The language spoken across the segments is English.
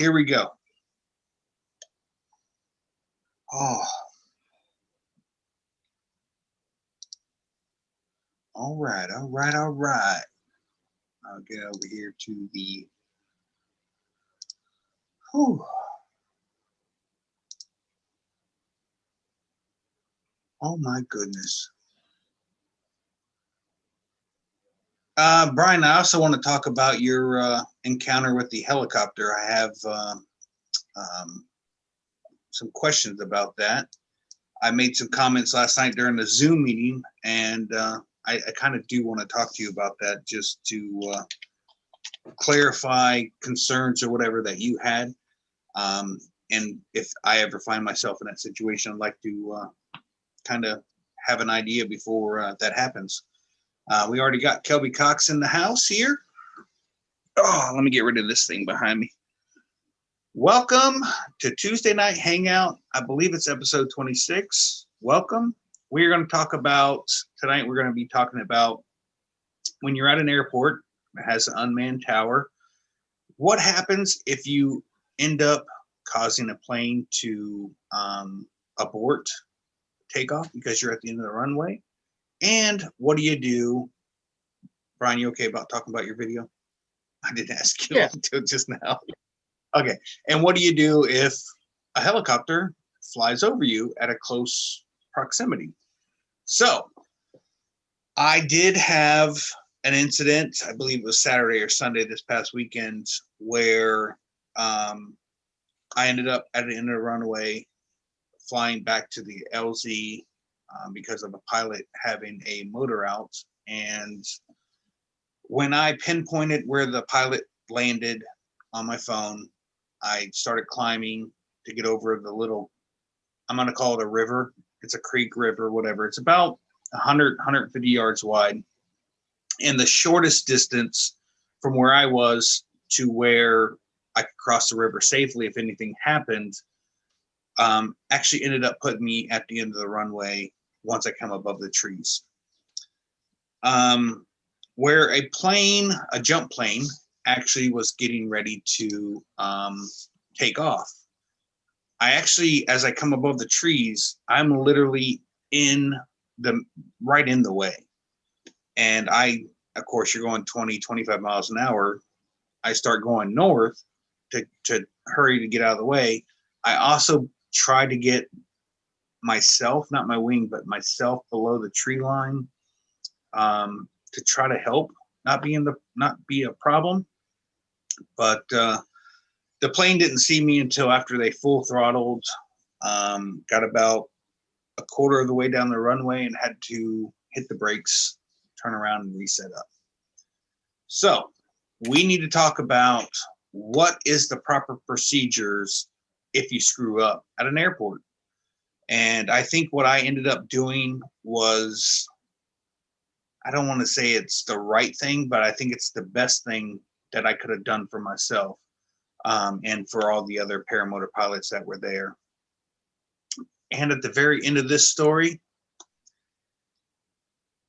Here we go. Oh. All right. I'll get over here to the. Whew. Oh my goodness. Brian, I also want to talk about your encounter with the helicopter. I have some questions about that. I made some comments last night during the Zoom meeting, and I kind of do want to talk to you about that, just to clarify concerns or whatever that you had. And if I ever find myself in that situation, I'd like to kind of have an idea before that happens. We already got Kelby Cox in the house here. Oh, let me get rid of this thing behind me. Welcome to Tuesday Night Hangout. I believe it's episode 26. Welcome. We're going to talk about, tonight we're going to be talking about when you're at an airport that has an unmanned tower, what happens if you end up causing a plane to abort takeoff because you're at the end of the runway? And what do you do? Brian, you okay about talking about your video? I didn't ask you until just now. Okay. And what do you do if a helicopter flies over you at a close proximity? So I did have an incident, I believe it was Saturday or Sunday this past weekend, where I ended up at the end of the runway flying back to the LZ because of a pilot having a motor out. And when I pinpointed where the pilot landed on my phone, I started climbing to get over the little, I'm going to call it a river. It's a creek, river, whatever. It's about 150 yards wide. And the shortest distance from where I was to where I could cross the river safely if anything happened, actually ended up putting me at the end of the runway once I come above the trees. Where a jump plane, actually was getting ready to take off. I actually, as I come above the trees, I'm literally right in the way. And of course, you're going 20, 25 miles an hour. I start going north to hurry to get out of the way. I also try to get myself, not my wing, but myself below the tree line to try to help, not be a problem. But the plane didn't see me until after they full throttled, got about a quarter of the way down the runway and had to hit the brakes, turn around and reset up. So we need to talk about what is the proper procedures if you screw up at an airport. And I think what I ended up doing was, I don't want to say it's the right thing, but I think it's the best thing that I could have done for myself and for all the other paramotor pilots that were there. And at the very end of this story,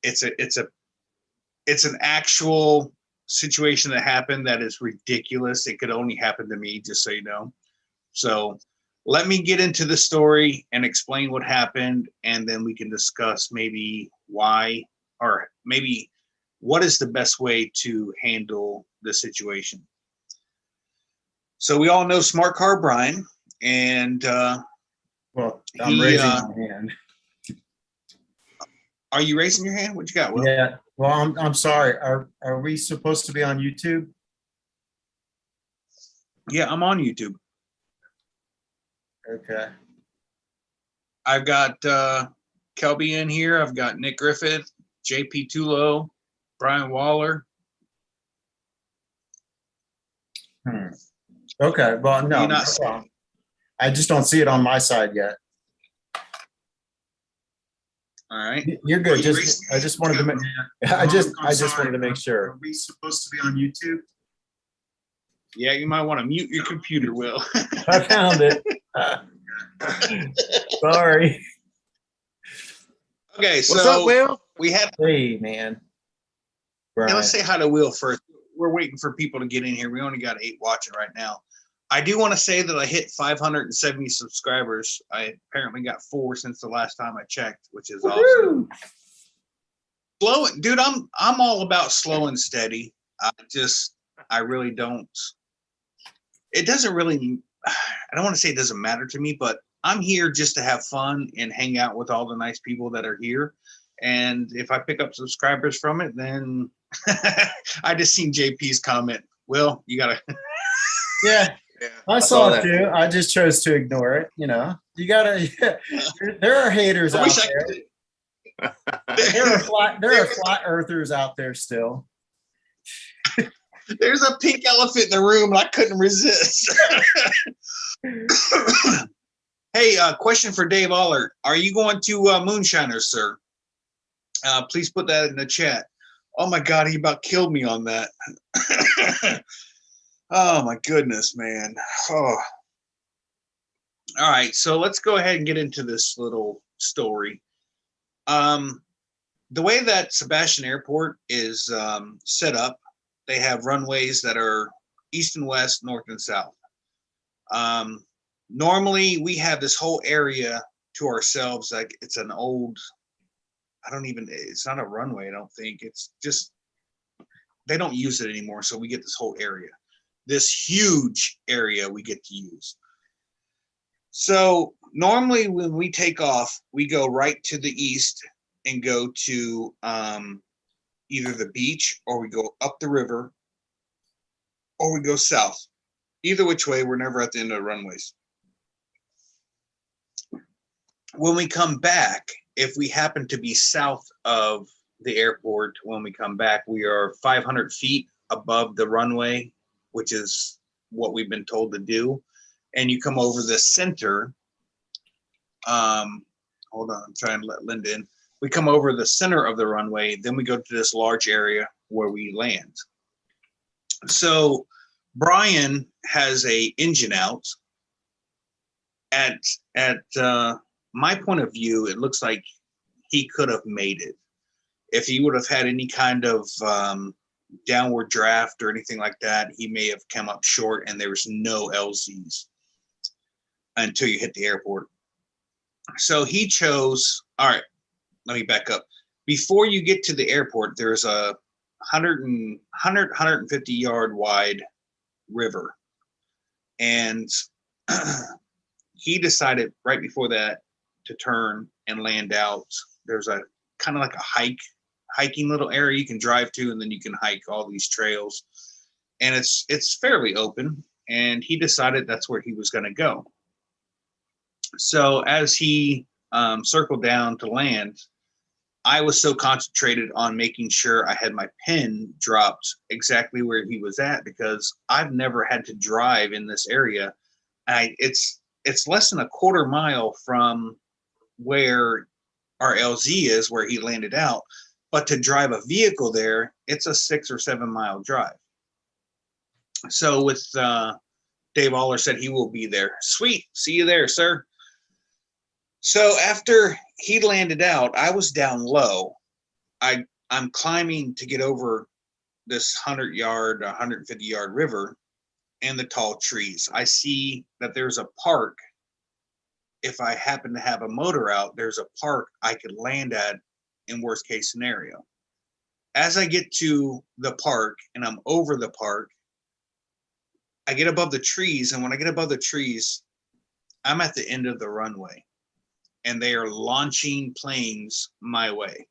it's an actual situation that happened that is ridiculous. It could only happen to me, just so you know. So let me get into the story and explain what happened, and then we can discuss maybe why, or maybe what is the best way to handle the situation. So we all know Smart Car Brian, and well, I'm raising my hand. Are you raising your hand? What you got, Will? Yeah. Well, I'm sorry. Are we supposed to be on YouTube? Yeah, I'm on YouTube. Okay. I've got Kelby in here. I've got Nick Griffith, JP Tulo, Brian Waller. Okay. Well, no, I just don't see it on my side yet. All right. You're good. I just wanted to make. I just wanted to make sure. Are we supposed to be on YouTube? Yeah, you might want to mute your computer, Will. I found it. Sorry. Okay, so what's up, Will? We had. Hey, man. Yeah, let's say hi to Will first. We're waiting for people to get in here. We only got 8 watching right now. I do want to say that I hit 570 subscribers. I apparently got 4 since the last time I checked, which is awesome. Slow, dude. I'm all about slow and steady. I really don't. It doesn't really. I don't want to say it doesn't matter to me, but I'm here just to have fun and hang out with all the nice people that are here. And if I pick up subscribers from it, then I just seen JP's comment. Well, you gotta. Yeah, I saw it too. I just chose to ignore it. You know, you gotta. There are haters I out wish I there. could. There are flat earthers out there still. There's a pink elephant in the room, and I couldn't resist. Hey, question for Dave Allert. Are you going to Moonshiners, sir? Please put that in the chat. Oh my God, he about killed me on that. Oh my goodness, man. Oh. All right, so let's go ahead and get into this little story. The way that Sebastian Airport is set up, they have runways that are east and west, north and south. Normally, we have this whole area to ourselves. Like it's an old, it's not a runway, I don't think. It's just, they don't use it anymore. So we get this whole area, this huge area we get to use. So normally when we take off, we go right to the east and go to either the beach, or we go up the river, or we go south. Either which way, we're never at the end of the runways. When we come back, if we happen to be south of the airport, when we come back, we are 500 feet above the runway, which is what we've been told to do. And you come over the center. Hold on, I'm trying to let Linda in. We come over the center of the runway, then we go to this large area where we land. So Brian has a engine out. At my point of view, it looks like he could have made it. If he would have had any kind of downward draft or anything like that, he may have come up short, and there was no LZs until you hit the airport. So he chose, all right, let me back up. Before you get to the airport, there's a 150 yard wide river. And he decided right before that to turn and land out. There's a kind of like a hiking little area you can drive to, and then you can hike all these trails. And it's fairly open, and he decided that's where he was going to go. So as he circled down to land, I was so concentrated on making sure I had my pin dropped exactly where he was at, because I've never had to drive in this area. It's less than a quarter mile from where our LZ is, where he landed out. But to drive a vehicle there, it's a 6 or 7 mile drive. So with Dave Aller said he will be there. Sweet. See you there, sir. So after he landed out, I was down low. I'm climbing to get over this 150 yard river and the tall trees. I see that there's a park. If I happen to have a motor out, there's a park I could land at in worst case scenario. As I get to the park and I'm over the park, I get above the trees. And when I get above the trees, I'm at the end of the runway, and they are launching planes my way.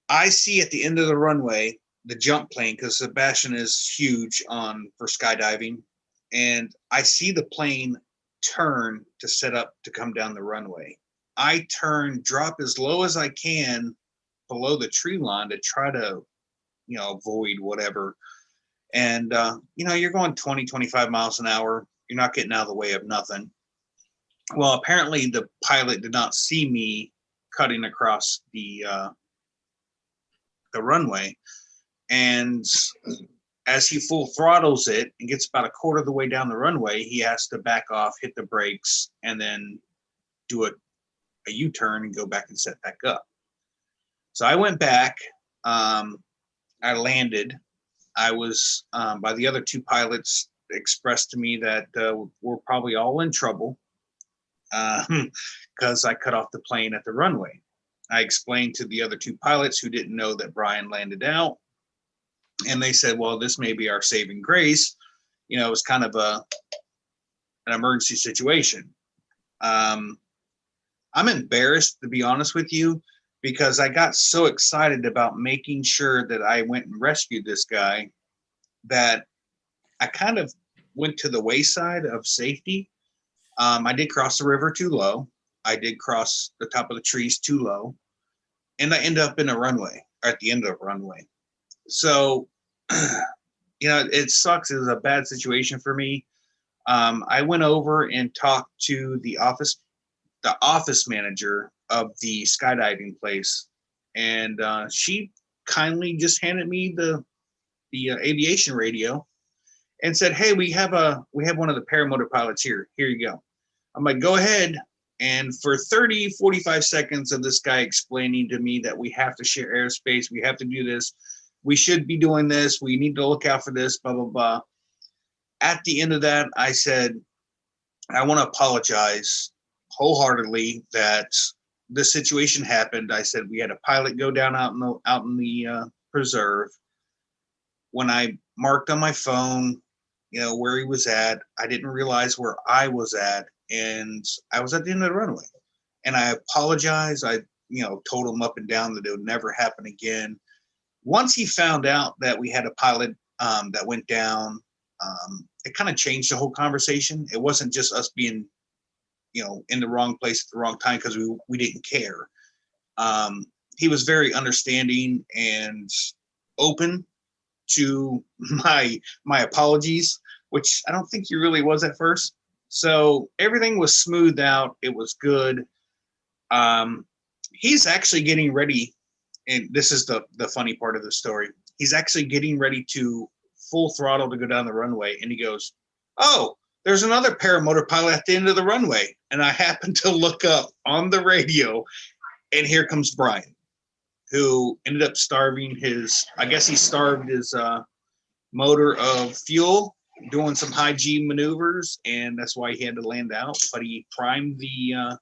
I see at the end of the runway the jump plane, because Sebastian is huge for skydiving, and I see the plane turn to set up to come down the runway. I turn, drop as low as I can below the tree line to try to, avoid whatever. And, you're going 20, 25 miles an hour. You're not getting out of the way of nothing. Well, apparently the pilot did not see me cutting across the runway. And as he full throttles it and gets about a quarter of the way down the runway, he has to back off, hit the brakes, and then do a U-turn and go back and set back up. So I went back. I landed. I was by the other two pilots expressed to me that we're probably all in trouble because I cut off the plane at the runway. I explained to the other two pilots who didn't know that Brian landed out, and they said, well, this may be our saving grace. You know, it was kind of an emergency situation. I'm embarrassed, to be honest with you, because I got so excited about making sure that I went and rescued this guy that I kind of went to the wayside of safety. I did cross the river too low. I did cross the top of the trees too low. And I ended up in a runway, or at the end of a runway. So, you know, it sucks. It was a bad situation for me. I went over and talked to the office manager of the skydiving place, and she kindly just handed me the aviation radio and said, hey, we have one of the paramotor pilots here. Here you go. I'm like, go ahead. And for 30, 45 seconds of this guy explaining to me that we have to share airspace, we have to do this, we should be doing this, we need to look out for this, blah, blah, blah. At the end of that, I said, I want to apologize wholeheartedly that this situation happened. I said, we had a pilot go down out in the preserve. When I marked on my phone, you know, where he was at, I didn't realize where I was at, and I was at the end of the runway. And I apologize. I, you know, told him up and down that it would never happen again. Once he found out that we had a pilot that went down, it kind of changed the whole conversation. It wasn't just us being, you know, in the wrong place at the wrong time because we didn't care. He was very understanding and open to my apologies, which I don't think he really was at first. So everything was smoothed out. It was good. He's actually getting ready, and this is the funny part of the story. He's actually getting ready to full throttle to go down the runway, and he goes, oh, there's another paramotor pilot at the end of the runway. And I happened to look up on the radio, and here comes Brian, who ended up starving I guess he starved his motor of fuel, doing some high G maneuvers, and that's why he had to land out. But he primed the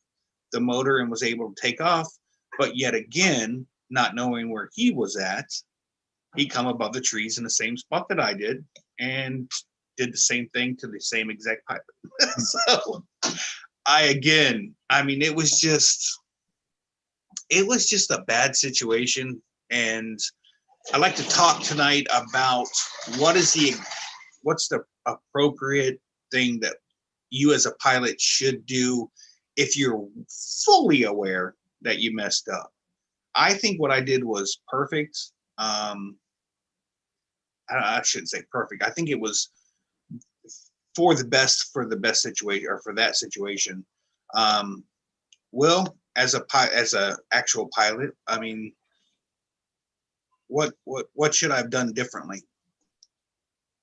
motor and was able to take off. But yet again, not knowing where he was at, he come above the trees in the same spot that I did, and did the same thing to the same exact pilot. So it was just a bad situation. And I'd like to talk tonight about what's the appropriate thing that you as a pilot should do if you're fully aware that you messed up. I think what I did was perfect. I shouldn't say perfect. I think it was for the best situation, or for that situation. Will, as a actual pilot, I mean, what should I have done differently?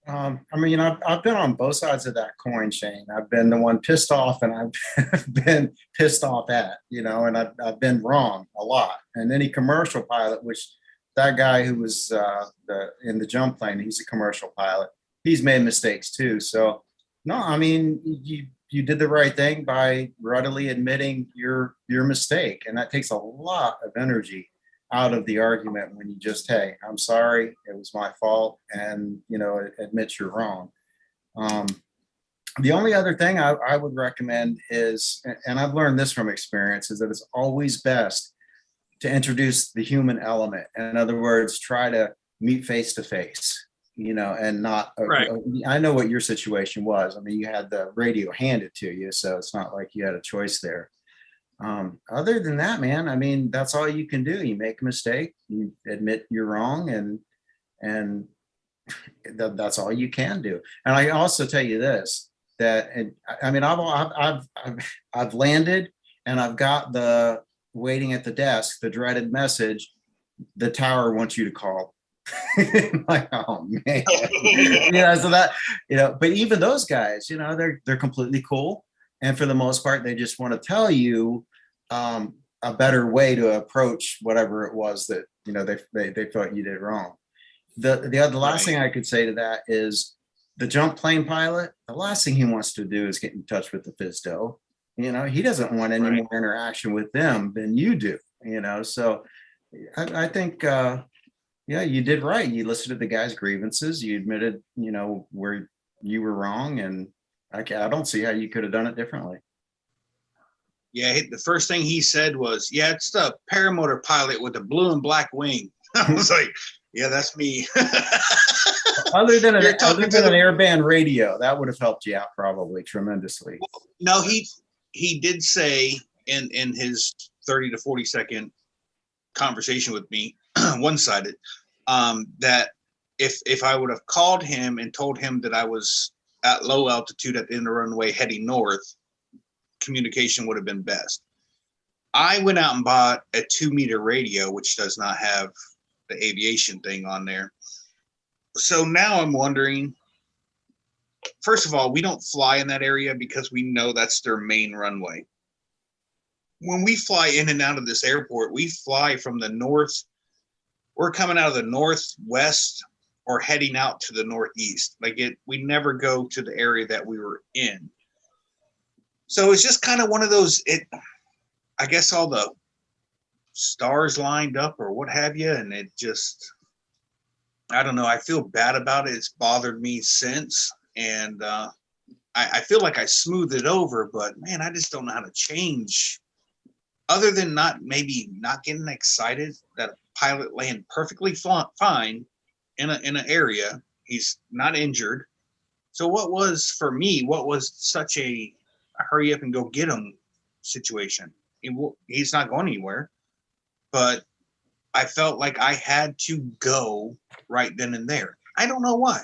I mean, I've been on both sides of that coin, Shane. I've been the one pissed off, and I've been pissed off at, you know, and I've been wrong a lot. And any commercial pilot, which that guy who was in the jump plane, he's a commercial pilot. He's made mistakes too. So no, I mean, you did the right thing by readily admitting your mistake, and that takes a lot of energy out of the argument when you just, hey, I'm sorry, it was my fault, and you know, admit you're wrong. The only other thing I would recommend is, and I've learned this from experience, is that it's always best to introduce the human element. In other words, try to meet face to face, you know, and not, right. I know what your situation was. I mean, you had the radio handed to you, so it's not like you had a choice there. Other than that, man, I mean, that's all you can do. You make a mistake, you admit you're wrong, and that's all you can do. And I also tell you this, that, and I mean, I've landed, and I've got the waiting at the desk, the dreaded message, the tower wants you to call. Like, oh man. Yeah, so that, you know, but even those guys, you know, they're completely cool, and for the most part they just want to tell you a better way to approach whatever it was that, you know, they thought you did wrong. The last thing I could say to that is, the jump plane pilot, the last thing he wants to do is get in touch with the FSDO. You know, he doesn't want any Right. more interaction with them than you do, you know. So I think yeah, you did right. You listened to the guy's grievances, you admitted, you know, where you were wrong, and I don't see how you could have done it differently. Yeah, the first thing he said was, "Yeah, it's the paramotor pilot with the blue and black wing." I was like, "Yeah, that's me." Other than You're talking to an the airband radio, that would have helped you out probably tremendously. no. He did say in his 30 to 40-second conversation with me, one-sided, that if I would have called him and told him that I was at low altitude at the end of the runway heading north, communication would have been best. I went out and bought a 2-meter radio, which does not have the aviation thing on there. So now I'm wondering, first of all, we don't fly in that area because we know that's their main runway. When we fly in and out of this airport, we fly from the north. We're coming out of the northwest or heading out to the northeast. We never go to the area that we were in. So it's just kind of one of those, I guess all the stars lined up or what have you, and it just, I don't know. I feel bad about it. It's bothered me since, and I feel like I smoothed it over, but man, I just don't know how to change. Other than maybe not getting excited that a pilot landed perfectly fine in an area, he's not injured. So what was such a hurry up and go get him situation? He's not going anywhere, but I felt like I had to go right then and there. I don't know why.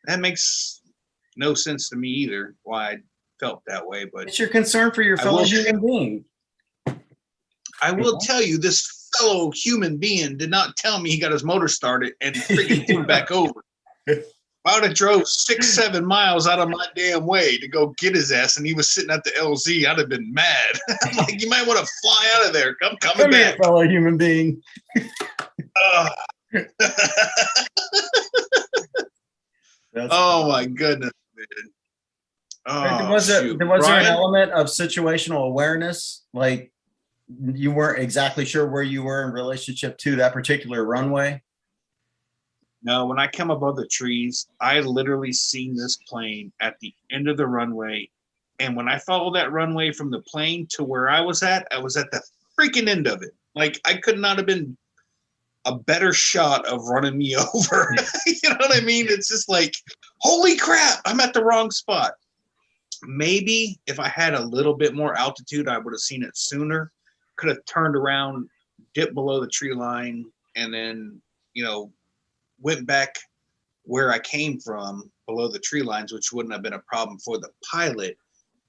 That makes no sense to me either, why I felt that way. But It's your concern for your fellow human being. I will tell you, this fellow human being did not tell me he got his motor started and freaking flew back over. If I would have drove 6-7 miles out of my damn way to go get his ass, and he was sitting at the LZ, I'd have been mad. I'm like, you might want to fly out of there. Come back, here, fellow human being. Oh my goodness, man. Oh, was there an Ryan? element of situational awareness, like you weren't exactly sure where you were in relationship to that particular runway? No, when I came above the trees, I literally seen this plane at the end of the runway. And when I followed that runway from the plane to where I was at the freaking end of it. Like, I could not have been a better shot of running me over. You know what I mean? It's just like, holy crap, I'm at the wrong spot. Maybe if I had a little bit more altitude, I would have seen it sooner. Could have turned around, dipped below the tree line, and then, went back where I came from below the tree lines, which wouldn't have been a problem for the pilot.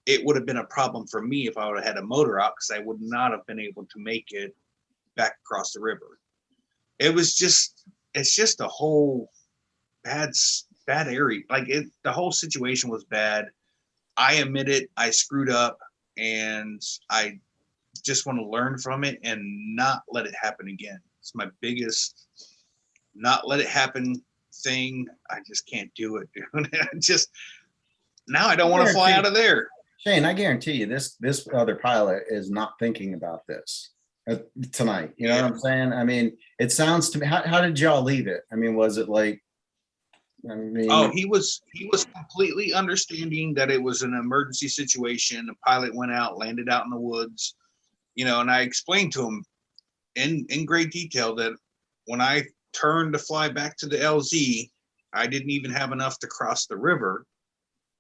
It would have been a problem for me if I would have had a motor out, because I would not have been able to make it back across the river. It's just a whole bad area. The whole situation was bad. I admit it. I screwed up, and I just want to learn from it and not let it happen again. It's my biggest not let it happen thing. I just can't do it, dude. Now I don't want to fly out of there. Shane, I guarantee you this other pilot is not thinking about this tonight. You know what I'm saying? I mean, it sounds to me, how did y'all leave it? I mean, was it like, he was completely understanding that it was an emergency situation. The pilot went out, landed out in the woods, and I explained to him in great detail that when I turned to fly back to the LZ, I didn't even have enough to cross the river,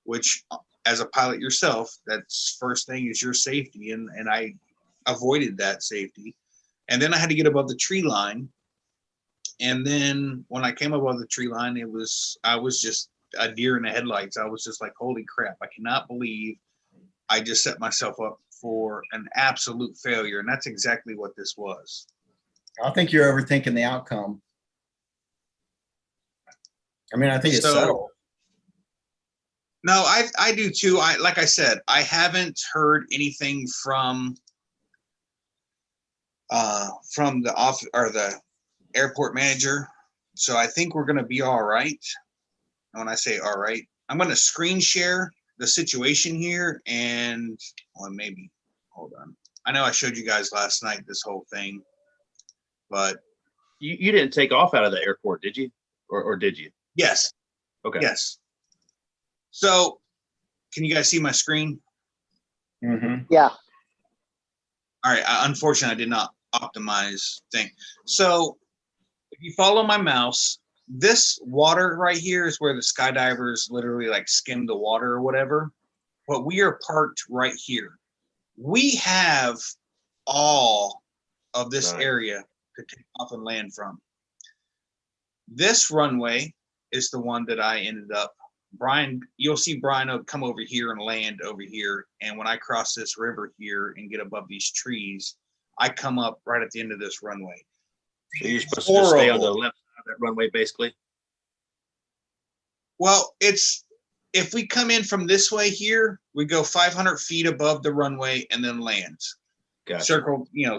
which, as a pilot yourself, that's first thing is your safety. And I avoided that safety. And then I had to get above the tree line. And then when I came above the tree line, I was just a deer in the headlights. I was just like, holy crap, I cannot believe I just set myself up for an absolute failure. And that's exactly what this was. I think you're overthinking the outcome. I mean, I think it's settled. No, I do too. Like I said, I haven't heard anything from the office or the airport manager, so I think we're going to be all right. And when I say all right, I'm going to screen share the situation here, and well, maybe hold on. I know I showed you guys last night this whole thing, but You didn't take off out of the airport, did you? Or did you? yes, Okay. yes. So, can you guys see my screen? Yeah. All right. Unfortunately, I did not optimize thing. So, if you follow my mouse, this water right here is where the skydivers literally like skim the water or whatever. But we are parked right here. We have all of this Nice. area to take off and land from. This runway is the one that I ended up. Brian, you'll see Brian come over here and land over here. And when I cross this river here and get above these trees, I come up right at the end of this runway. So you're supposed to just stay on the Horrible. left side of that runway, basically. Well, it's if we come in from this way here, we go 500 feet above the runway and then land. Gotcha. Circle down.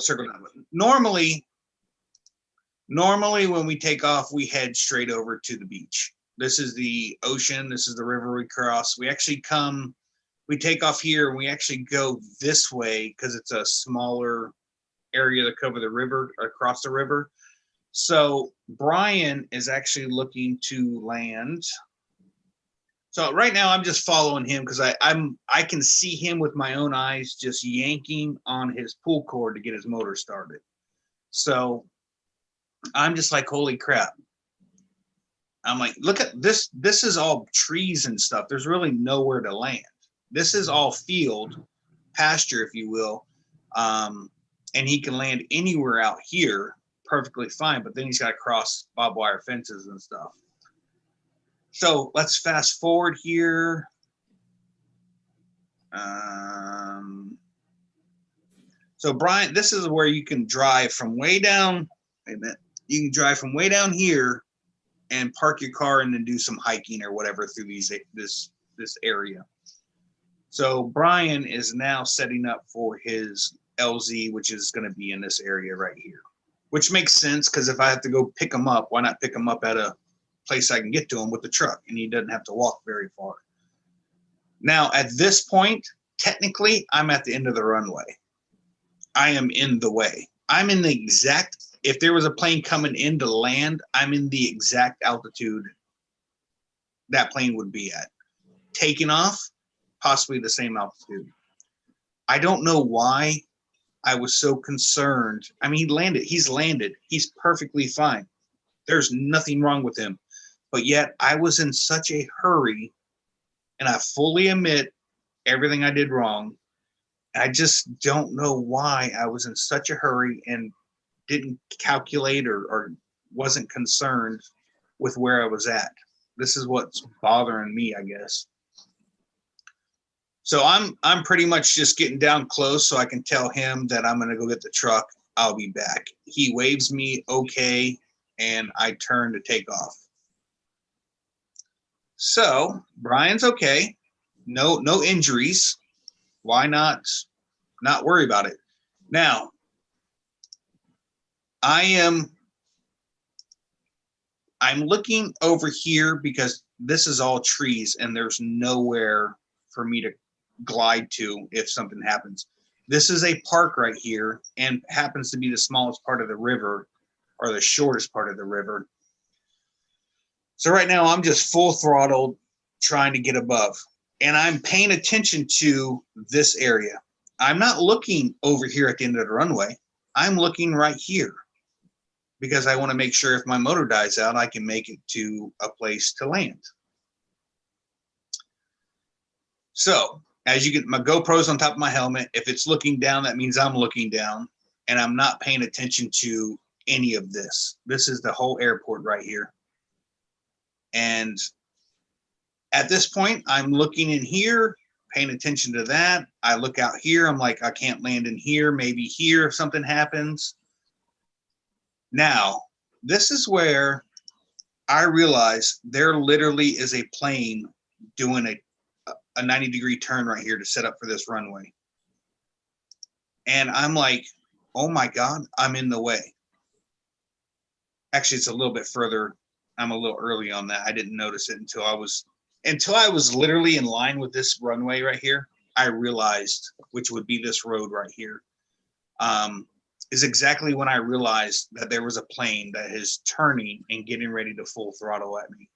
Normally when we take off, we head straight over to the beach. This is the ocean. This is the river we cross. We take off here and we actually go this way because it's a smaller area to cover the river, across the river. So Brian is actually looking to land. So right now I'm just following him because I can see him with my own eyes just yanking on his pull cord to get his motor started. So I'm just like, holy crap. I'm like, look at this. This is all trees and stuff. There's really nowhere to land. This is all field, pasture, if you will. And he can land anywhere out here perfectly fine, but then he's got to cross barbed wire fences and stuff. So let's fast forward here. So Brian, this is where you can drive from way down. Wait a minute. You can drive from way down here and park your car and then do some hiking or whatever through this area. So Brian is now setting up for his LZ, which is going to be in this area right here, which makes sense because if I have to go pick him up, why not pick him up at a place I can get to him with the truck and he doesn't have to walk very far. Now, at this point, technically, I'm at the end of the runway. I am in the way. I'm in the exact, if there was a plane coming in to land, I'm in the exact altitude that plane would be at. Taking off, possibly the same altitude. I don't know why I was so concerned. I mean, he's landed. He's perfectly fine. There's nothing wrong with him. But yet I was in such a hurry, and I fully admit everything I did wrong. I just don't know why I was in such a hurry and didn't calculate or wasn't concerned with where I was at. This is what's bothering me, I guess. So I'm pretty much just getting down close so I can tell him that I'm going to go get the truck. I'll be back. He waves me okay, and I turn to take off. So Brian's okay. No injuries. Why not worry about it? Now, I'm looking over here because this is all trees and there's nowhere for me to glide to if something happens. This is a park right here and happens to be the smallest part of the river or the shortest part of the river. So right now I'm just full throttled trying to get above, and I'm paying attention to this area. I'm not looking over here at the end of the runway. I'm looking right here because I want to make sure if my motor dies out, I can make it to a place to land. So as you get, my GoPro's on top of my helmet. If it's looking down, that means I'm looking down, and I'm not paying attention to any of this. This is the whole airport right here. And at this point, I'm looking in here, paying attention to that. I look out here. I'm like, I can't land in here. Maybe here if something happens. Now, this is where I realize there literally is a plane doing a 90-degree turn right here to set up for this runway. And I'm like, oh my God, I'm in the way. Actually, it's a little bit further I'm a little early on that. I didn't notice it until I was literally in line with this runway right here. I realized, which would be this road right here, is exactly when I realized that there was a plane that is turning and getting ready to full throttle at me.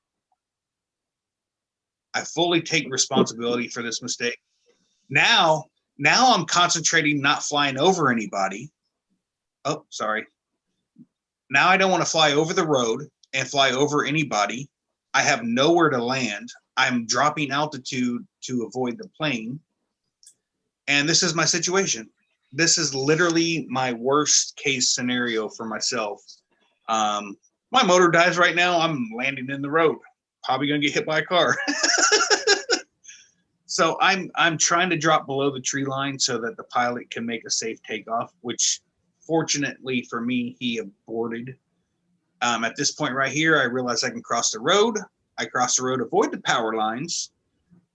I fully take responsibility for this mistake. Now I'm concentrating not flying over anybody. Oh, sorry. Now I don't want to fly over the road and fly over anybody. I have nowhere to land. I'm dropping altitude to avoid the plane. And this is my situation. This is literally my worst case scenario for myself. My motor dies right now. I'm landing in the road. Probably gonna get hit by a car. So I'm trying to drop below the tree line so that the pilot can make a safe takeoff, which fortunately for me, he aborted. At this point right here, I realize I can cross the road. I cross the road, avoid the power lines.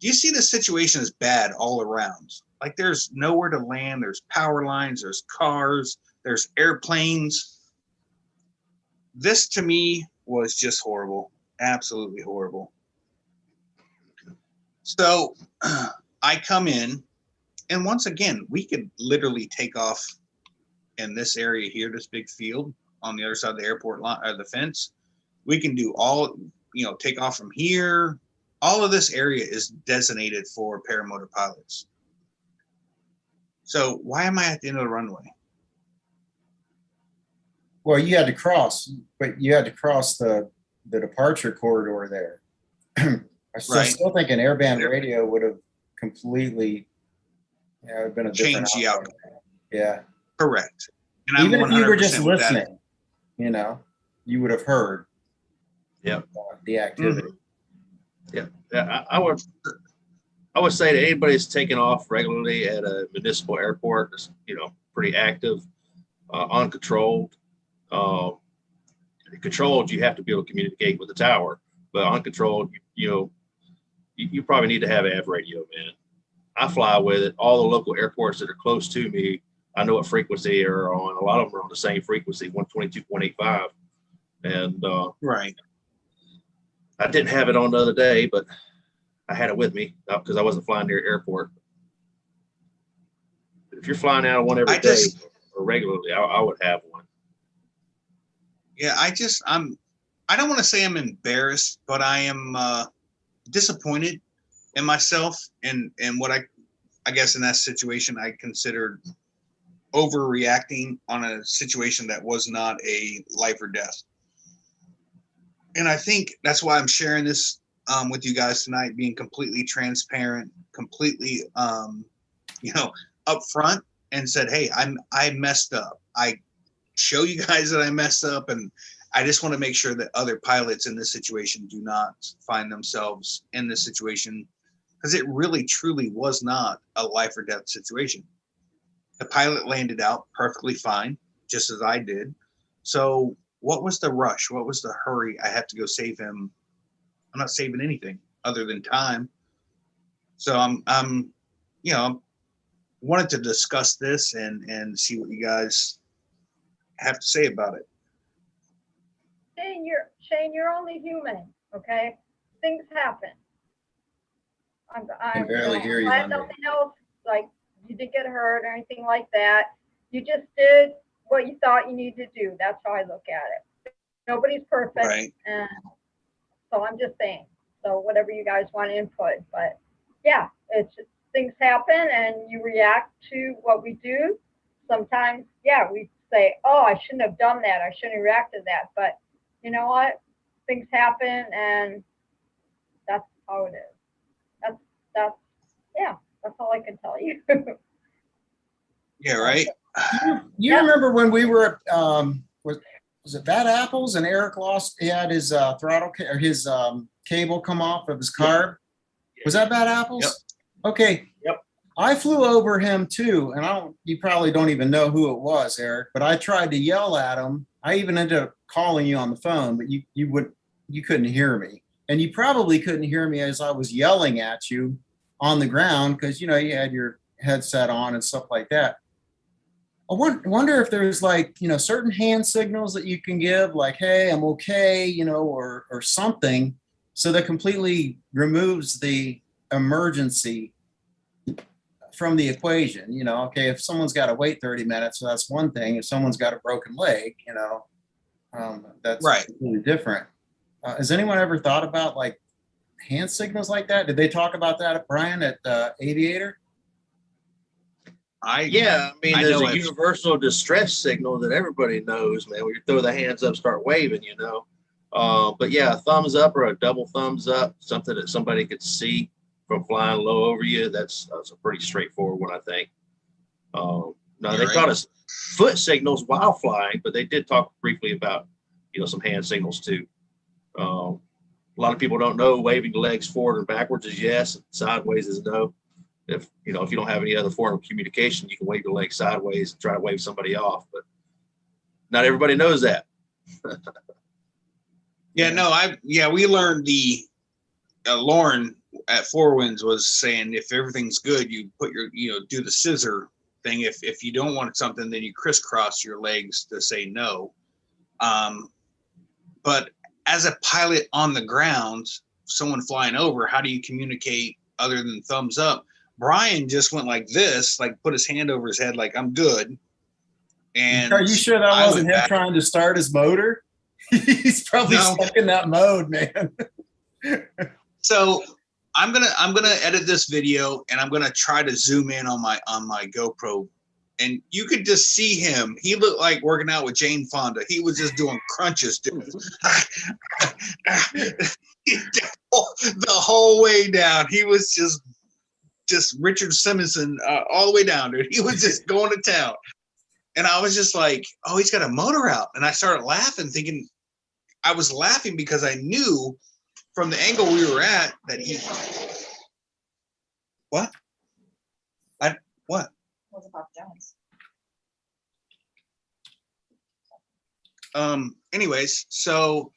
Do you see the situation is bad all around? Like there's nowhere to land. There's power lines, there's cars, there's airplanes. This to me was just horrible. Absolutely horrible. So I come in, and once again, we could literally take off in this area here, this big field on the other side of the airport line, or the fence. We can do all, take off from here. All of this area is designated for paramotor pilots. So why am I at the end of the runway? Well, you had to cross, but you had to cross the departure corridor there. I still think an airband radio would have completely, been a different Change the outcome. Yeah. Correct. And even I'm if you were just 100% with that. listening, you would have heard. Yeah. The activity. Yeah, I would say that anybody that's taking off regularly at a municipal airport is, pretty active, uncontrolled. Controlled, you have to be able to communicate with the tower, but uncontrolled, you probably need to have AV radio, man. I fly with it. All the local airports that are close to me, I know what frequency they're on. A lot of them are on the same frequency, 122.85. And right. I didn't have it on the other day, but I had it with me because I wasn't flying near airport. But if you're flying out of one every day or regularly, I would have one. Yeah, I don't want to say I'm embarrassed, but I am disappointed in myself and what I guess in that situation I considered overreacting on a situation that was not a life or death. And I think that's why I'm sharing this with you guys tonight, being completely transparent, completely upfront, and said, hey, I messed up. I show you guys that I messed up, and I just want to make sure that other pilots in this situation do not find themselves in this situation, because it really truly was not a life or death situation. The pilot landed out perfectly fine, just as I did. So what was the rush? What was the hurry? I have to go save him. I'm not saving anything other than time. So I'm wanted to discuss this and see what you guys have to say about it. Shane, you're only human, okay? Things happen. I can barely hear you. I have nothing else, like you didn't get hurt or anything like that. You just did what you thought you needed to do. That's how I look at it. Nobody's perfect. Right. And so I'm just saying, so whatever you guys want to input, but yeah, it's just, things happen and you react to what we do. Sometimes, yeah, we say, oh, I shouldn't have done that. I shouldn't have reacted to that. But you know what? Things happen and that's how it is. That's all I can tell you. Yeah, right. You remember when we were was it Bad Apples and Eric he had his throttle or his cable come off of his car? Was that Bad Apples? Yep. Okay. Yep. I flew over him too, and you probably don't even know who it was, Eric, but I tried to yell at him. I even ended up calling you on the phone, but you couldn't hear me. And you probably couldn't hear me as I was yelling at you on the ground because you had your headset on and stuff like that. wonder if there's like, certain hand signals that you can give, like, hey, I'm okay, or something, so that completely removes the emergency from the equation. Okay, if someone's got to wait 30 minutes, so that's one thing. If someone's got a broken leg, that's Right. completely different. Has anyone ever thought about like hand signals like that? Did they talk about that, Brian, at Aviator? Yeah, I mean, I there's know a it. universal distress signal that everybody knows, man. When you throw the hands up, start waving, But yeah, a thumbs up or a double thumbs up, something that somebody could see from flying low over you. That's a pretty straightforward one, I think. No, You're they right. taught us foot signals while flying, but they did talk briefly about, some hand signals too. A lot of people don't know waving the legs forward and backwards is yes, sideways is no. If you don't have any other form of communication, you can wave your leg sideways and try to wave somebody off, but not everybody knows that. We learned Lauren at Four Winds was saying if everything's good, you put your, do the scissor thing. If you don't want something, then you crisscross your legs to say no. But as a pilot on the ground, someone flying over, how do you communicate other than thumbs up? Brian just went like this, like put his hand over his head, like I'm good. And are you sure that wasn't him trying to start his motor? He's probably stuck in that mode, man. So I'm gonna edit this video and I'm gonna try to zoom in on my GoPro, and you could just see him. He looked like working out with Jane Fonda. He was just doing crunches, dude. The whole way down. He was just Richard Simonson all the way down, dude. He was just going to town. And I was just like, oh, he's got a motor out. And I started laughing, thinking, I was laughing because I knew from the angle we were at that he, what? What? Was about Jones. Anyways, so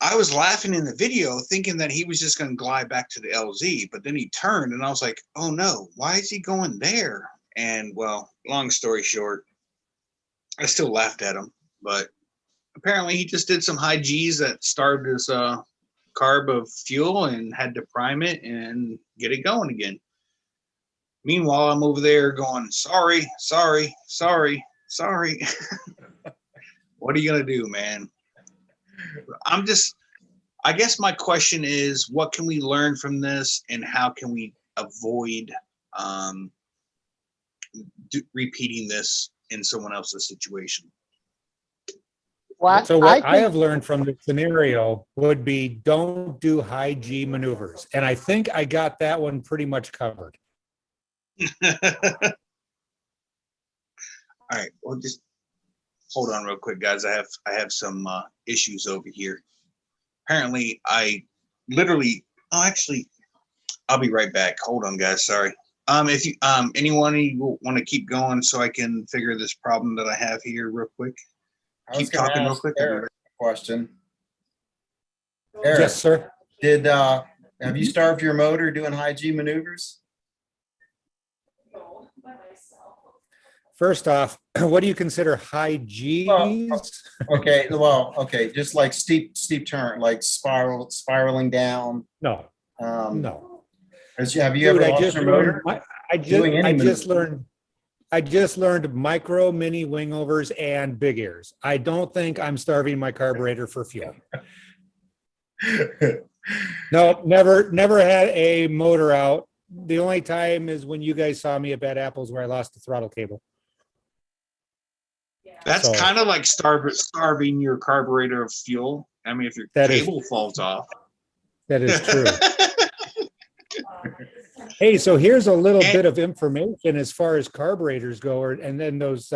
I was laughing in the video thinking that he was just going to glide back to the LZ, but then he turned and I was like, oh no, why is he going there? And well, long story short, I still laughed at him, but apparently he just did some high G's that starved his carb of fuel and had to prime it and get it going again. Meanwhile, I'm over there going, sorry. What are you going to do, man? I guess my question is, what can we learn from this and how can we avoid repeating this in someone else's situation? What So what I think, have learned from the scenario would be don't do high G maneuvers. And I think I got that one pretty much covered. All right, well, just hold on real quick, guys. I have some issues over here. Apparently, actually, I'll be right back. Hold on, guys. Sorry. If you anyone want to keep going so I can figure this problem that I have here real quick. Keep talking real quick. Eric a question. Eric, Yes, sir. Have you starved your motor doing high G maneuvers? First off, what do you consider high G's? Okay, just like steep turn, like spiraling down. No, No. Have you Dude, ever lost your motor? I just learned micro, mini wingovers and big ears. I don't think I'm starving my carburetor for fuel. No, never had a motor out. The only time is when you guys saw me at Bad Apples where I lost the throttle cable. That's kind of like starving your carburetor of fuel. I mean, if your cable falls off. That is true. Hey, so here's a little bit of information as far as carburetors go, and then those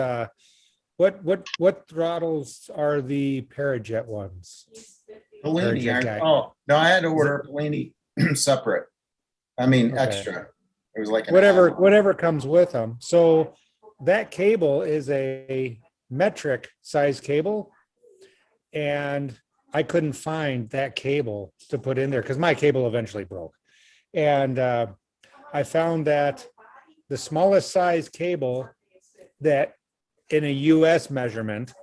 what throttles are the Parajet ones? Bellini. No, I had to order Bellini separate. I mean, extra. It was like whatever comes with them. So that cable is a metric size cable, and I couldn't find that cable to put in there because my cable eventually broke. And I found that the smallest size cable that in a US measurement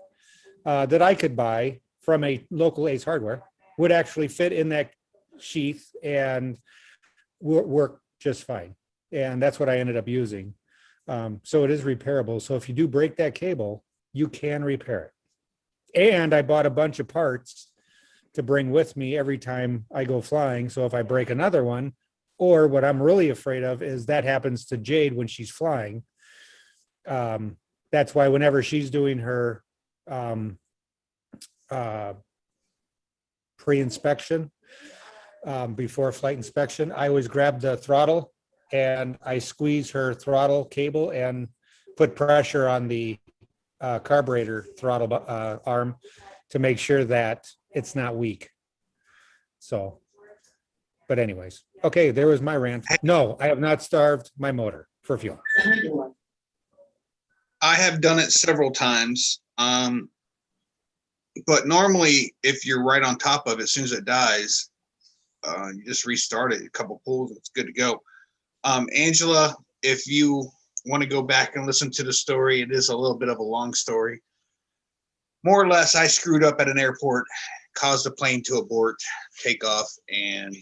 that I could buy from a local Ace Hardware would actually fit in that sheath and work just fine. And that's what I ended up using. So it is repairable. So if you do break that cable, you can repair it. And I bought a bunch of parts to bring with me every time I go flying. So if I break another one, or what I'm really afraid of is that happens to Jade when she's flying. That's why whenever she's doing her pre-inspection, before flight inspection, I always grab the throttle and I squeeze her throttle cable and put pressure on the carburetor throttle arm to make sure that it's not weak. So, but anyways, okay, there was my rant. No, I have not starved my motor for fuel. I have done it several times. But normally, if you're right on top of it, as soon as it dies, you just restart it, a couple pulls, it's good to go. Angela, if you want to go back and listen to the story, it is a little bit of a long story. More or less, I screwed up at an airport, caused a plane to abort, take off, and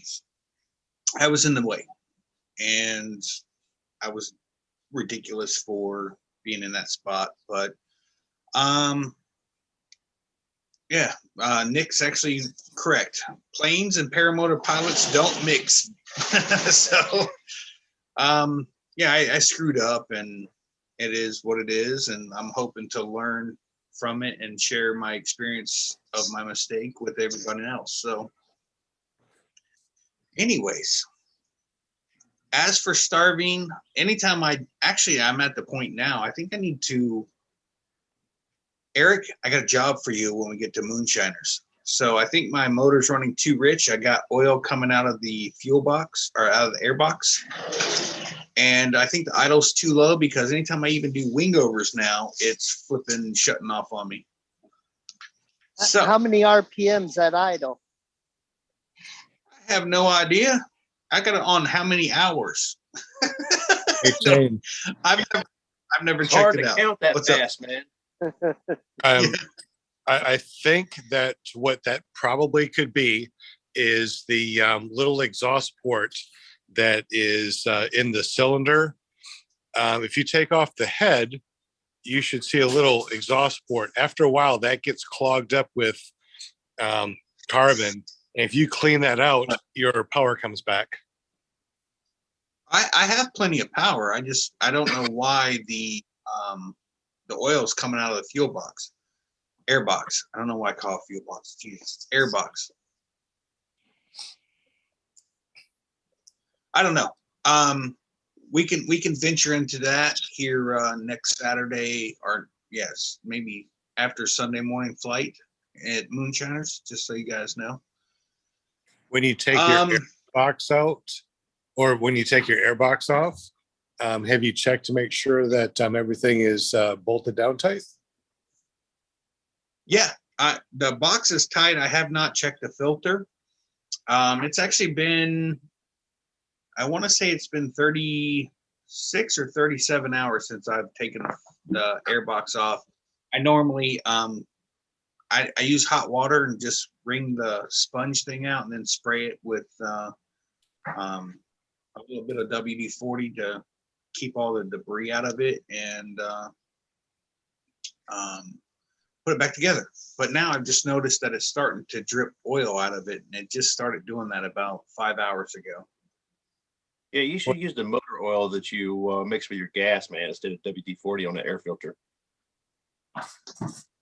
I was in the way. And I was ridiculous for being in that spot. But yeah, Nick's actually correct. Planes and paramotor pilots don't mix. So yeah, I screwed up, and it is what it is, and I'm hoping to learn from it and share my experience of my mistake with everybody else. So anyways, as for starving, anytime I'm at the point now, I think I need to, Eric, I got a job for you when we get to Moonshiners. So I think my motor's running too rich. I got oil coming out of the fuel box or out of the air box. And I think the idle's too low because anytime I even do wingovers now, it's flipping, shutting off on me. So How many RPMs at idle? I have no idea. I got it on how many hours? Hey, Shane. I've never It's hard checked it to out. count that What's up? fast, man. I think that what that probably could be is the little exhaust port that is in the cylinder. If you take off the head, you should see a little exhaust port. After a while, that gets clogged up with carbon. And if you clean that out, your power comes back. I have plenty of power. I don't know why the oil is coming out of the fuel box, air box. I don't know why I call it fuel box. Jesus, air box. I don't know. We can venture into that here next Saturday, or yes, maybe after Sunday morning flight at Moonshiners, just so you guys know. When you take your air box out, or when you take your air box off, have you checked to make sure that everything is bolted down tight? Yeah, the box is tight. I have not checked the filter. It's actually been, I want to say it's been 36 or 37 hours since I've taken the air box off. I normally, I use hot water and just wring the sponge thing out and then spray it with a little bit of WD-40 to keep all the debris out of it and put it back together. But now I've just noticed that it's starting to drip oil out of it, and it just started doing that about 5 hours ago. Yeah, you should use the motor oil that you mix with your gas, man, instead of WD-40 on the air filter.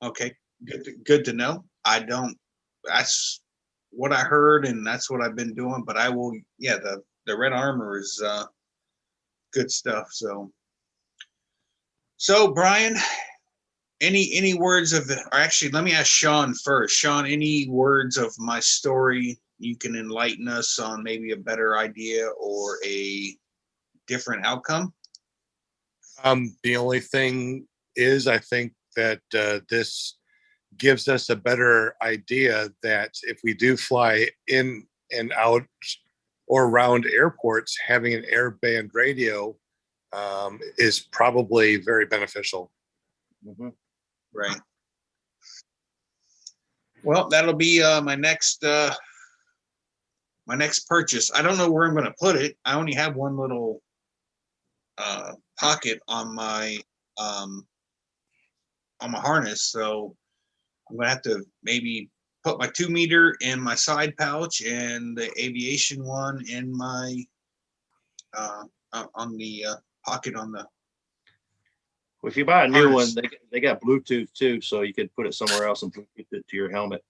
Okay, good to know. That's what I heard, and that's what I've been doing. But I will, yeah, the Red Armor is good stuff. So Brian, any words of, or actually, let me ask Sean first. Sean, any words of my story you can enlighten us on maybe a better idea or a different outcome? The only thing is, I think that this gives us a better idea that if we do fly in and out or around airports, having an airband radio is probably very beneficial. Mhm. Right. Well, that'll be my next purchase. I don't know where I'm going to put it. I only have one little pocket on my harness, so I'm gonna have to maybe put my 2 meter in my side pouch and the aviation one in my on the pocket on the. Well, if you buy a new one, Harness. they got Bluetooth too, so you could put it somewhere else and Bluetooth it to your helmet.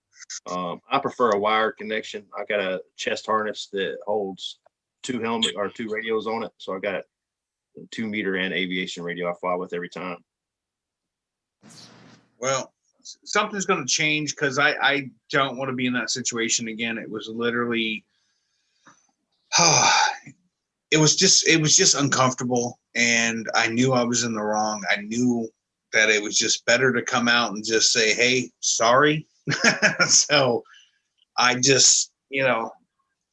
I prefer a wired connection. I got a chest harness that holds 2 radios on it, so I got a 2 meter and aviation radio I fly with every time. Well, something's going to change because I don't want to be in that situation again. It was literally, it was just uncomfortable, and I knew I was in the wrong. I knew that it was just better to come out and just say, "Hey, sorry." So I just, it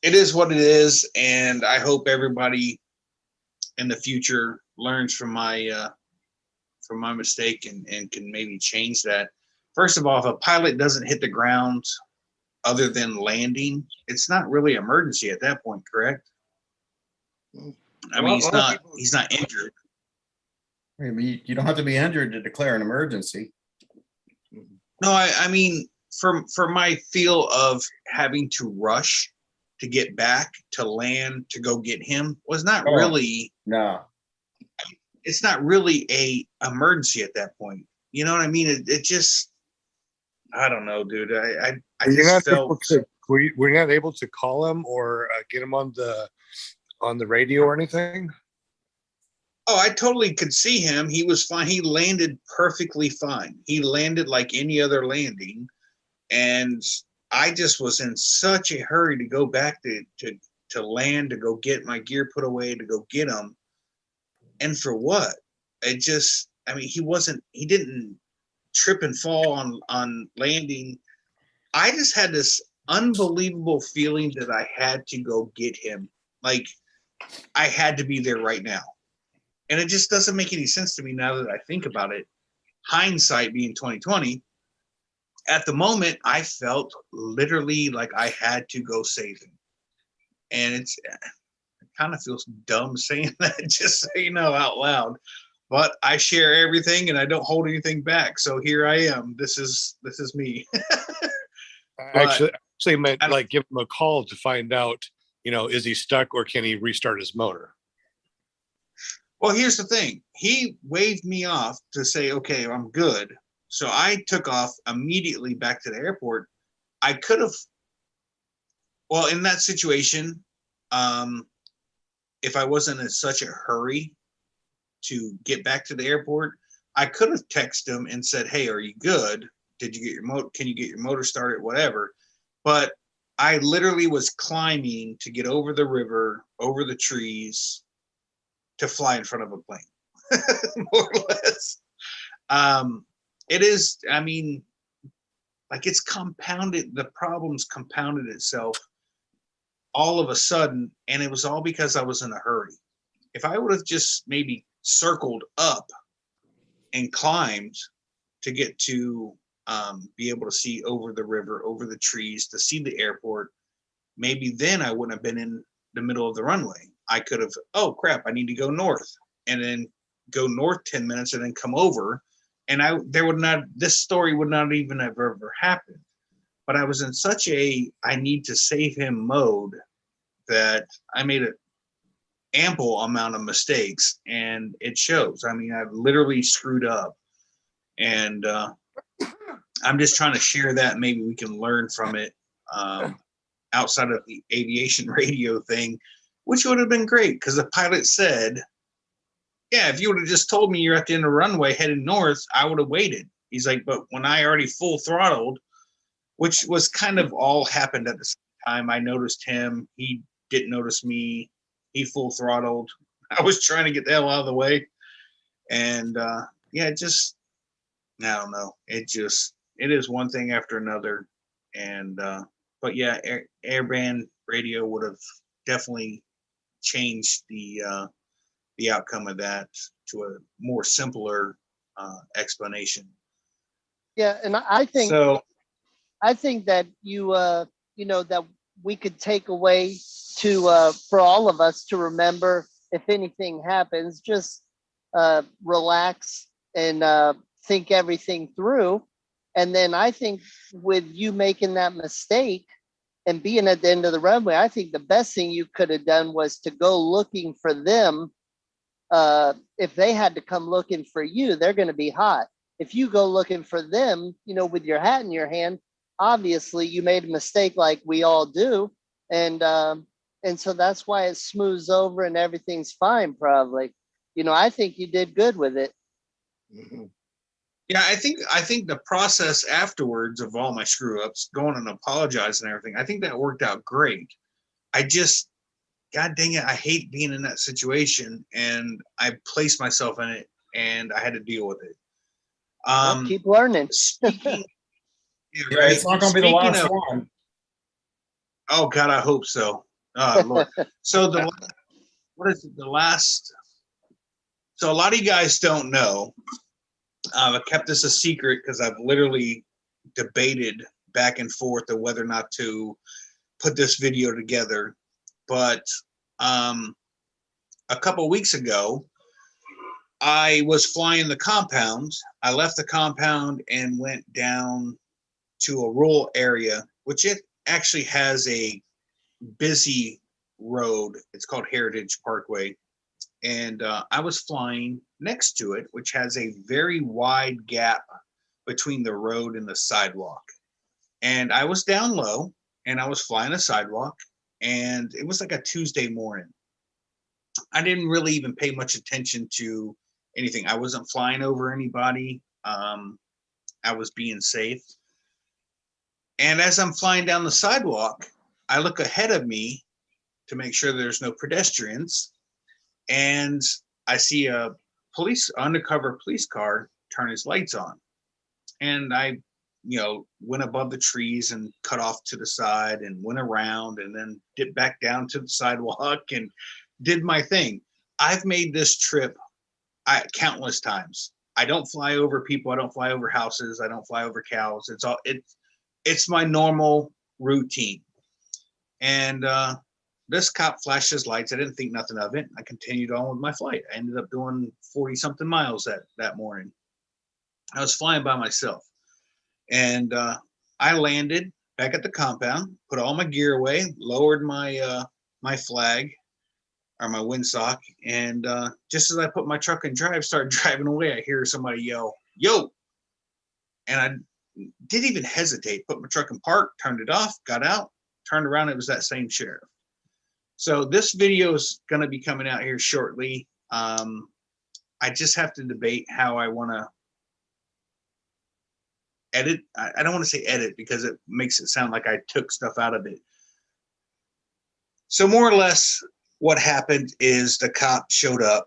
is what it is, and I hope everybody in the future learns from my mistake and can maybe change that. First of all, if a pilot doesn't hit the ground other than landing, it's not really emergency at that point, correct? I mean, he's not injured. I mean, you don't have to be injured to declare an emergency. No, I mean, for my feel of having to rush to get back to land to go get him was not really. No. It's not really a emergency at that point. You know what I mean? It just, I don't know, dude. I just felt. Were you not able to call him or get him on the radio or anything? Oh, I totally could see him. He was fine. He landed perfectly fine. He landed like any other landing, and I just was in such a hurry to go back to land, to go get my gear put away, to go get him. And for what? It just, I mean, he didn't trip and fall on landing. I just had this unbelievable feeling that I had to go get him. Like I had to be there right now. And it just doesn't make any sense to me now that I think about it. Hindsight being 2020, at the moment I felt literally like I had to go save him. And it kind of feels dumb saying that, just so you know, out loud. But I share everything and I don't hold anything back. So here I am. This is me. Actually meant like give him a call to find out, is he stuck or can he restart his motor? Well, here's the thing. He waved me off to say, okay, I'm good. So I took off immediately back to the airport. I could have, well, in that situation, if I wasn't in such a hurry to get back to the airport, I could have texted him and said, hey, are you good? Did you get your motor? Can you get your motor started? Whatever. But I literally was climbing to get over the river, over the trees, to fly in front of a plane, more or less. It is, I mean, like it's compounded, the problems compounded itself all of a sudden, and it was all because I was in a hurry. If I would have just maybe circled up and climbed to get to be able to see over the river, over the trees, to see the airport, maybe then I wouldn't have been in the middle of the runway. I could have, oh crap, I need to go north, and then go north 10 minutes and then come over. And this story would not even have ever happened. But I was in such a, I need to save him mode that I made an ample amount of mistakes, and it shows. I mean, I've literally screwed up, and I'm just trying to share that. Maybe we can learn from it outside of the aviation radio thing, which would have been great because the pilot said, yeah, if you would have just told me you're at the end of the runway heading north, I would have waited. He's like, but when I already full throttled, which was kind of all happened at the same time. I noticed him. He didn't notice me. He full throttled. I was trying to get the hell out of the way. And yeah, just, I don't know. It is one thing after another. And, but yeah, airband radio would have definitely changed the outcome of that to a more simpler explanation. Yeah, and I think So that you know, that we could take away to for all of us to remember if anything happens, just relax and think everything through. And then I think with you making that mistake and being at the end of the runway, I think the best thing you could have done was to go looking for them. If they had to come looking for you, they're going to be hot. If you go looking for them, you know, with your hat in your hand, obviously you made a mistake like we all do. And so that's why it smooths over and everything's fine, probably. You know, I think you did good with it. Mhm. yeah, I think the process afterwards of all my screw ups, going and apologizing and everything, I think that worked out great. I just, God dang it, I hate being in that situation, and I placed myself in it, and I had to deal with it. Well, keep learning. Speaking, yeah, Yeah, right. it's not going to be the Speaking last of, one. oh God, I hope so. Oh Lord. So what is it? The last. So a lot of you guys don't know. I kept this a secret because I've literally debated back and forth of whether or not to put this video together. But a couple weeks ago, I was flying the compound. I left the compound and went down to a rural area, which it actually has a busy road. It's called Heritage Parkway. And I was flying next to it, which has a very wide gap between the road and the sidewalk. And I was down low and I was flying a sidewalk, and it was like a Tuesday morning. I didn't really even pay much attention to anything. I wasn't flying over anybody. I was being safe. And as I'm flying down the sidewalk, I look ahead of me to make sure there's no pedestrians, and I see a undercover police car turn his lights on. And I, went above the trees and cut off to the side and went around and then dipped back down to the sidewalk and did my thing. I've made this trip countless times. I don't fly over people. I don't fly over houses. I don't fly over cows. It's my normal routine. And this cop flashed his lights. I didn't think nothing of it. I continued on with my flight. I ended up doing 40 something miles that morning. I was flying by myself, and I landed back at the compound, put all my gear away, lowered my my flag or my windsock, and just as I put my truck in drive, started driving away, I hear somebody yell, "Yo!" And I didn't even hesitate. Put my truck in park, turned it off, got out, turned around. It was that same sheriff. So this video is going to be coming out here shortly. I just have to debate how I want to edit. I don't want to say edit because it makes it sound like I took stuff out of it. So more or less what happened is the cop showed up.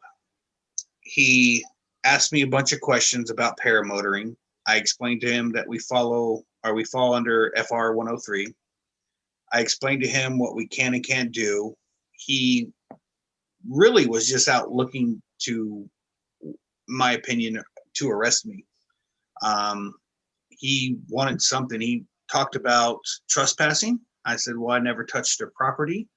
He asked me a bunch of questions about paramotoring. I explained to him that we fall under FR 103. I explained to him what we can and can't do. He really was just out looking to, my opinion, to arrest me. He wanted something. He talked about trespassing. I said, well, I never touched their property.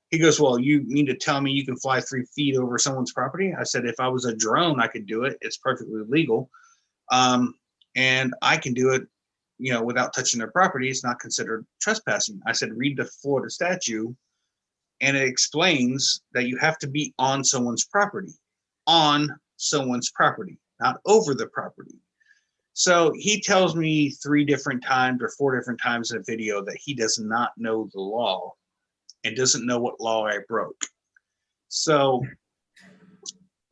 He goes, well, you mean to tell me you can fly 3 feet over someone's property? I said, if I was a drone, I could do it. It's perfectly legal. And I can do it, without touching their property. It's not considered trespassing. I said, read the Florida statute, and it explains that you have to be on someone's property, not over the property. So he tells me 3 different times or 4 different times in a video that he does not know the law and doesn't know what law I broke. So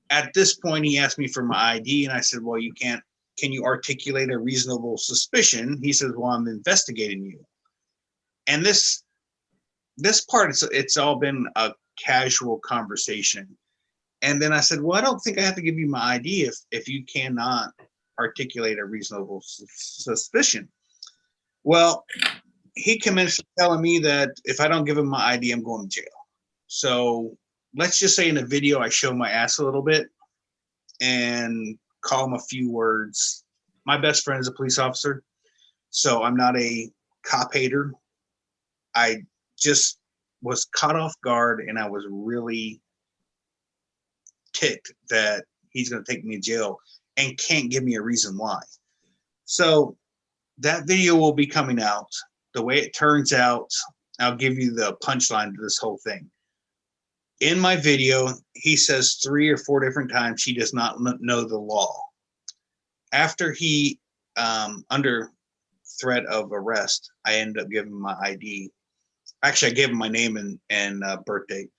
at this point, he asked me for my ID, and I said, well, can you articulate a reasonable suspicion? He says, well, I'm investigating you. And this part, it's all been a casual conversation. And then I said, well, I don't think I have to give you my ID if you cannot articulate a reasonable suspicion. Well, he commenced telling me that if I don't give him my ID, I'm going to jail. So let's just say in the video, I show my ass a little bit, and call him a few words. My best friend is a police officer, so I'm not a cop hater. I just was caught off guard, and I was really ticked that he's going to take me to jail and can't give me a reason why. So that video will be coming out. The way it turns out, I'll give you the punchline to this whole thing. In my video, he says 3 or 4 different times he does not know the law. After he, under threat of arrest, I ended up giving him my ID. Actually, I gave him my name and birth date.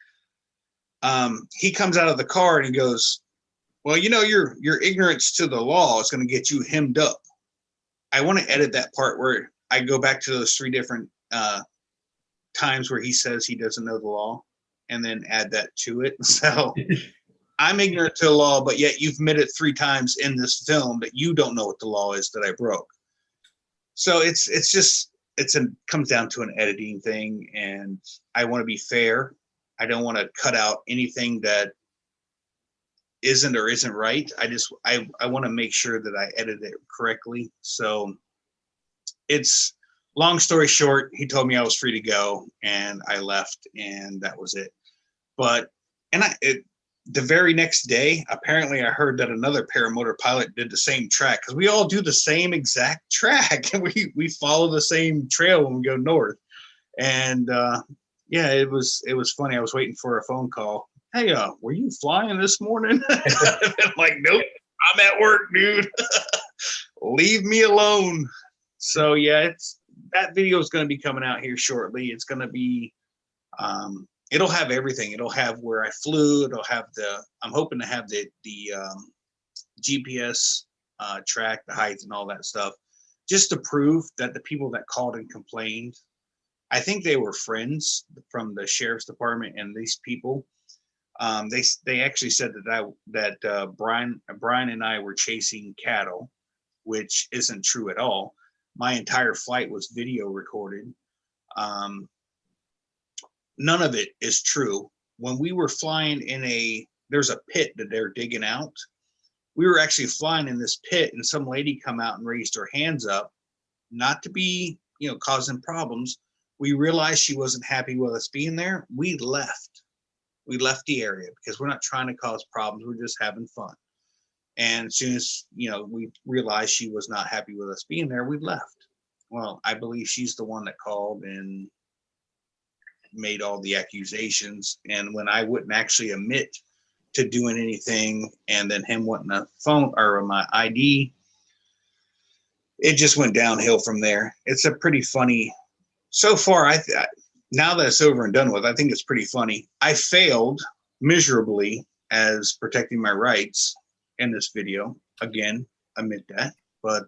He comes out of the car and he goes, well, you know, your ignorance to the law is going to get you hemmed up. I want to edit that part where I go back to those 3 different times where he says he doesn't know the law, and then add that to it. So I'm ignorant to the law, but yet you've admitted 3 times in this film that you don't know what the law is that I broke. So it's comes down to an editing thing, and I want to be fair. I don't want to cut out anything that isn't or isn't right. I want to make sure that I edit it correctly. So it's long story short, he told me I was free to go, and I left, and that was it. But the very next day, apparently I heard that another paramotor pilot did the same track, because we all do the same exact track, and we follow the same trail when we go north. And yeah, it was funny. I was waiting for a phone call. Hey, were you flying this morning? I'm like, nope, I'm at work, dude. Leave me alone. So yeah, that video is going to be coming out here shortly. It's going to be, it'll have everything. It'll have where I flew. It'll have I'm hoping to have the GPS track, the height, and all that stuff, just to prove that the people that called and complained, I think they were friends from the sheriff's department and these people. They actually said that Brian and I were chasing cattle, which isn't true at all. My entire flight was video recorded. None of it is true. When we were flying there's a pit that they're digging out. We were actually flying in this pit, and some lady come out and raised her hands up, not to be, causing problems. We realized she wasn't happy with us being there. We left the area because we're not trying to cause problems. We're just having fun. And as soon as, we realized she was not happy with us being there, we left. Well, I believe she's the one that called and made all the accusations. And when I wouldn't actually admit to doing anything, and then him wanting a phone or my ID, it just went downhill from there. It's a pretty funny, so far, now that it's over and done with, I think it's pretty funny. I failed miserably as protecting my rights in this video. Again, admit that. But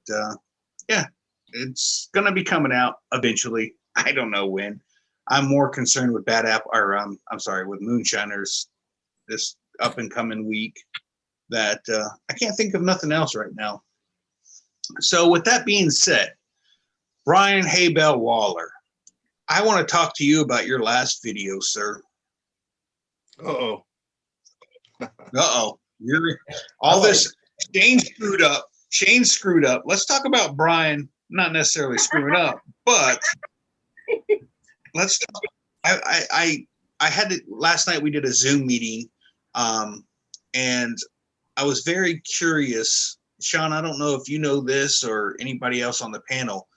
yeah, it's going to be coming out eventually. I don't know when. I'm more concerned with with moonshiners this up and coming week, that I can't think of nothing else right now. So with that being said, Brian Haybell Waller, I want to talk to you about your last video, sir. Uh-oh. You're all this. Shane screwed up. Let's talk about Brian, not necessarily screwing up, but let's talk. I had to, last night we did a Zoom meeting, and I was very curious. Sean, I don't know if you know this or anybody else on the panel.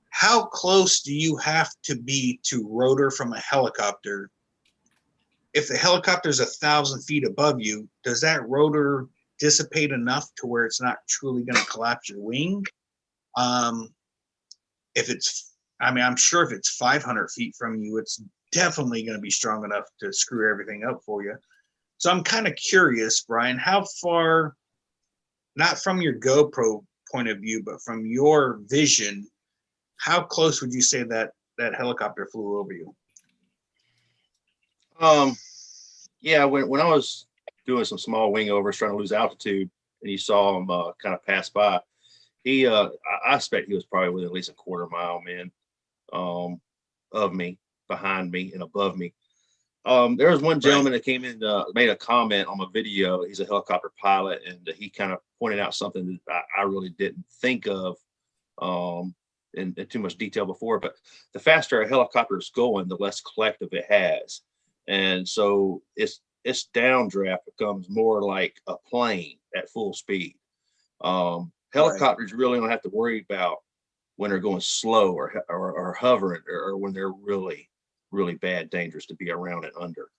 How close do you have to be to rotor from a helicopter? If the helicopter is 1,000 feet above you, does that rotor dissipate enough to where it's not truly going to collapse your wing? I'm sure if it's 500 feet from you, it's definitely going to be strong enough to screw everything up for you. So I'm kind of curious, Brian, how far, not from your GoPro point of view, but from your vision, how close would you say that helicopter flew over you? Yeah, when I was doing some small wing overs, trying to lose altitude, and you saw him kind of pass by, I expect he was probably within at least a quarter mile, man, of me, behind me, and above me. There was one gentleman that came in, made a comment on my video. He's a helicopter pilot, and he kind of pointed out something that I really didn't think of in too much detail before. But the faster a helicopter is going, the less collective it has, and so its downdraft becomes more like a plane at full speed. Helicopters really don't have to worry about when they're going slow or hovering or when they're really bad, dangerous to be around and under.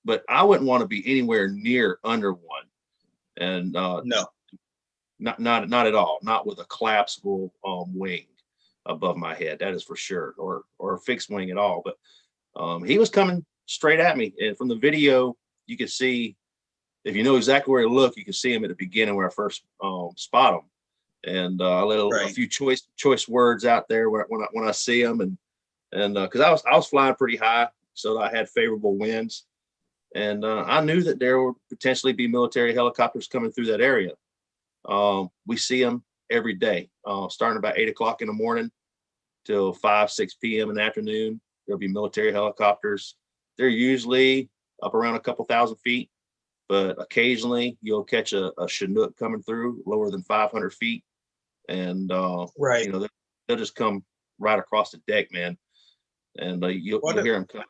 But I wouldn't want to be anywhere near under one. And No, not at all. Not with a collapsible wing above my head. That is for sure, or a fixed wing at all. But he was coming straight at me, and from the video, you could see, if you know exactly where to look, you can see him at the beginning where I first spot him. And I let a few choice words out there when I see him, and because I was flying pretty high, so I had favorable winds, and I knew that there would potentially be military helicopters coming through that area. We see them every day, starting about 8 o'clock in the morning till 5, 6 p.m. in the afternoon. There'll be military helicopters. They're usually up around a couple thousand feet, but occasionally you'll catch a Chinook coming through lower than 500 feet, and you know, they'll just come right across the deck, man. And you'll hear them coming.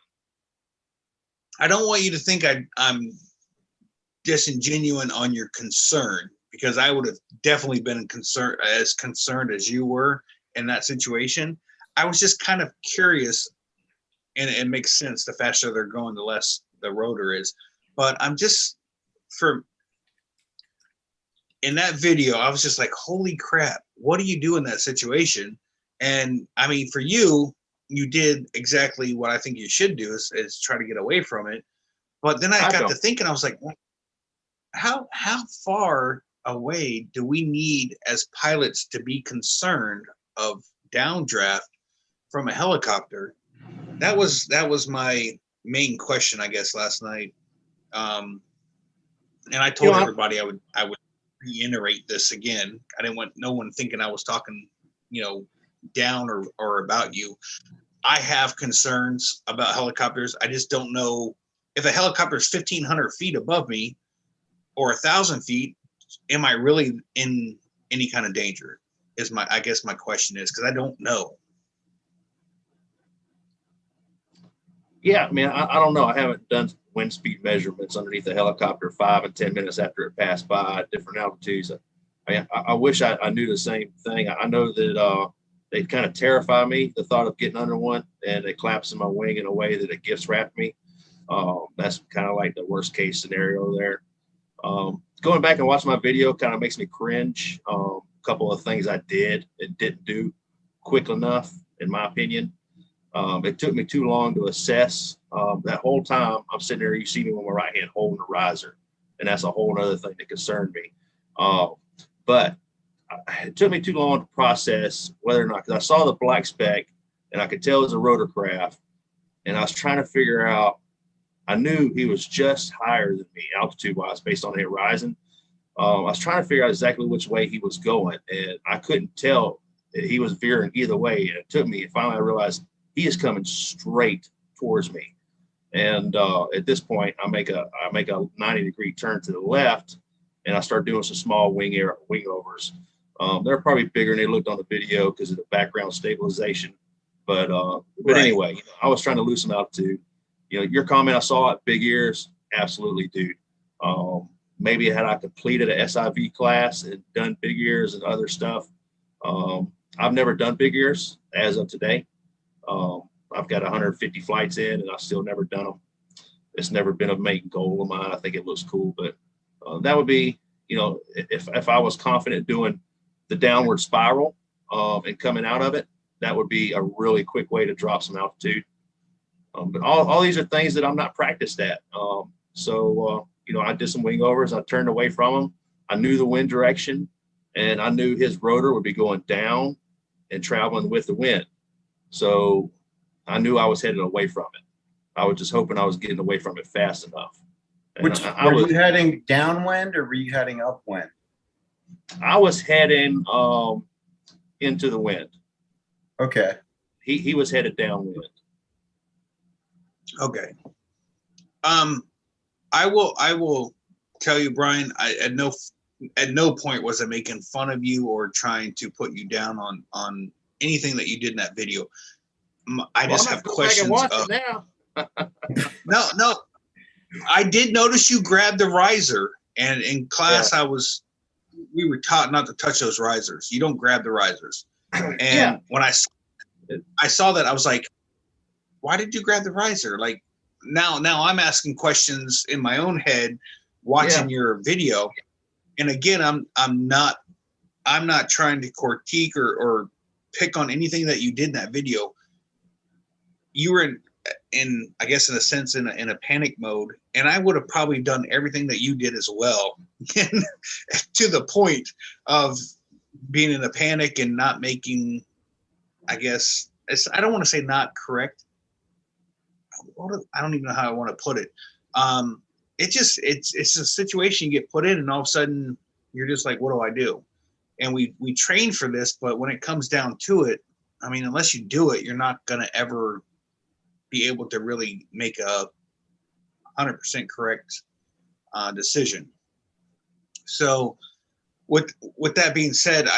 I don't want you to think I'm disingenuous on your concern, because I would have definitely been as concerned as you were in that situation. I was just kind of curious, and it makes sense. The faster they're going, the less the rotor is. But I'm just, in that video, I was just like, holy crap, what do you do in that situation? And I mean, for you, you did exactly what I think you should do, is try to get away from it. But then I got to thinking, I was like, how far away do we need as pilots to be concerned of downdraft from a helicopter? That was my main question, I guess, last night. And I told everybody I would reiterate this again. I didn't want no one thinking I was talking, down or about you. I have concerns about helicopters. I just don't know if a helicopter is 1,500 feet above me or 1,000 feet. Am I really in any kind of danger? I guess my question is, because I don't know. Yeah, I mean, I don't know. I haven't done wind speed measurements underneath the helicopter 5 and 10 minutes after it passed by at different altitudes. I wish I knew the same thing. I know that they kind of terrify me, the thought of getting under one, and it collapses my wing in a way that it gift wrapped me. That's kind of like the worst case scenario there. Going back and watching my video kind of makes me cringe. A couple of things I did and didn't do quick enough, in my opinion. It took me too long to assess. That whole time I'm sitting there, you see me with my right hand holding the riser, and that's a whole other thing that concerned me. But it took me too long to process whether or not, because I saw the black speck and I could tell it was a rotorcraft, and I was trying to figure out, I knew he was just higher than me altitude wise based on the horizon. I was trying to figure out exactly which way he was going, and I couldn't tell. He was veering either way, and it took me, and finally I realized he is coming straight towards me. And at this point, I make a 90-degree turn to the left, and I start doing some small wing overs. They're probably bigger than they looked on the video because of the background stabilization. But anyway, I was trying to lose some altitude. Your comment, I saw it, big ears, absolutely, dude. Maybe had I completed a SIV class and done big ears and other stuff. I've never done big ears as of today. I've got 150 flights in, and I've still never done them. It's never been a main goal of mine. I think it looks cool, but that would be, if I was confident doing the downward spiral and coming out of it, that would be a really quick way to drop some altitude. But all these are things that I'm not practiced at. I did some wing overs. I turned away from him. I knew the wind direction, and I knew his rotor would be going down and traveling with the wind. So I knew I was headed away from it. I was just hoping I was getting away from it fast enough. Were you heading downwind or were you heading upwind? I was heading into the wind. Okay. He was headed downwind. Okay. I will tell you, Brian, at no point was I making fun of you or trying to put you down on anything that you did in that video. I just have questions. Watch it now. No, I did notice you grabbed the riser, and in class we were taught not to touch those risers. You don't grab the risers. And when I saw that, I was like, why did you grab the riser? Like now I'm asking questions in my own head watching your video. And again, I'm not trying to critique or pick on anything that you did in that video. You were in I guess in a sense in a panic mode, and I would have probably done everything that you did as well, to the point of being in a panic and not making, I guess I don't want to say not correct. I don't even know how I want to put it. It's a situation you get put in, and all of a sudden you're just like, what do I do? And we train for this, but when it comes down to it, I mean, unless you do it, you're not gonna ever be able to really make a 100% correct decision. So with that being said,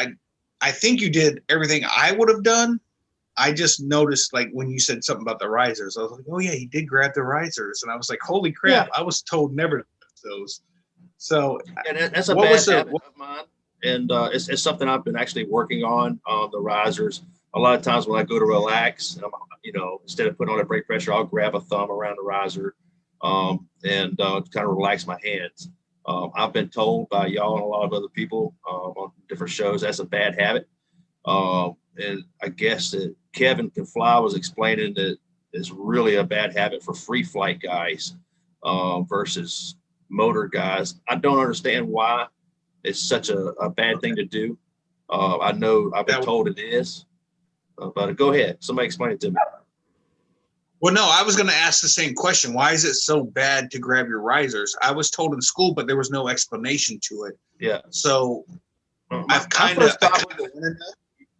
I think you did everything I would have done. I just noticed, like, when you said something about the risers, I was like, oh yeah, he did grab the risers. And I was like, holy crap, I was told never to touch those. So that's a bad habit of mine. And it's something I've been actually working on the risers. A lot of times when I go to relax, instead of putting on a brake pressure, I'll grab a thumb around the riser and kind of relax my hands. I've been told by y'all and a lot of other people on different shows that's a bad habit. And I guess that Kevin Can Fly was explaining that it's really a bad habit for free flight guys versus motor guys. I don't understand why it's such a bad thing to do. I know I've been told it is, but go ahead. Somebody explain it to me. Well, no, I was going to ask the same question. Why is it so bad to grab your risers? I was told in school, but there was no explanation to it. Yeah. So I've kind of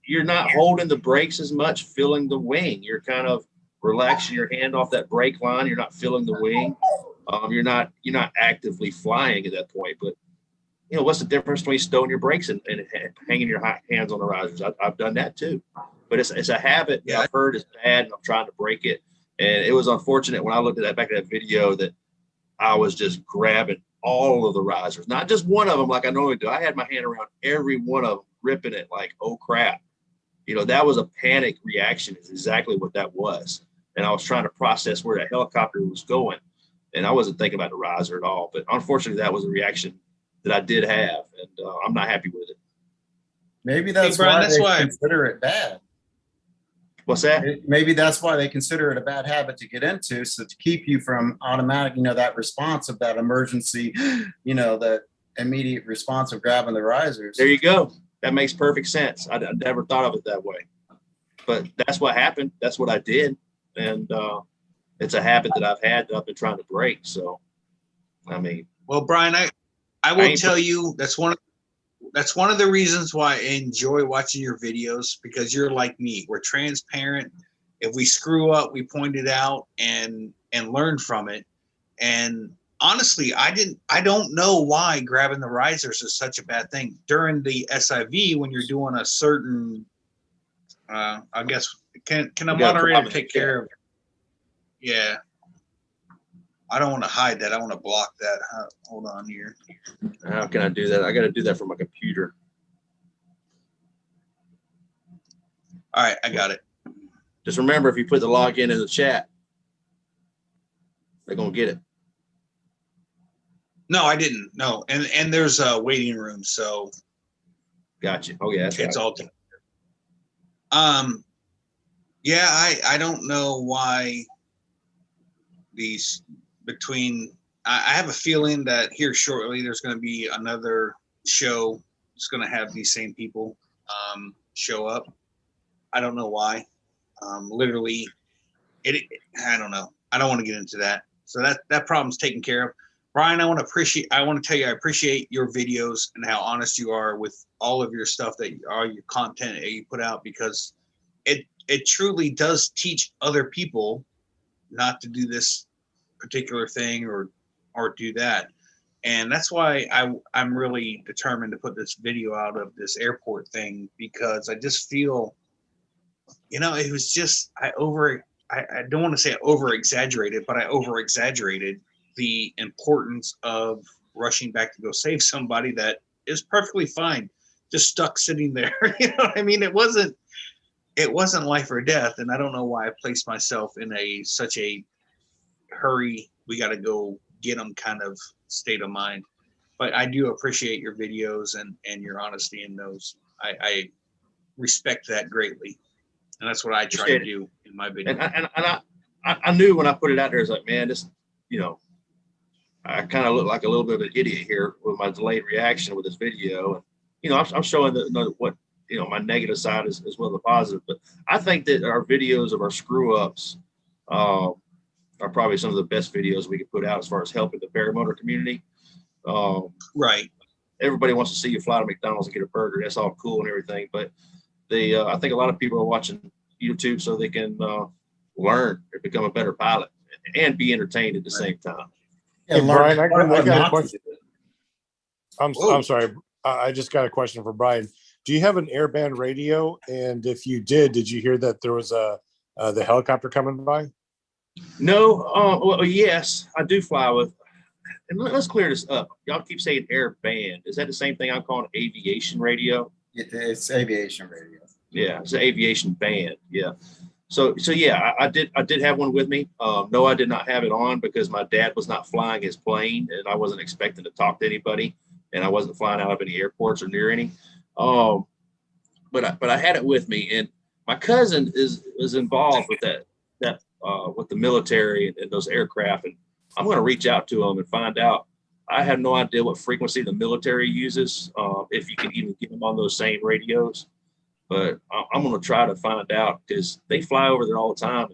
you're not holding the brakes as much, feeling the wing. You're kind of relaxing your hand off that brake line. You're not feeling the wing. You're not actively flying at that point. But what's the difference between stowing your brakes and hanging your hands on the risers? I've done that too. But it's a habit that I've heard is bad, and I'm trying to break it. And it was unfortunate when I looked at that back at that video that I was just grabbing all of the risers, not just one of them like I normally do. I had my hand around every one of them, ripping it like, oh crap. That was a panic reaction is exactly what that was. And I was trying to process where that helicopter was going. And I wasn't thinking about the riser at all. But unfortunately, that was a reaction that I did have. And I'm not happy with it. Maybe that's Brian, why they consider it bad. What's that? Maybe that's why they consider it a bad habit to get into. So to keep you from automatic, that response of that emergency, that immediate response of grabbing the risers. There you go. That makes perfect sense. I never thought of it that way, but that's what happened. That's what I did. And it's a habit that I've had that I've been trying to break. So, I mean. Well, Brian, I will tell you that's one of the reasons why I enjoy watching your videos, because you're like me. We're transparent. If we screw up, we point it out and learn from it. And honestly, I don't know why grabbing the risers is such a bad thing. During the SIV, when you're doing a certain, I guess, can a moderator take care of it? Yeah. I don't want to hide that. I want to block that. Hold on here. How can I do that? I got to do that from my computer. All right, I got it. Just remember, if you put the login in the chat, they're going to get it. No, I didn't. No, and there's a waiting room, so. Gotcha. Oh yeah, it's all together. Yeah, I don't know why these I have a feeling that here shortly there's going to be another show that's going to have these same people show up. I don't know why. Literally, I don't know. I don't want to get into that. So that problem's taken care of. Brian, I want to tell you I appreciate your videos and how honest you are with all of your stuff, all your content that you put out, because it truly does teach other people not to do this particular thing or do that. And that's why I'm really determined to put this video out of this airport thing, because I just feel, it was just, I don't want to say I over exaggerated, but I over exaggerated the importance of rushing back to go save somebody that is perfectly fine, just stuck sitting there. You know what I mean? It wasn't life or death. And I don't know why I placed myself in such a hurry, we got to go get them kind of state of mind. But I do appreciate your videos and your honesty in those. I respect that greatly. And that's what I try to do in my video. And I knew when I put it out there, it's like, man, this, I kind of look like a little bit of an idiot here with my delayed reaction with this video. And, I'm showing what, my negative side as well as the positive. But I think that our videos of our screw ups are probably some of the best videos we could put out as far as helping the paramotor community. Right. Everybody wants to see you fly to McDonald's and get a burger. That's all cool and everything. But I think a lot of people are watching YouTube so they can learn or become a better pilot and be entertained at the same time. Yeah, Hey, Brian, I got a not question. to do. I'm sorry. I just got a question for Brian. Do you have an airband radio? And if you did you hear that there was the helicopter coming by? No. Well, yes, I do fly with. And let's clear this up. Y'all keep saying air band. Is that the same thing I'm calling aviation radio? It's aviation radio. Yeah, it's an aviation band. Yeah. So yeah, I did have one with me. No, I did not have it on because my dad was not flying his plane, and I wasn't expecting to talk to anybody, and I wasn't flying out of any airports or near any. But I had it with me, and my cousin is involved with that with the military and those aircraft, and I'm going to reach out to him and find out. I have no idea what frequency the military uses, if you can even get them on those same radios. But I'm going to try to find out because they fly over there all the time.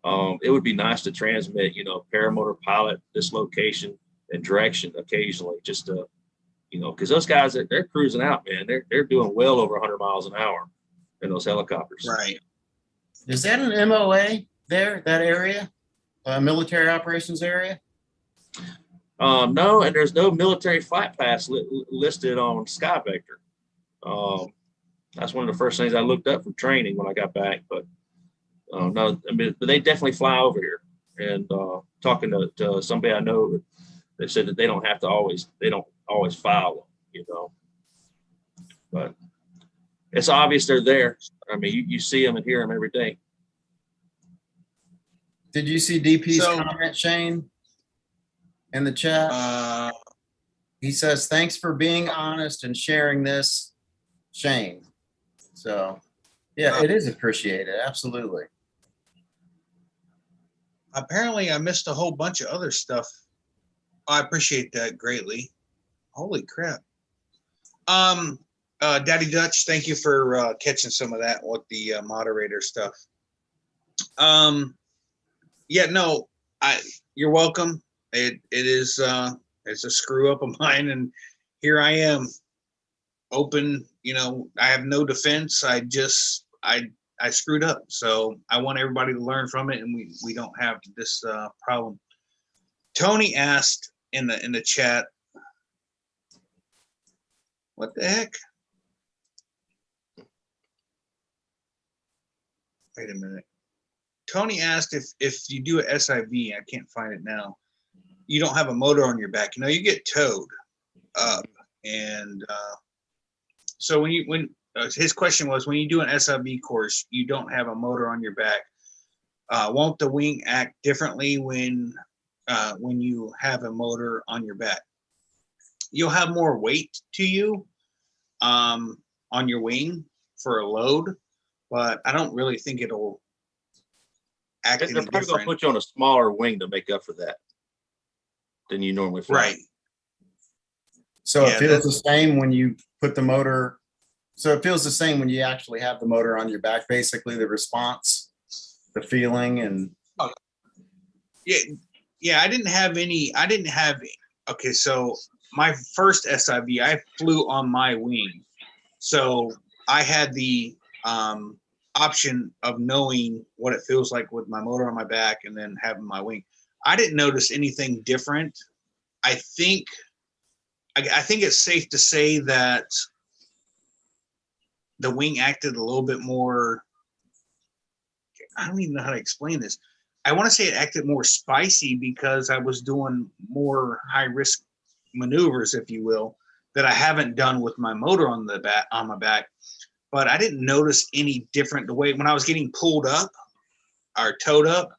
And, it would be nice to transmit, paramotor pilot, dislocation, and direction occasionally, just to, because those guys, they're cruising out, man. They're doing well over 100 miles an hour in those helicopters. Right. Is that an MOA there, that area? Military operations area? No, and there's no military flight pass listed on SkyVector. That's one of the first things I looked up for training when I got back. But no, I mean, but they definitely fly over here. And talking to somebody I know, they said that they don't always file them, But it's obvious they're there. I mean, you see them and hear them every day. Did you see DP's comment, Shane, in the chat? He says, thanks for being honest and sharing this, Shane. So, yeah, it is appreciated. Absolutely. Apparently, I missed a whole bunch of other stuff. I appreciate that greatly. Holy crap. Daddy Dutch, thank you for catching some of that with the moderator stuff. Yeah, no, you're welcome. It is it's a screw up of mine, and here I am, open. I have no defense. I screwed up, so I want everybody to learn from it, and we don't have this problem. Tony asked in the chat, what the heck? Wait a minute. Tony asked if you do an SIV, I can't find it now, you don't have a motor on your back. You get towed up. And so when his question was, when you do an SIV course, you don't have a motor on your back. Won't the wing act differently when you have a motor on your back? You'll have more weight to you on your wing for a load, but I don't really think it'll act any They're probably going to different. put you on a smaller wing to make up for that than you normally fly. Right. So Yeah, it feels the same when you put the motor. So it feels the same when you actually have the motor on your back, basically the response, the feeling, and Yeah, I didn't have okay, so my first SIV, I flew on my wing. So I had the option of knowing what it feels like with my motor on my back and then having my wing. I didn't notice anything different. I think it's safe to say that the wing acted a little bit more, I don't even know how to explain this. I want to say it acted more spicy because I was doing more high risk maneuvers, if you will, that I haven't done with my motor on my back. But I didn't notice any different the way when I was getting pulled up or towed up,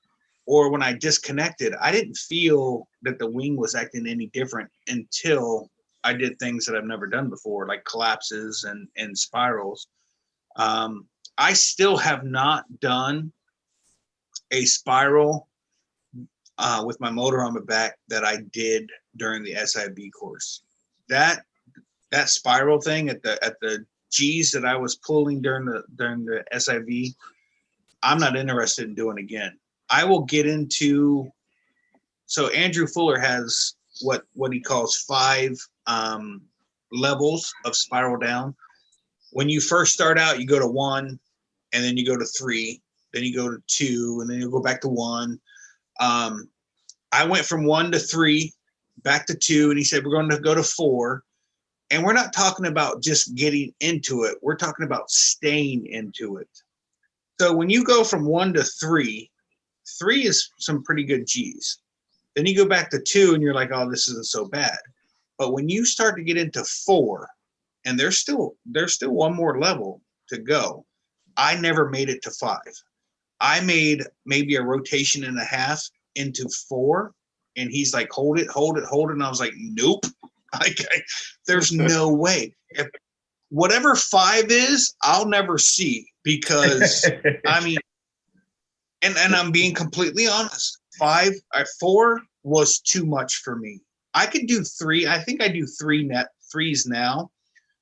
or when I disconnected. I didn't feel that the wing was acting any different until I did things that I've never done before, like collapses and spirals. I still have not done a spiral with my motor on my back that I did during the SIB course. That spiral thing at the G's that I was pulling during the SIV, I'm not interested in doing again. I will get into, so Andrew Fuller has what he calls 5 levels of spiral down. When you first start out, you go to 1, and then you go to 3, then you go to 2, and then you go back to 1. I went from 1 to 3, back to 2, and he said, we're going to go to 4. And we're not talking about just getting into it. We're talking about staying into it. So when you go from 1 to 3, 3 is some pretty good G's. Then you go back to 2 and you're like, oh, this isn't so bad. But when you start to get into 4, and there's still one more level to go, I never made it to 5. I made maybe a rotation and a half into 4, and he's like, hold it. And I was like, nope. There's no way. If whatever 5 is, I'll never see, because I mean, and I'm being completely honest. 4 was too much for me. I could do 3. I think I do 3s now,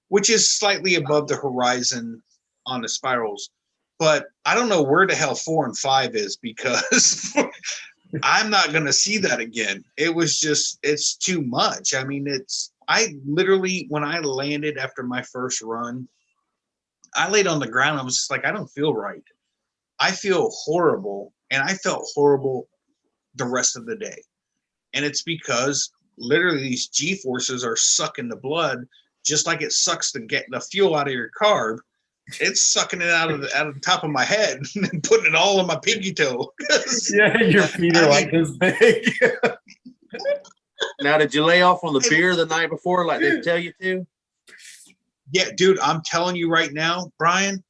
which is slightly above the horizon on the spirals. But I don't know where the hell 4 and 5 is, because I'm not going to see that again. It was just, it's too much. I mean, I literally, when I landed after my first run, I laid on the ground. I was just like, I don't feel right. I feel horrible. And I felt horrible the rest of the day. And it's because literally these G-forces are sucking the blood, just like it sucks to get the fuel out of your carb. It's sucking it out of the top of my head and putting it all on my pinky toe. Yeah, your feet are like this big. Now, did you lay off on the beer the night before like they tell you to? Yeah, dude, I'm telling you right now, Brian,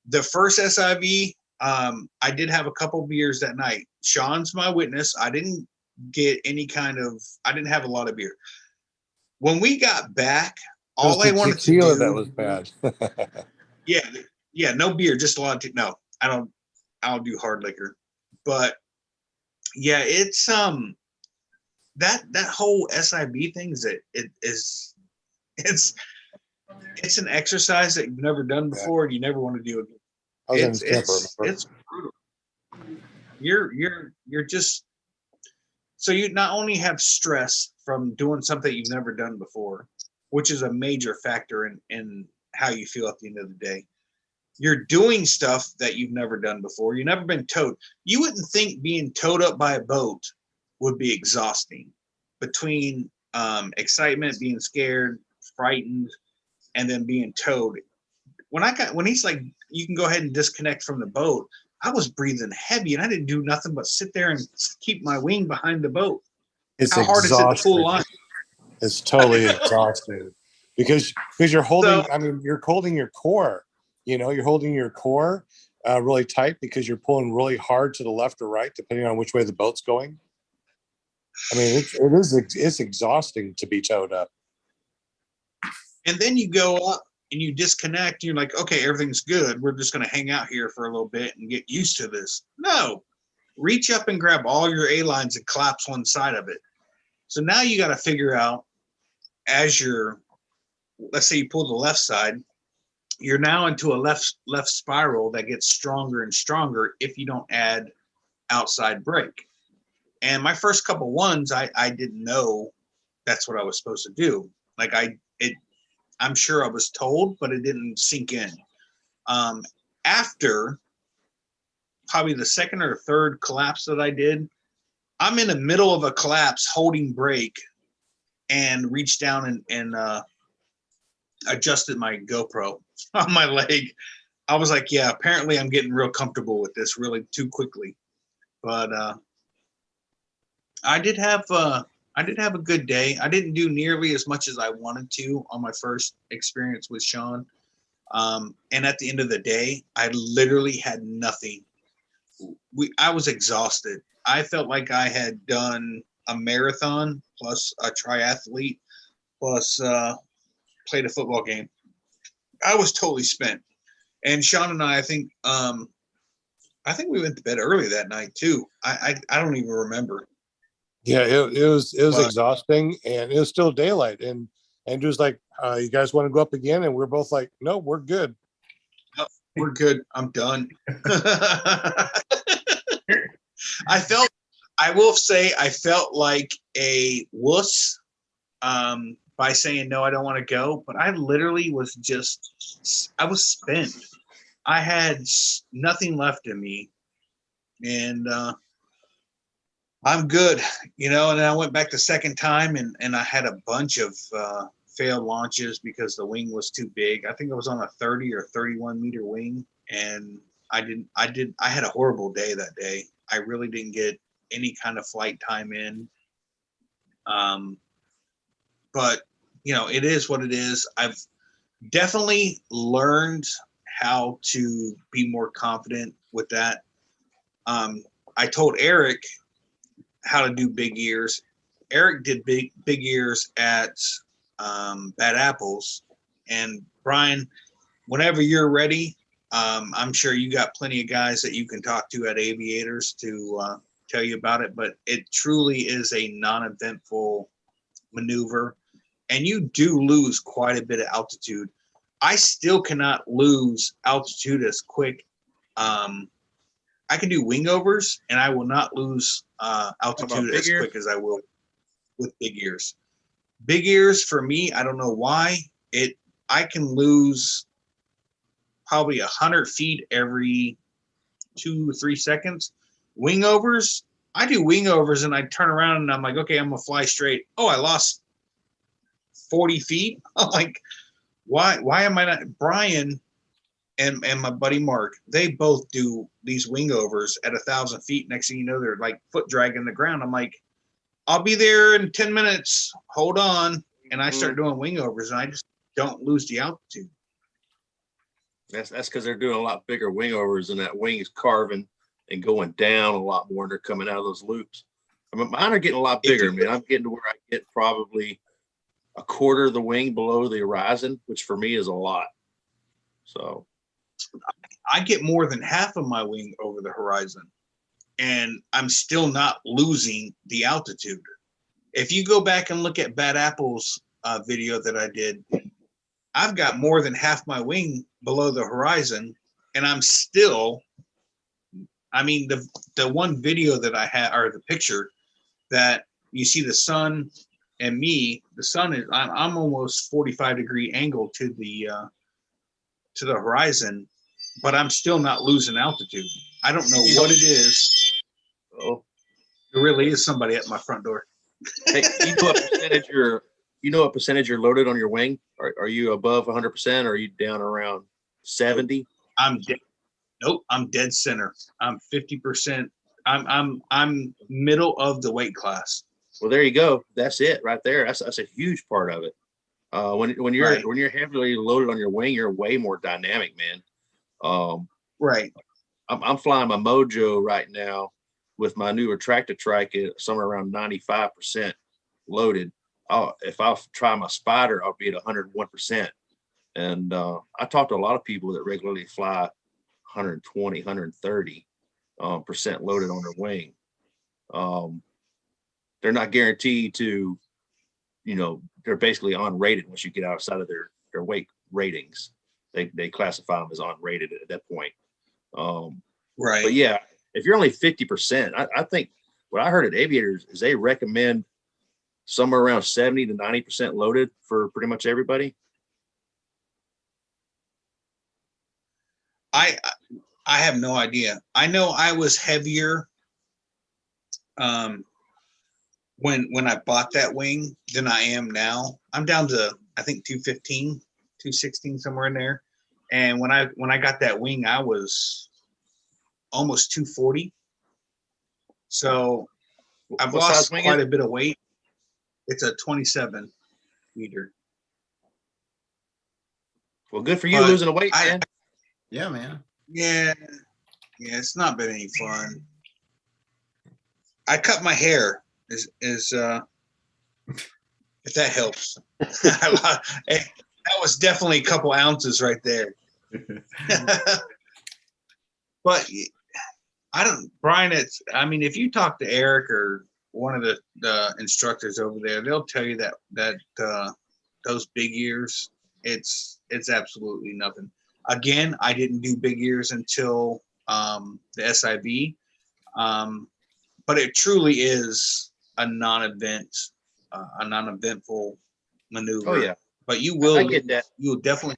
the first SIV, I did have a couple beers that night. Sean's my witness. I didn't have a lot of beer. When we got back, all I wanted to do, that was bad. yeah, no beer, just a lot of no. I don't do hard liquor. But yeah, it's that whole SIB thing it's an exercise that you've never done before and you never want to do again. I was in his camper. It's brutal. You're just, so you not only have stress from doing something you've never done before, which is a major factor in how you feel at the end of the day. You're doing stuff that you've never done before. You've never been towed. You wouldn't think being towed up by a boat would be exhausting. Between excitement, being scared, frightened, and then being towed. When he's like, you can go ahead and disconnect from the boat, I was breathing heavy and I didn't do nothing but sit there and keep my wing behind the boat. It's how hard exhausting. is it to pull line? It's totally exhausting because you're holding. I mean, you're holding your core. You're holding your core really tight because you're pulling really hard to the left or right, depending on which way the boat's going. I mean, it's exhausting to be towed up. And then you go up and you disconnect. You're like, okay, everything's good. We're just going to hang out here for a little bit and get used to this. No, reach up and grab all your A-lines and collapse one side of it. So now you got to figure out, as let's say you pull the left side, you're now into a left spiral that gets stronger and stronger if you don't add outside brake. And my first couple ones, I didn't know that's what I was supposed to do. Like I'm sure I was told, but it didn't sink in. After probably the second or third collapse that I did. I'm in the middle of a collapse holding brake and reached down and adjusted my GoPro on my leg. I was like, yeah, apparently I'm getting real comfortable with this really too quickly. But I did have a good day. I didn't do nearly as much as I wanted to on my first experience with Sean. And at the end of the day, I literally had nothing. I was exhausted. I felt like I had done a marathon plus a triathlete plus played a football game. I was totally spent. And Sean and I think we went to bed early that night too. I don't even remember. Yeah, it was But- exhausting, and it was still daylight. And Andrew's like, "You guys want to go up again?" And we're both like, "No, we're good." We're good. I'm done. I will say I felt like a wuss by saying, no, I don't want to go. But I literally was I was spent. I had nothing left in me. And I'm good, and then I went back the second time and I had a bunch of failed launches because the wing was too big. I think I was on a 30 or 31 meter wing, and I had a horrible day that day. I really didn't get any kind of flight time in. But it is what it is. I've definitely learned how to be more confident with that. I told Eric how to do big ears. Eric did big ears at Bad Apples, and Brian, whenever you're ready, I'm sure you got plenty of guys that you can talk to at Aviators to tell you about it. But it truly is a non-eventful maneuver, and you do lose quite a bit of altitude. I still cannot lose altitude as quick. I can do wingovers, and I will not lose altitude as quick as I will with big ears. Big ears for me, I don't know why. I can lose probably 100 feet every 2 or 3 seconds. Wingovers, I do wingovers, and I turn around and I'm like, okay, I'm gonna fly straight. Oh, I lost 40 feet. I'm like, why am I not? Brian and my buddy Mark, they both do these wingovers at 1,000 feet. Next thing you know, they're like foot dragging the ground. I'm like, I'll be there in 10 minutes. Hold on. And I start doing wingovers, and I just don't lose the altitude. That's because they're doing a lot bigger wingovers, and that wing is carving and going down a lot more, and they're coming out of those loops. I mean, mine are getting a lot bigger. I mean, I'm getting to where I get probably a quarter of the wing below the horizon, which for me is a lot. So I get more than half of my wing over the horizon, and I'm still not losing the altitude. If you go back and look at Bad Apple's video that I did, I've got more than half my wing below the horizon, and I'm still, I mean, the one video that I had, or the picture that you see the sun and me, the sun is, I'm almost 45-degree angle to the horizon, but I'm still not losing altitude. I don't know what it is. oh, There really is somebody at my front door. hey, you know what percentage you're loaded on your wing? Are you above 100%, or are you down around 70? I'm dead. Nope, I'm dead center. I'm 50%. I'm middle of the weight class. Well, there you go. That's it right there. That's a huge part of it. When you're heavily loaded on your wing, you're way more dynamic, man. Right. I'm flying my Mojo right now with my new retractor trike at somewhere around 95% loaded. If I'll try my Spider, I'll be at 101%. And I talk to a lot of people that regularly fly 120, 130 percent loaded on their wing. They're not guaranteed to, they're basically unrated once you get outside of their weight ratings. They classify them as unrated at that point. Right. But yeah, if you're only 50%, I think what I heard at Aviators is they recommend somewhere around 70 to 90% loaded for pretty much everybody. I have no idea. I know I was heavier when I bought that wing than I am now. I'm down to I think 215, 216, somewhere in there. And when I got that wing, I was almost 240. So I've What size lost wing quite is a it? bit of weight. It's a 27 meter. Well, good for you But losing the weight, I man. Yeah, man. yeah, yeah, it's not been any fun. I cut my hair is if that helps. That was definitely a couple ounces right there. But I don't, Brian. I mean, if you talk to Eric or one of the instructors over there, they'll tell you that those big ears, it's absolutely nothing. Again, I didn't do big ears until the SIV, but it truly is a a non-eventful maneuver. Oh yeah, But I get that. you will definitely,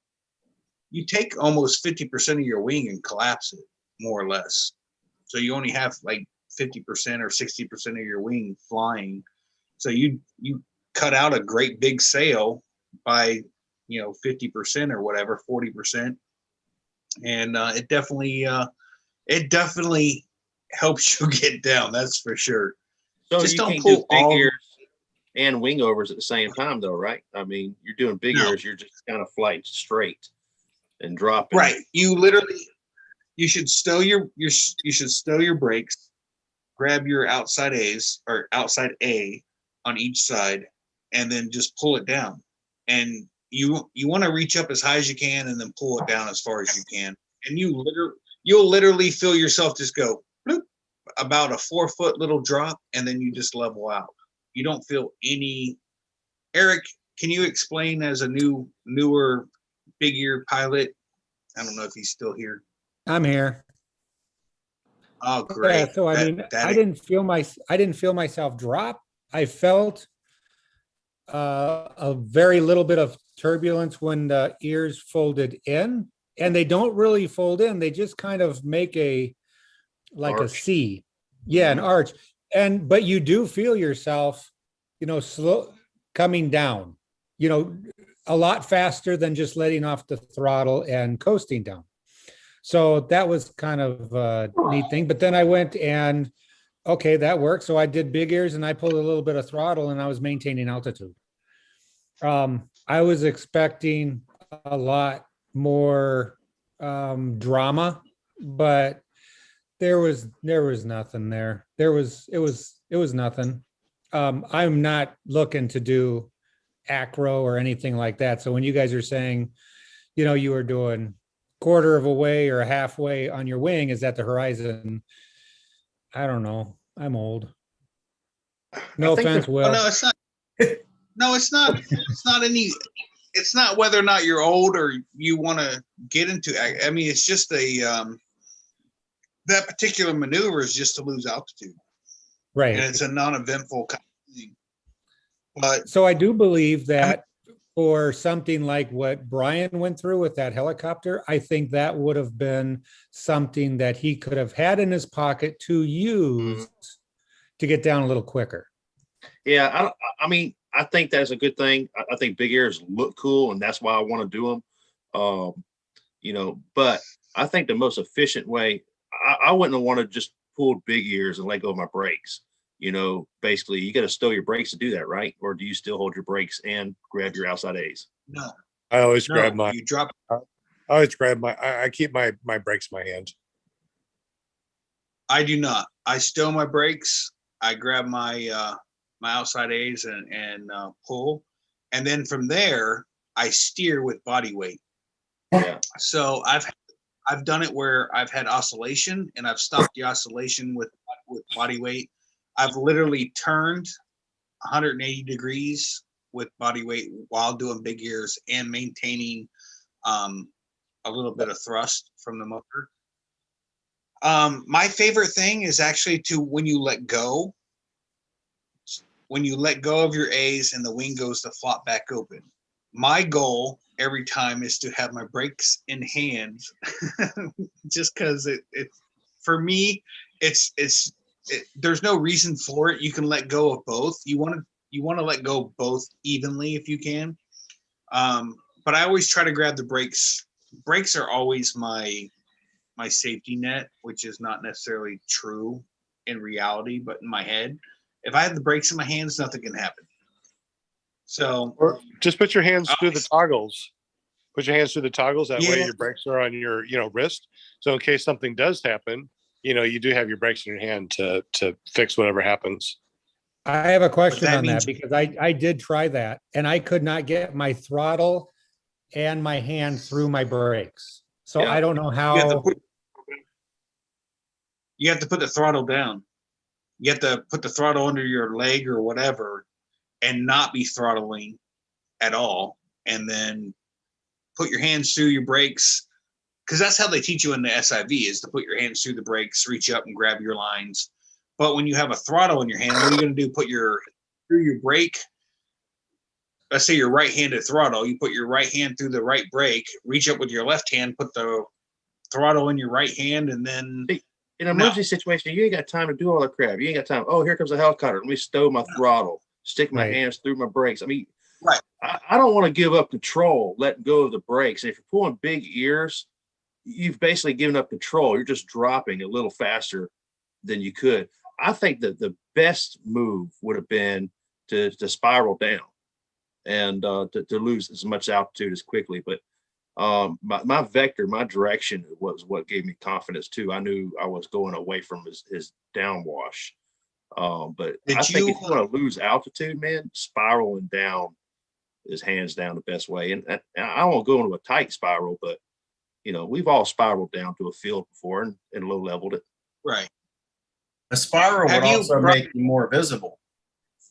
you take almost 50% of your wing and collapse it, more or less. So you only have like 50% or 60% of your wing flying. So you cut out a great big sail by 50% or whatever, 40%, and it definitely helps you get down. That's for sure. So Just you don't can't do pull big all. ears and wing overs at the same time, though, right? I mean, you're doing big No, ears, you're just kind of flying straight and dropping. right. You should stow you should stow your brakes, grab your outside A's or outside A on each side, and then just pull it down. And you want to reach up as high as you can and then pull it down as far as you can. And you'll literally feel yourself just go bloop, about a 4 foot little drop, and then you just level out. You don't feel any. Eric, can you explain as a newer big ear pilot? I don't know if he's still here. I'm here. Oh, Yeah, great. so I mean, I didn't feel myself drop. I felt a very little bit of turbulence when the ears folded in, and they don't really fold in. They just kind of make like a Arch. C. Yeah, an arch. But you do feel yourself, slow coming down, a lot faster than just letting off the throttle and coasting down. So that was kind of a neat thing. But then I went and okay, that worked. So I did big ears and I pulled a little bit of throttle and I was maintaining altitude. I was expecting a lot more drama, but there was nothing there. It was nothing. I'm not looking to do acro or anything like that. So when you guys are saying, you were doing quarter of a way or halfway on your wing is at the horizon, I don't know. I'm old. No offense, Oh, Will. no, it's not. No, it's not. It's not any. It's not whether or not you're old or you want to get into. I mean, it's just that particular maneuver is just to lose altitude, Right. and it's a non-eventful kind of thing. But So I do believe that for something like what Brian went through with that helicopter, I think that would have been something that he could have had in his pocket to use to get down a little quicker. Yeah, I mean, I think that's a good thing. I think big ears look cool, and that's why I want to do them. But I think the most efficient way, I wouldn't want to just pull big ears and let go of my brakes. Basically, you got to stow your brakes to do that, right? Or do you still hold your brakes and grab your outside A's? no, I always grab no, my, you drop. I always grab I keep my brakes in my hand. I do not. I stow my brakes. I grab my my outside A's and pull, and then from there I steer with body weight. Yeah. So I've done it where I've had oscillation and I've stopped the oscillation with body weight. I've literally turned 180 degrees with body weight while doing big ears and maintaining a little bit of thrust from the motor. My favorite thing is actually when you let go of your A's and the wing goes to flop back open. my goal every time is to have my brakes in hand, just because it for me there's no reason for it. You can let go of both. You want to let go of both evenly if you can. But I always try to grab the brakes. Brakes are always my safety net, which is not necessarily true in reality, but in my head, if I have the brakes in my hands, nothing can happen. So Or just put your hands through the toggles. Put your hands through the toggles. That way Yeah. your brakes are on your, wrist. So in case something does happen, you do have your brakes in your hand to fix whatever happens. I have a question that on means- that because I did try that and I could not get my throttle and my hand through my brakes. So Yeah. I don't know you have, to how. put, you have to put the throttle down. You have to put the throttle under your leg or whatever and not be throttling at all. And then put your hands through your brakes, because that's how they teach you in the SIV, is to put your hands through the brakes, reach up and grab your lines. But when you have a throttle in your hand, what are you going to do? Put through your brake. Let's say your right-handed throttle. You put your right hand through the right brake, reach up with your left hand, put the throttle in your right hand, and then In an emergency situation, you ain't got time to do all the crap. You ain't got time. Oh, here comes a helicopter. Let me stow my throttle, stick my Right. hands through my brakes. I mean, Right. I don't want to give up control, letting go of the brakes. If you're pulling big ears, you've basically given up control. You're just dropping a little faster than you could. I think that the best move would have been to spiral down and to lose as much altitude as quickly. But my vector, my direction was what gave me confidence too. I knew I was going away from his downwash. But I think if you want to lose altitude, man, spiraling down is hands down the best way. And I won't go into a tight spiral, but we've all spiraled down to a field before and low leveled it. right. A spiral Have would you also brought- make you more visible.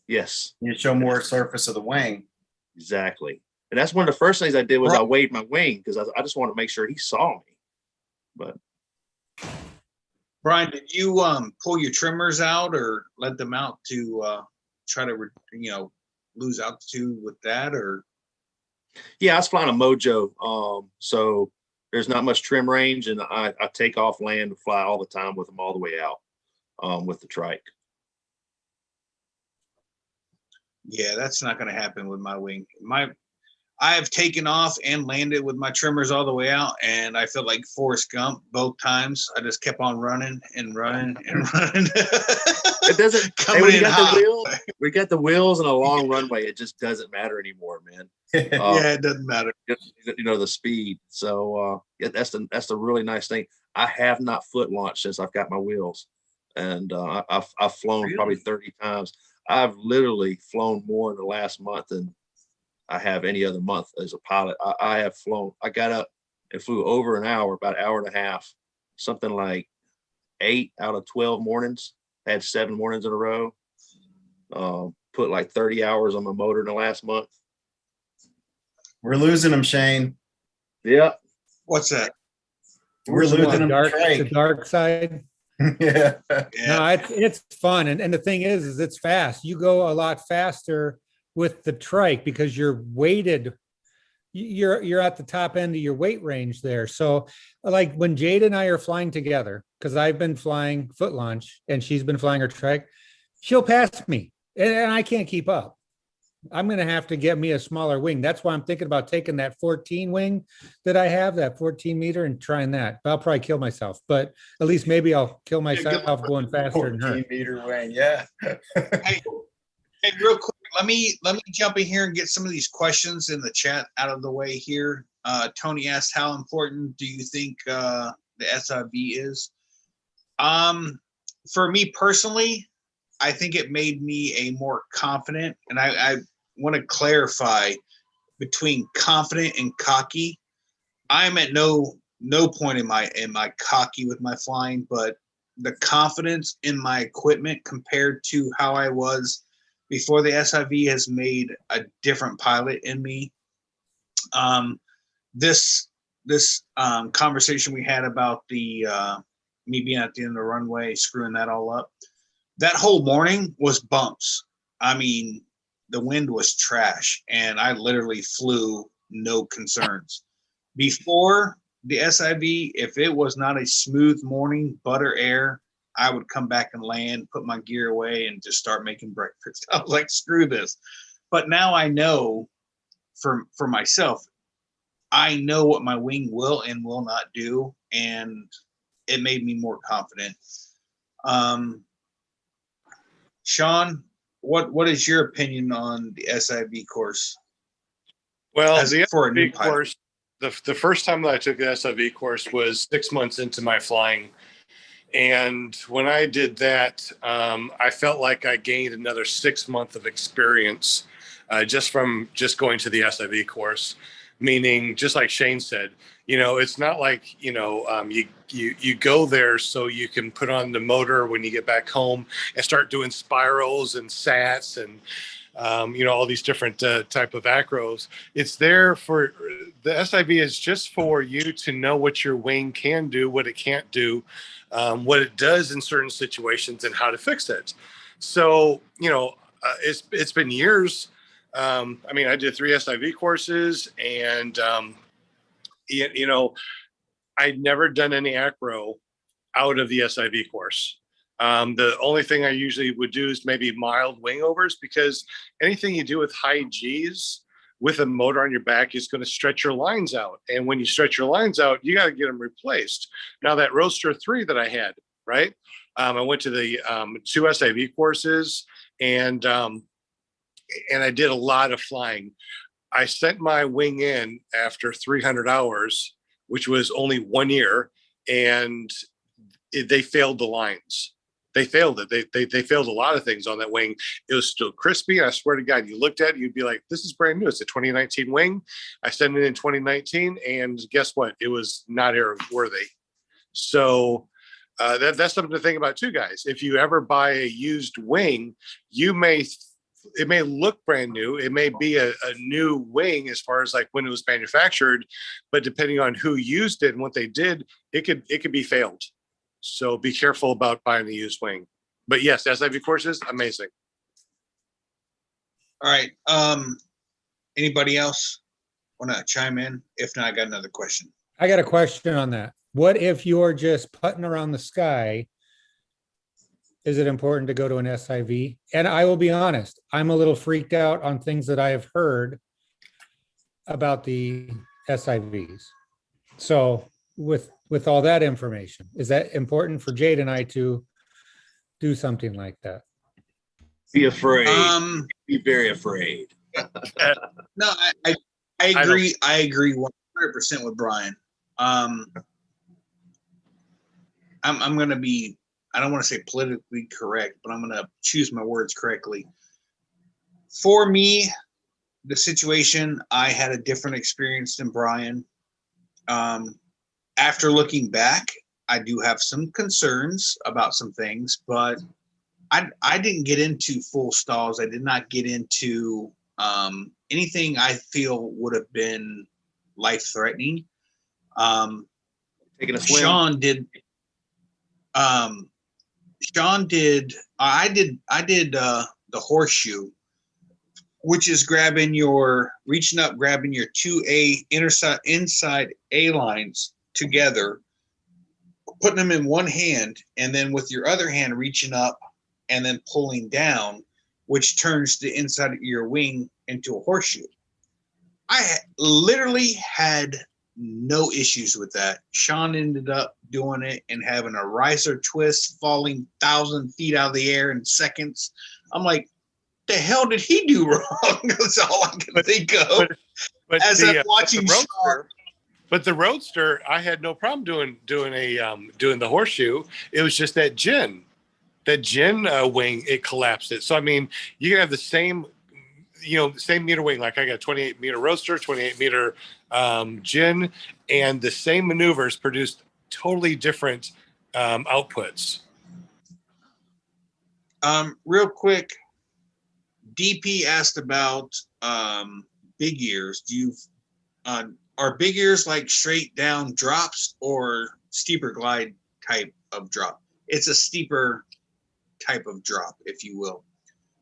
Yes, You show more surface of the wing. exactly. And that's one of the first things I did was I waved my wing because I just wanted to make sure he saw me. But Brian, did you pull your trimmers out or let them out to try to lose altitude with that? Or yeah, I was flying a Mojo, so there's not much trim range, and I take off land and fly all the time with them all the way out with the trike. yeah, that's not going to happen with my wing. I have taken off and landed with my trimmers all the way out, and I felt like Forrest Gump both times. I just kept on running and running and running. It doesn't. Hey, Coming in hot. we got the wheels and a long runway. It just doesn't matter anymore, man. Yeah, it doesn't matter. Just, the speed. So yeah, that's the really nice thing. I have not foot launched since I've got my wheels, and I've flown Really? probably 30 times. I've literally flown more in the last month than I have any other month as a pilot. I have flown. I got up and flew over an hour, about an hour and a half, something like 8 out of 12 mornings. I had 7 mornings in a row. Put like 30 hours on my motor in the last month. We're losing them, Shane. Yeah. What's that? We're losing them. The dark side. Yeah. Yeah. No, it's fun. And the thing is it's fast. You go a lot faster with the trike because you're weighted. You're at the top end of your weight range there. So like when Jade and I are flying together, because I've been flying foot launch and she's been flying her trike, she'll pass me and I can't keep up. I'm going to have to get me a smaller wing. That's why I'm thinking about taking that 14 wing that I have, that 14 meter, and trying that. But I'll probably kill myself, but at least maybe I'll kill myself going faster than her. 14-meter wing, yeah. Hey, real quick, let me jump in here and get some of these questions in the chat out of the way here. Tony asked, how important do you think the SIV is? For me personally, I think it made me a more confident, and I want to clarify between confident and cocky. I'm at no point in my cocky with my flying, but the confidence in my equipment compared to how I was before the SIV has made a different pilot in me. This conversation we had about the me being at the end of the runway, screwing that all up. That whole morning was bumps. I mean, the wind was trash, and I literally flew no concerns. Before the SIV, if it was not a smooth morning, butter air, I would come back and land, put my gear away, and just start making breakfast. I was like, screw this. But now I know for myself, I know what my wing will and will not do, and it made me more confident. Sean, what is your opinion on the SIV course? Well, As the for a new SIV pilot? course, the first time that I took the SIV course was 6 months into my flying. And when I did that, I felt like I gained another 6 months of experience just from just going to the SIV course. Meaning, just like Shane said, it's not like you go there so you can put on the motor when you get back home and start doing spirals and sats and all these different type of acros. It's there for the SIV is just for you to know what your wing can do, what it can't do, what it does in certain situations, and how to fix it. So it's been years. I did 3 SIV courses, and I'd never done any acro out of the SIV course. The only thing I usually would do is maybe mild wing overs, because anything you do with high G's with a motor on your back is going to stretch your lines out. And when you stretch your lines out, you got to get them replaced. Now that Roadster 3 that I had, right? I went to the 2 SIV courses, and I did a lot of flying. I sent my wing in after 300 hours, which was only 1 year, and they failed the lines. They failed it. They failed a lot of things on that wing. It was still crispy. I swear to God, you looked at it, you'd be like, this is brand new. It's a 2019 wing. I sent it in 2019, and guess what? It was not airworthy. So that's something to think about too, guys. If you ever buy a used wing, it may look brand new. It may be a new wing as far as like when it was manufactured, but depending on who used it and what they did, it could be failed. So be careful about buying a used wing. But yes, SIV courses, amazing. All right. Anybody else want to chime in? If not, I got another question. I got a question on that. What if you're just putting around the sky? Is it important to go to an SIV? And I will be honest, I'm a little freaked out on things that I have heard about the SIVs. So with all that information, is that important for Jade and I to do something like that? Be afraid. Be very afraid. No, I agree. I agree 100% with Brian. I'm going to be, I don't want to say politically correct, but I'm going to choose my words correctly. For me, the situation, I had a different experience than Brian. After looking back, I do have some concerns about some things, but I didn't get into full stalls. I did not get into anything I feel would have been life-threatening. Taking a swim. Sean did. I did the horseshoe, which is reaching up, grabbing your 2A inside A lines together, putting them in one hand, and then with your other hand reaching up and then pulling down, which turns the inside of your wing into a horseshoe. I literally had no issues with that. Sean ended up doing it and having a riser twist, falling 1,000 feet out of the air in seconds. I'm like, the hell did he do wrong? That's all I can think of. But as I'm watching Sean. But the Roadster, I had no problem doing the horseshoe. It was just that gin wing, it collapsed it. So I mean, you can have the same meter wing. Like I got 28 meter Roadster, 28 meter gin, and the same maneuvers produced totally different outputs. Real quick, DP asked about big ears. Are big ears like straight down drops or steeper glide type of drop? It's a steeper type of drop, if you will.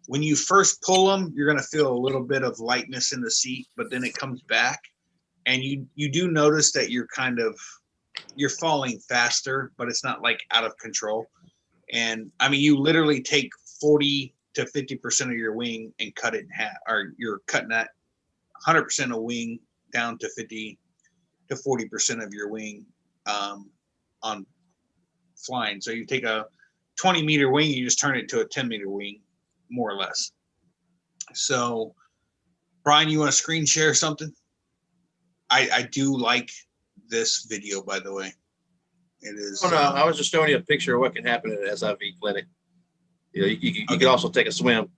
when you first pull them, you're going to feel a little bit of lightness in the seat, but then it comes back, and you do notice that you're falling faster, but it's not like out of control. And I mean, you literally take 40 to 50% of your wing and cut it in half, or you're cutting that 100% of wing down to 50 to 40% of your wing on flying. So you take a 20-meter wing, you just turn it to a 10-meter wing, more or less. So, Brian, you want to screen share something? I do like this video, by the way. It is. Oh, no, I was just showing you a picture of what can happen at an SIV clinic. You know, you can also take a swim.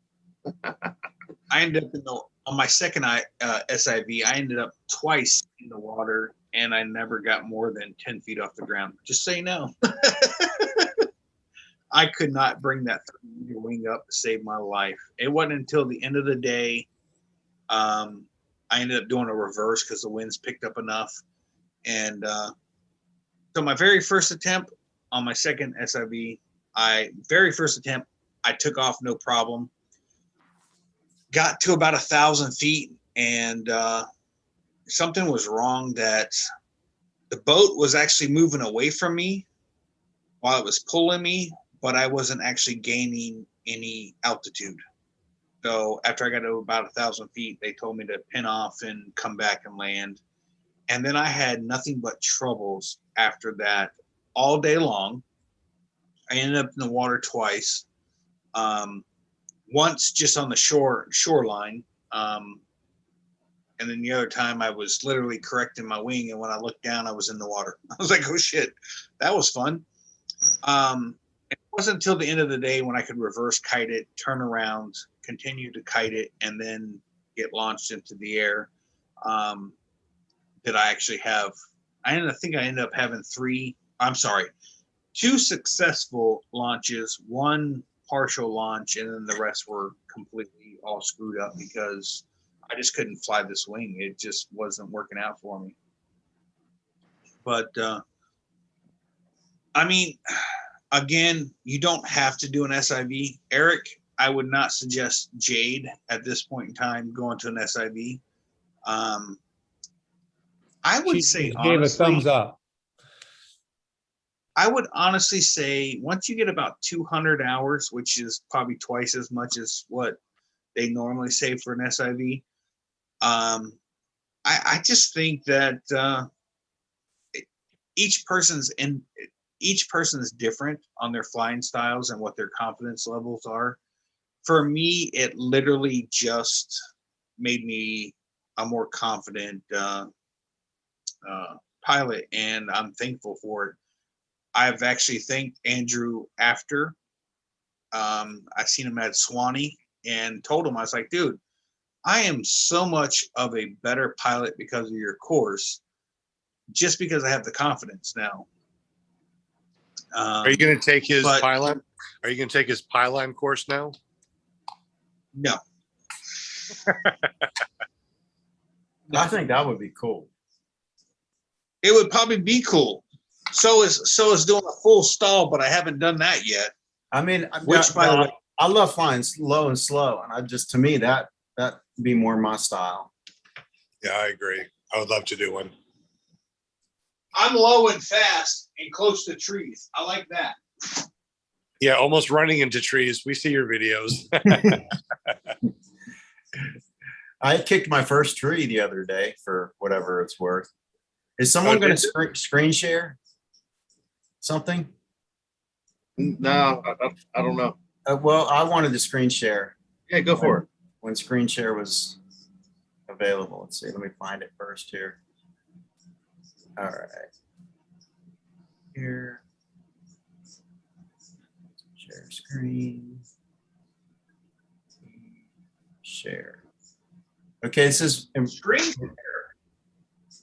I ended up on my second SIV, I ended up twice in the water, and I never got more than 10 feet off the ground. Just so you know. I could not bring that 3-meter wing up to save my life. It wasn't until the end of the day, I ended up doing a reverse because the winds picked up enough. And so my very first attempt on my second SIV, I took off no problem. Got to about 1,000 feet, and something was wrong, that the boat was actually moving away from me while it was pulling me, but I wasn't actually gaining any altitude. So after I got to about 1,000 feet, they told me to pin off and come back and land. And then I had nothing but troubles after that all day long. I ended up in the water twice. Once just on the shoreline. And then the other time I was literally correcting my wing, and when I looked down, I was in the water. I was like, oh shit, that was fun. It wasn't until the end of the day when I could reverse kite it, turn around, continue to kite it, and then get launched into the air, that I actually have. I think I ended up having 2 successful launches, 1 partial launch, and then the rest were completely all screwed up because I just couldn't fly this wing. It just wasn't working out for me. But I mean, again, you don't have to do an SIV. Eric, I would not suggest Jade at this point in time going to an SIV. I would say She gave a thumbs up. I would honestly say once you get about 200 hours, which is probably twice as much as what they normally say for an SIV, I just think that each person's different on their flying styles and what their confidence levels are. For me, it literally just made me a more confident pilot, and I'm thankful for it. I've actually thanked Andrew after. I seen him at Swanee and told him, I was like, dude, I am so much of a better pilot because of your course, just because I have the confidence now. Are you going to take his pylon? Are you going to take his pylon course now? No. I think that would be cool. It would probably be cool. So is doing a full stall, but I haven't done that yet. I mean, Which, by the way, I love flying low and slow, and to me that would be more my style. Yeah, I agree. I would love to do one. I'm low and fast and close to trees. I like that. Yeah, almost running into trees. We see your videos. I kicked my first tree the other day for whatever it's worth. Is someone going to screen share something? No, I don't know. Well, I wanted to screen share. Yeah, go for it. When screen share was available. Let's see. Let me find it first here. All right. Here. Share screen. Share. Okay, this is Screen.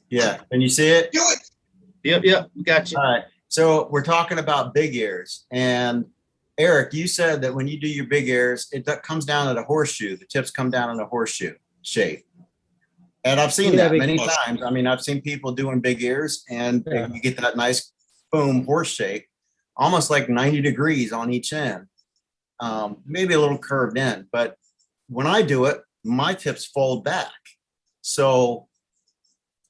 Yeah, can you see it? Do it. Yep, we got you. All right. So we're talking about big ears. And Eric, you said that when you do your big ears, it comes down at a horseshoe. The tips come down in a horseshoe shape. And I've seen that many times. I mean, I've seen people doing big ears, and you get that nice boom horse shape, almost like 90 degrees on each end. maybe a little curved in, but when I do it, my tips fold back. So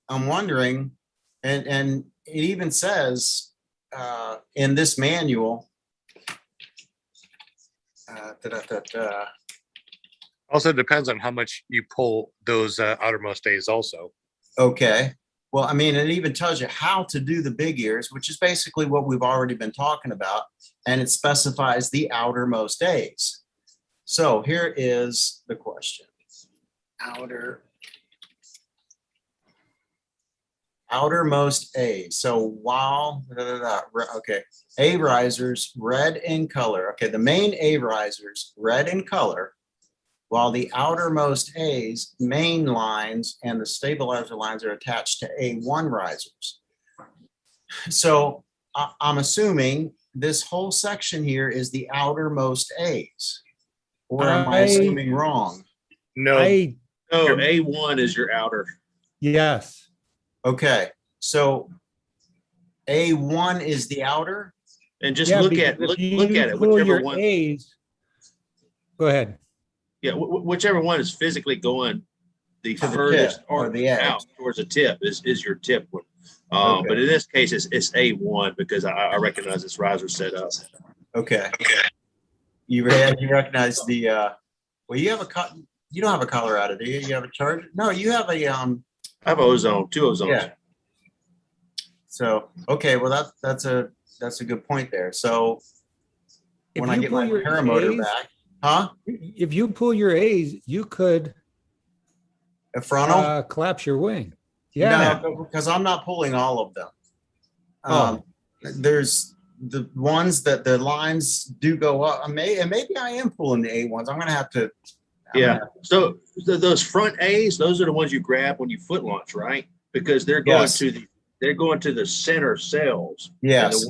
I'm wondering, and it even says in this manual, Also depends on how much you pull those outermost A's also. okay. Well, I mean, it even tells you how to do the big ears, which is basically what we've already been talking about. And it specifies the outermost A's. So here is the question. Outermost A. So while, okay, A risers, red in color. Okay, the main A risers, red in color, while the outermost A's, main lines, and the stabilizer lines are attached to A1 risers. So I'm assuming this whole section here is the outermost A's. Or am I assuming wrong? No, No, A1 is your outer. Yes. Okay, so A1 is the outer? And just Yeah, look because at if you look at it, pull whichever your one. A's. Go ahead. Yeah, whichever one is physically going the To the furthest tip or the edge. out towards the tip is your tip one. Okay. But in this case, it's A1 because I recognize this riser set up. Okay. You recognize the well, you have you don't have a Colorado, do you? You have a Charger? No, you have a I have ozone, 2 ozones. yeah. So okay, well that's a good point there. So when I get my paramotor back, huh? If you pull your A's, you could A frontal? collapse your wing. Yeah. No, because I'm not pulling all of them. Oh. There's the ones that the lines do go up. And maybe I am pulling the A1s. I'm gonna have to. So those front A's, those are the ones you grab when you foot launch, right? Because they're going to the center cells. Yes. And the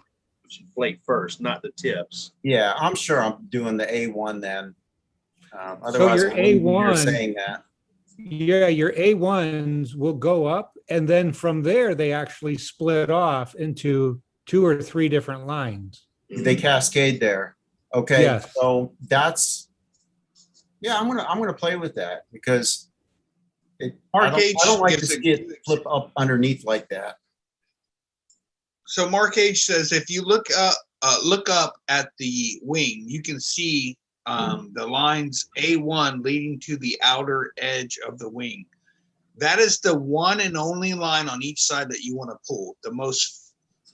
inflate first, not the tips. Yeah, I'm sure I'm doing the A1 then. So your you're A1 saying that. Yeah, your A1s will go up, and then from there they actually split off into 2 or 3 different lines. They cascade there. Okay. Yes. So that's I'm gonna play with that because I don't like to see it flip up underneath like that. So Mark H says if you look up at the wing, you can see the lines A1 leading to the outer edge of the wing. That is the one and only line on each side that you want to pull.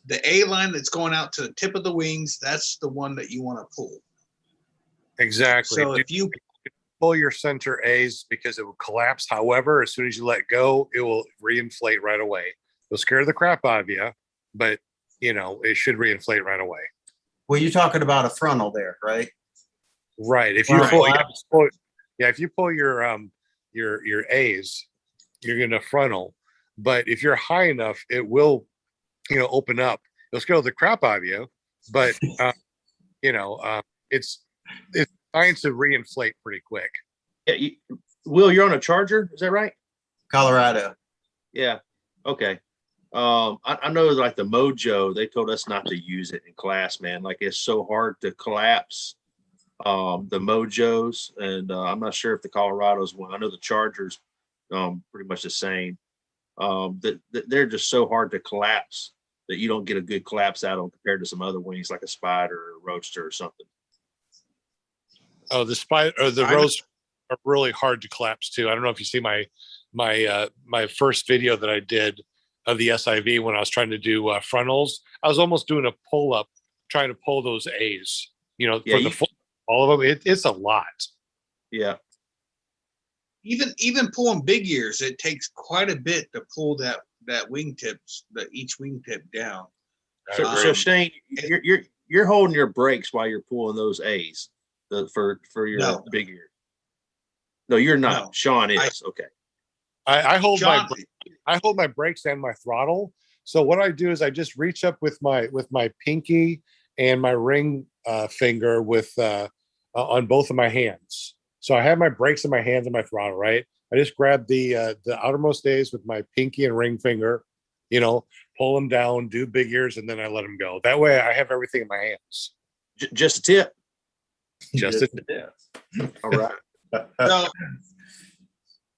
The A line that's going out to the tip of the wings, that's the one that you want to pull. Exactly. So if you pull your center A's because it will collapse. However, as soon as you let go, it will reinflate right away. It'll scare the crap out of you, but it should reinflate right away. Well, you're talking about a frontal there, right? Right. If you if you pull your A's, you're gonna frontal. But if you're high enough, it will, open up. It'll scare the crap out of you. But it's trying to reinflate pretty quick. Yeah, Will, you're on a Charger, is that right? Colorado. Yeah. Okay. I know like the Mojo, they told us not to use it in class, man. Like it's so hard to collapse the Mojos, and I'm not sure if the Colorado's one. I know the Chargers pretty much the same. That they're just so hard to collapse that you don't get a good collapse out of them compared to some other wings like a Spider or a Roadster or something. Oh, the Spider or the Roadster are really hard to collapse too. I don't know if you see my first video that I did of the SIV when I was trying to do frontals. I was almost doing a pull up, trying to pull those A's. All of them. It's a lot. Yeah. Even pulling big ears, it takes quite a bit to pull that wingtips, each wingtip down. So Shane, you're holding your brakes while you're pulling those A's for your big ear. No, you're not. No. Sean is. Okay. I hold my brakes and my throttle. So what I do is I just reach up with my pinky and my ring finger on both of my hands. So I have my brakes in my hands and my throttle, right? I just grab the outermost A's with my pinky and ring finger, pull them down, do big ears, and then I let them go. That way I have everything in my hands. Just a tip. Just Yes, a- it is. All right. So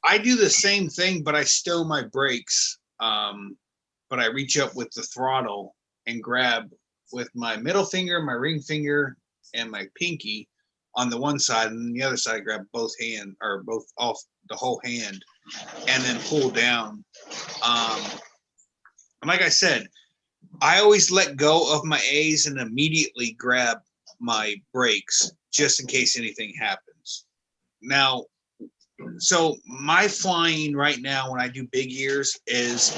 I do the same thing, but I stow my brakes. But I reach up with the throttle and grab with my middle finger, my ring finger, and my pinky on the one side, and then the other side I grab both hand or both off the whole hand, and then pull down. And like I said, I always let go of my A's and immediately grab my brakes just in case anything happens. Now, so my flying right now when I do big ears is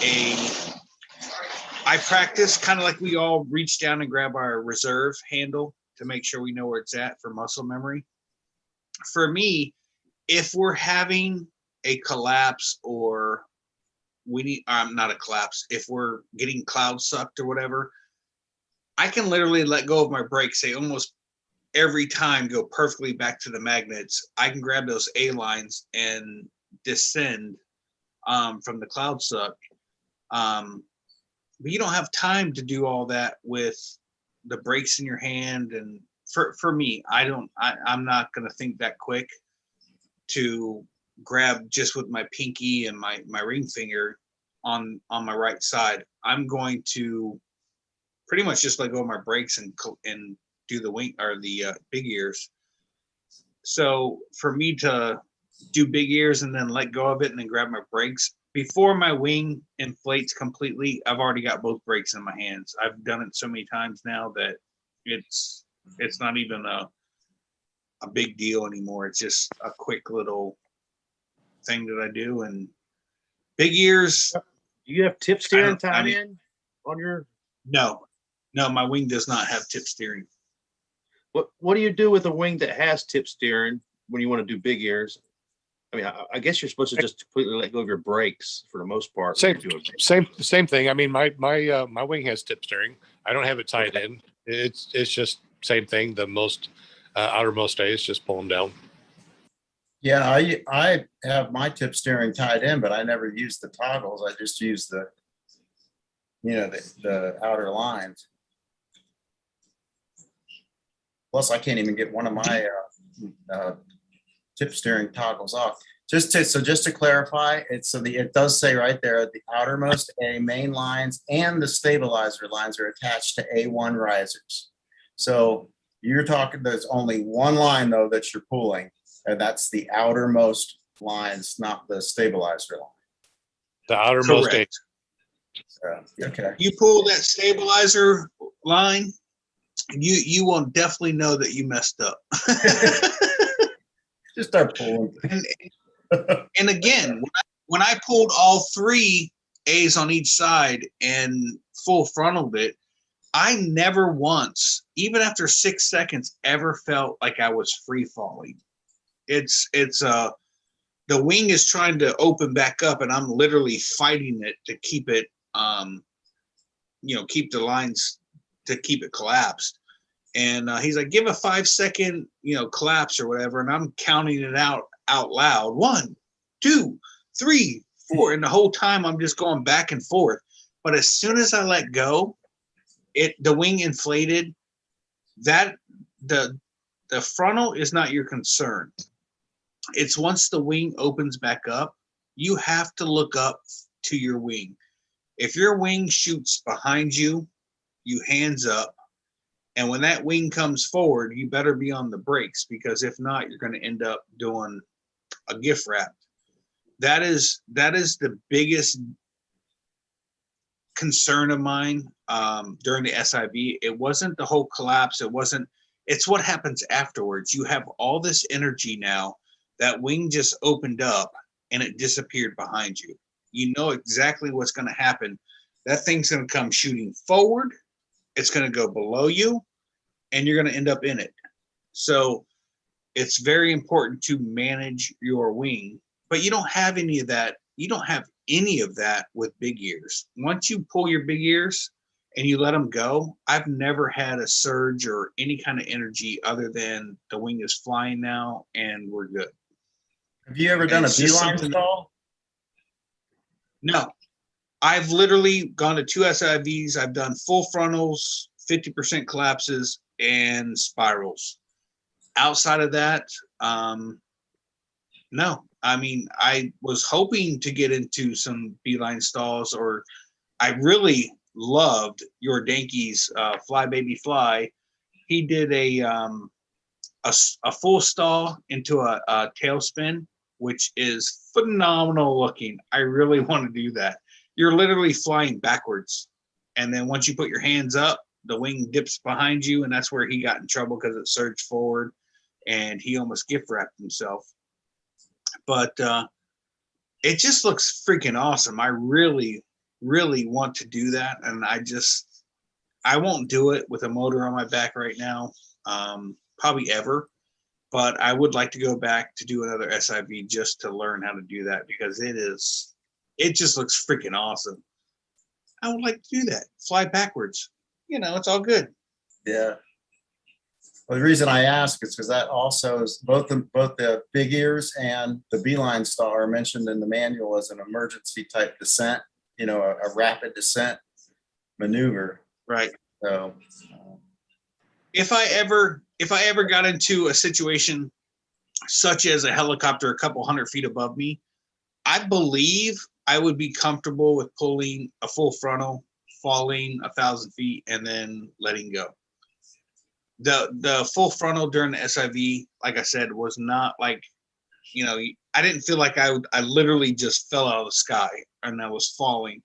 I practice kind of like we all reach down and grab our reserve handle to make sure we know where it's at for muscle memory. For me, if we're having a collapse or we need, not a collapse, if we're getting cloud sucked or whatever, I can literally let go of my brakes. They almost every time go perfectly back to the magnets. I can grab those A lines and descend from the cloud suck. But you don't have time to do all that with the brakes in your hand. And for me, I'm not going to think that quick to grab just with my pinky and my ring finger on my right side. I'm going to pretty much just let go of my brakes and do the wing or the big ears. So for me to do big ears and then let go of it and then grab my brakes before my wing inflates completely, I've already got both brakes in my hands. I've done it so many times now that it's not even a big deal anymore. It's just a quick little thing that I do. And big ears. Do you have tip steering I tied mean- in on your? No, my wing does not have tip steering. What do you do with a wing that has tip steering when you want to do big ears? I mean, I guess you're supposed to just completely let go of your brakes for the most part. when you do it. same thing. I mean, my wing has tip steering. I don't have it tied in. It's just same thing. The most outermost A is just pull them down. Yeah, I have my tip steering tied in, but I never use the toggles. I just use the, the outer lines. Plus, I can't even get one of my tip steering toggles off. Just to clarify, it does say right there the outermost A main lines and the stabilizer lines are attached to A1 risers. So you're talking, there's only one line though that you're pulling, and that's the outermost lines, not the stabilizer line. The outermost A. Correct. Okay. You pull that stabilizer line, you will definitely know that you messed up. Just start pulling. And again, when I pulled all three A's on each side and full frontaled it, I never once, even after 6 seconds, ever felt like I was free falling. It's the wing is trying to open back up, and I'm literally fighting it to keep it, keep the lines to keep it collapsed. And he's like, give a 5 second, collapse or whatever. And I'm counting it out loud. 1, 2, 3, 4. And the whole time I'm just going back and forth. But as soon as I let go, the wing inflated. That the frontal is not your concern. It's once the wing opens back up, you have to look up to your wing. If your wing shoots behind you, you hands up. And when that wing comes forward, you better be on the brakes, because if not, you're going to end up doing a gift wrap. That is the biggest concern of mine during the SIV. It wasn't the whole collapse. It's what happens afterwards. You have all this energy now. That wing just opened up and it disappeared behind you. You know exactly what's going to happen. That thing's going to come shooting forward. It's going to go below you, and you're going to end up in it. So it's very important to manage your wing, but you don't have any of that. You don't have any of that with big ears. Once you pull your big ears and you let them go, I've never had a surge or any kind of energy other than the wing is flying now and we're good. Have you ever done a It's just beeline something- stall? No, I've literally gone to 2 SIVs. I've done full frontals, 50% collapses, and spirals. outside of that, no. I mean, I was hoping to get into some beeline stalls, or I really loved your Danky's Fly Baby Fly. He did a full stall into a tailspin, which is phenomenal looking. I really want to do that. You're literally flying backwards. And then once you put your hands up, the wing dips behind you. And that's where he got in trouble because it surged forward and he almost gift wrapped himself. But it just looks freaking awesome. I really, really want to do that. And I won't do it with a motor on my back right now. Probably ever, but I would like to go back to do another SIV just to learn how to do that because it just looks freaking awesome. I would like to do that. Fly backwards. It's all good. Yeah. Well, the reason I ask is because that also is both the big ears and the beeline stall are mentioned in the manual as an emergency type descent, a rapid descent maneuver. Right. So if I ever got into a situation such as a helicopter a couple 100 feet above me, I believe I would be comfortable with pulling a full frontal, falling 1,000 feet, and then letting go. The full frontal during the SIV, like I said, was not like, I didn't feel like I literally just fell out of the sky and I was falling.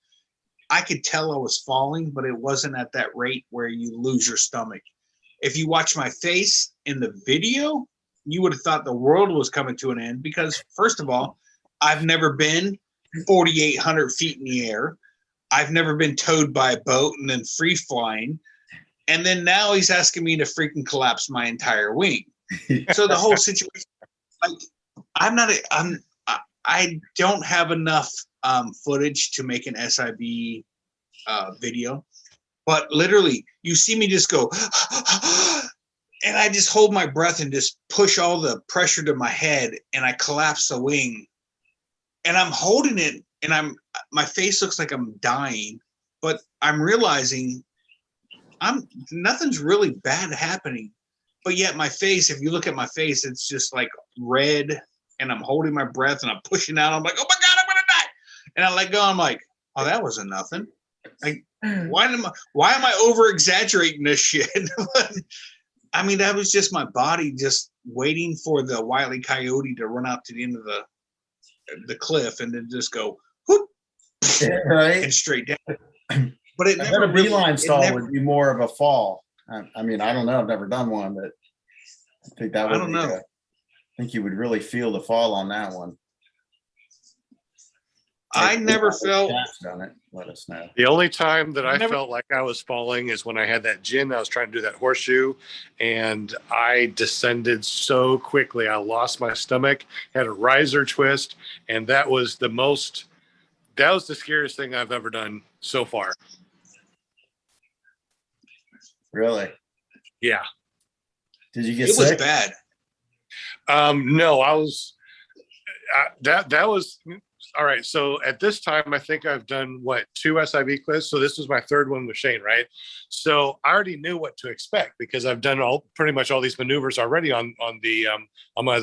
I could tell I was falling, but it wasn't at that rate where you lose your stomach. If you watch my face in the video, you would have thought the world was coming to an end because, first of all, I've never been 4,800 feet in the air. I've never been towed by a boat and then free flying. And then now he's asking me to freaking collapse my entire wing. So the whole situation, like, I don't have enough footage to make an SIV video. But literally, you see me just go, and I just hold my breath and just push all the pressure to my head, and I collapse the wing. And I'm holding it, and my face looks like I'm dying, but I'm realizing nothing's really bad happening. But yet my face, if you look at my face, it's just like red, and I'm holding my breath, and I'm pushing out. I'm like, oh my God, I'm gonna die. And I let go. I'm like, oh, that wasn't nothing. Like, why am I over exaggerating this shit? I mean, that was just my body just waiting for the Wile E. Coyote to run out to the end of the cliff and then just go whoop, right, and straight down. But it I never bet a really, beeline it stall never, would be more of a fall. I mean, I don't know. I've never done one, but I think that would I don't know. I think you would really feel the fall on that one. I never felt. Done it. Let us know. The only time that I Never- felt like I was falling is when I had that gin. I was trying to do that horseshoe and I descended so quickly. I lost my stomach, had a riser twist, and that was the scariest thing I've ever done so far. Really? Yeah. Did you get It was sick? bad. No, I was that was all right. So at this time, I think I've done 2 SIV clips. So this was my third one with Shane, right? So I already knew what to expect because I've done pretty much all these maneuvers already on the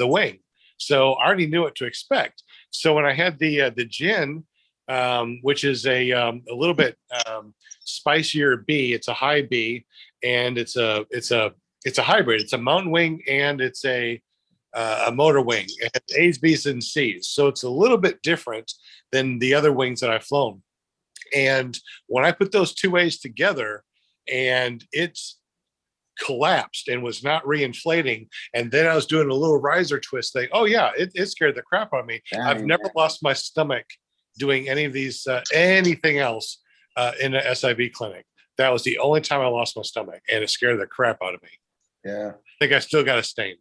wing. So I already knew what to expect. So when I had the gin, which is a little bit spicier B, it's a high B, and it's a hybrid. It's a mountain wing and it's a motor wing. It has A's, B's, and C's. So it's a little bit different than the other wings that I've flown. And when I put those 2 A's together and it's collapsed and was not reinflating, and then I was doing a little riser twist thing. Oh yeah, it scared the crap out of me. Dang. I've never lost my stomach doing any of these, anything else in an SIV clinic. That was the only time I lost my stomach, and it scared the crap out of me. Yeah. I think I still got a stain.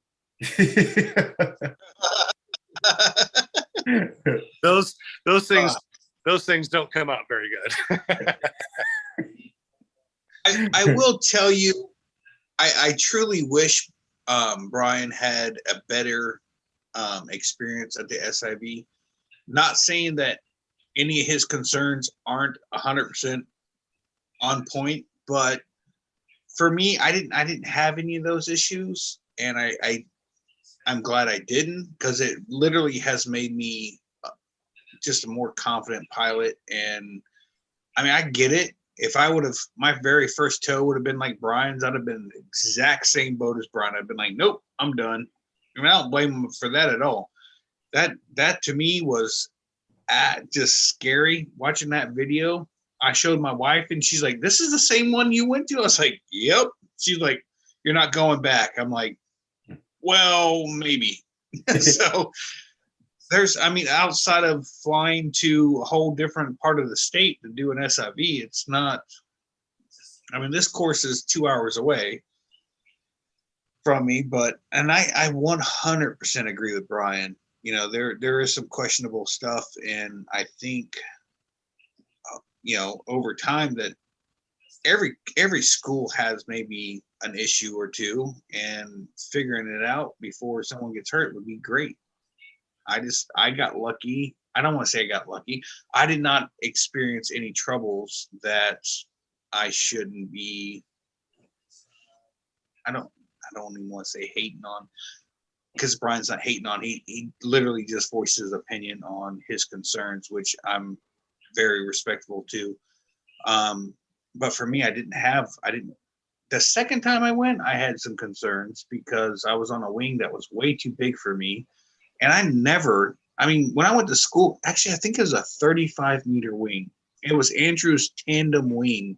Those things don't come out very good. I will tell you, I truly wish Brian had a better experience at the SIV. Not saying that any of his concerns aren't 100% on point, but for me, I didn't have any of those issues, and I'm glad I didn't, because it literally has made me just a more confident pilot. And I mean, I get it. If I would have, my very first tow would have been like Brian's, I'd have been the exact same boat as Brian. I'd been like, nope, I'm done. I mean, I don't blame him for that at all. That to me was just scary watching that video. I showed my wife and she's like, this is the same one you went to? I was like, yep. She's like, you're not going back. I'm like, well, maybe. So there's, I mean, outside of flying to a whole different part of the state to do an SIV, it's not, I mean, this course is 2 hours away from me, but, and I 100% agree with Brian. You know, there is some questionable stuff. And I think, you know, over time that every school has maybe an issue or two, and figuring it out before someone gets hurt would be great. I got lucky. I don't want to say I got lucky. I did not experience any troubles that I shouldn't be. I don't even want to say hating on, because Brian's not hating on. He literally just voiced his opinion on his concerns, which I'm very respectful to. But for me, I didn't. The second time I went, I had some concerns because I was on a wing that was way too big for me. And I mean, when I went to school, actually, I think it was a 35-meter wing. It was Andrew's tandem wing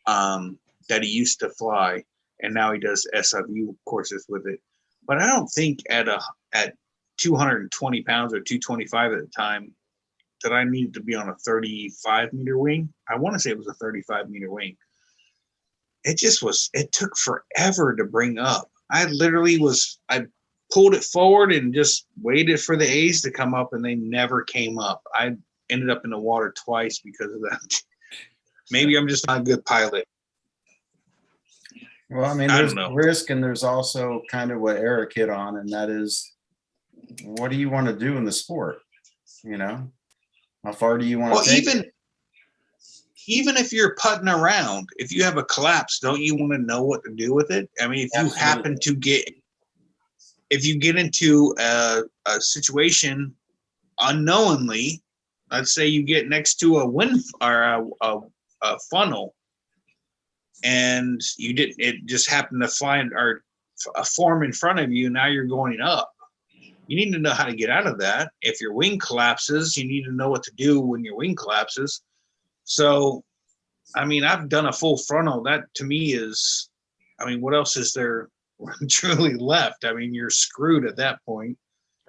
that he used to fly. And now he does SIV courses with it. But I don't think at 220 pounds or 225 at the time that I needed to be on a 35-meter wing. I want to say it was a 35-meter wing. It took forever to bring up. I pulled it forward and just waited for the A's to come up, and they never came up. I ended up in the water twice because of that. Maybe I'm just not a good pilot. Well, I mean, I there's don't know. risk, and there's also kind of what Eric hit on, and that is, what do you want to do in the sport? You know, how far do you want to take it? Even if you're putting around, if you have a collapse, don't you want to know what to do with it? I mean, if you get into a situation unknowingly, let's say you get next to a wind or a funnel, and it just happened to fly or form in front of you. Now you're going up. You need to know how to get out of that. If your wing collapses, you need to know what to do when your wing collapses. So, I mean, I've done a full frontal. That to me is, I mean, what else is there truly left? I mean, you're screwed at that point.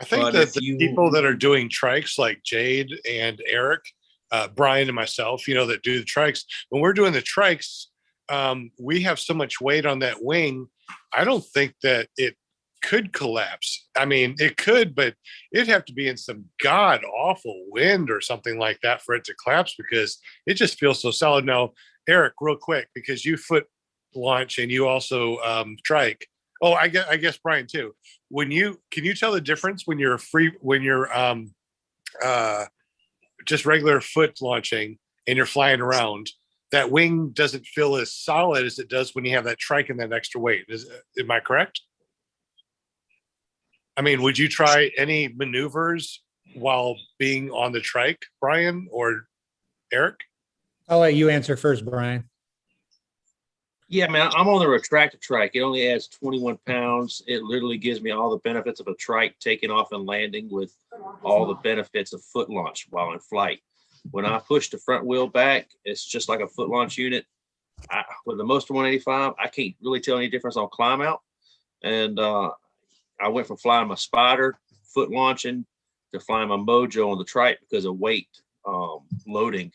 I think that the people that are doing trikes like Jade and Eric, Brian and myself, you know, that do the trikes, when we're doing the trikes, we have so much weight on that wing. I don't think that it could collapse. I mean, it could, but it'd have to be in some god awful wind or something like that for it to collapse, because it just feels so solid. Now, Eric, real quick, because you foot launch and you also trike. Oh, I guess Brian too. Can you tell the difference when you're just regular foot launching and you're flying around? That wing doesn't feel as solid as it does when you have that trike and that extra weight. Am I correct? I mean, would you try any maneuvers while being on the trike, Brian or Eric? I'll let you answer first, Brian. Yeah, man, I'm on the retractor trike. It only adds 21 pounds. It literally gives me all the benefits of a trike taking off and landing with all the benefits of foot launch while in flight. When I push the front wheel back, it's just like a foot launch unit. With the Moster 185, I can't really tell any difference on climb out. And I went from flying my Spider foot launching to flying my Mojo on the trike because of weight loading.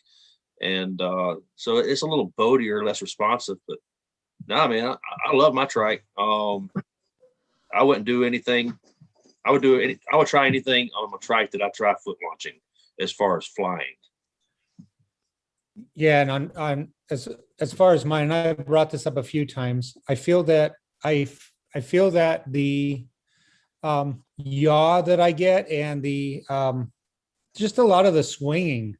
And so it's a little boatier, less responsive, but no, man, I love my trike. I wouldn't do anything. I would try anything on my trike that I try foot launching as far as flying. Yeah, and on as far as mine, I brought this up a few times. I feel that the yaw that I get and the just a lot of the swinging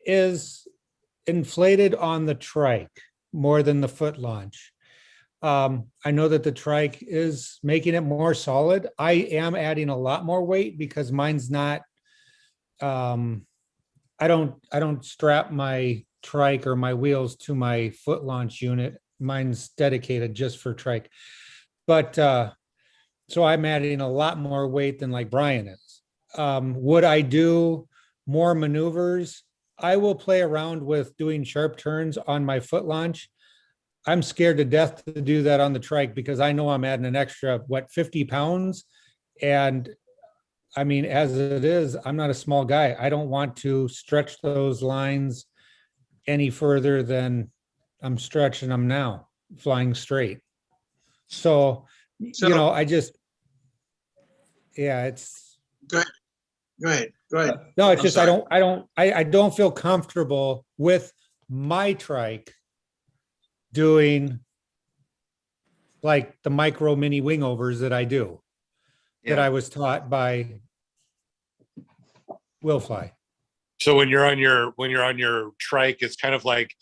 is inflated on the trike more than the foot launch. I know that the trike is making it more solid. I am adding a lot more weight because mine's not, I don't strap my trike or my wheels to my foot launch unit. Mine's dedicated just for trike. But so I'm adding a lot more weight than like Brian is. Would I do more maneuvers? I will play around with doing sharp turns on my foot launch. I'm scared to death to do that on the trike because I know I'm adding an extra, 50 pounds. And I mean, as it is, I'm not a small guy. I don't want to stretch those lines any further than I'm stretching them now, flying straight. So, So- I just, yeah, it's. Go ahead. No, it's I'm just, sorry. I don't feel comfortable with my trike doing like the micro mini wing overs that I do, that Yeah. I was taught by Will Fly. So when you're on your trike, it's kind of like,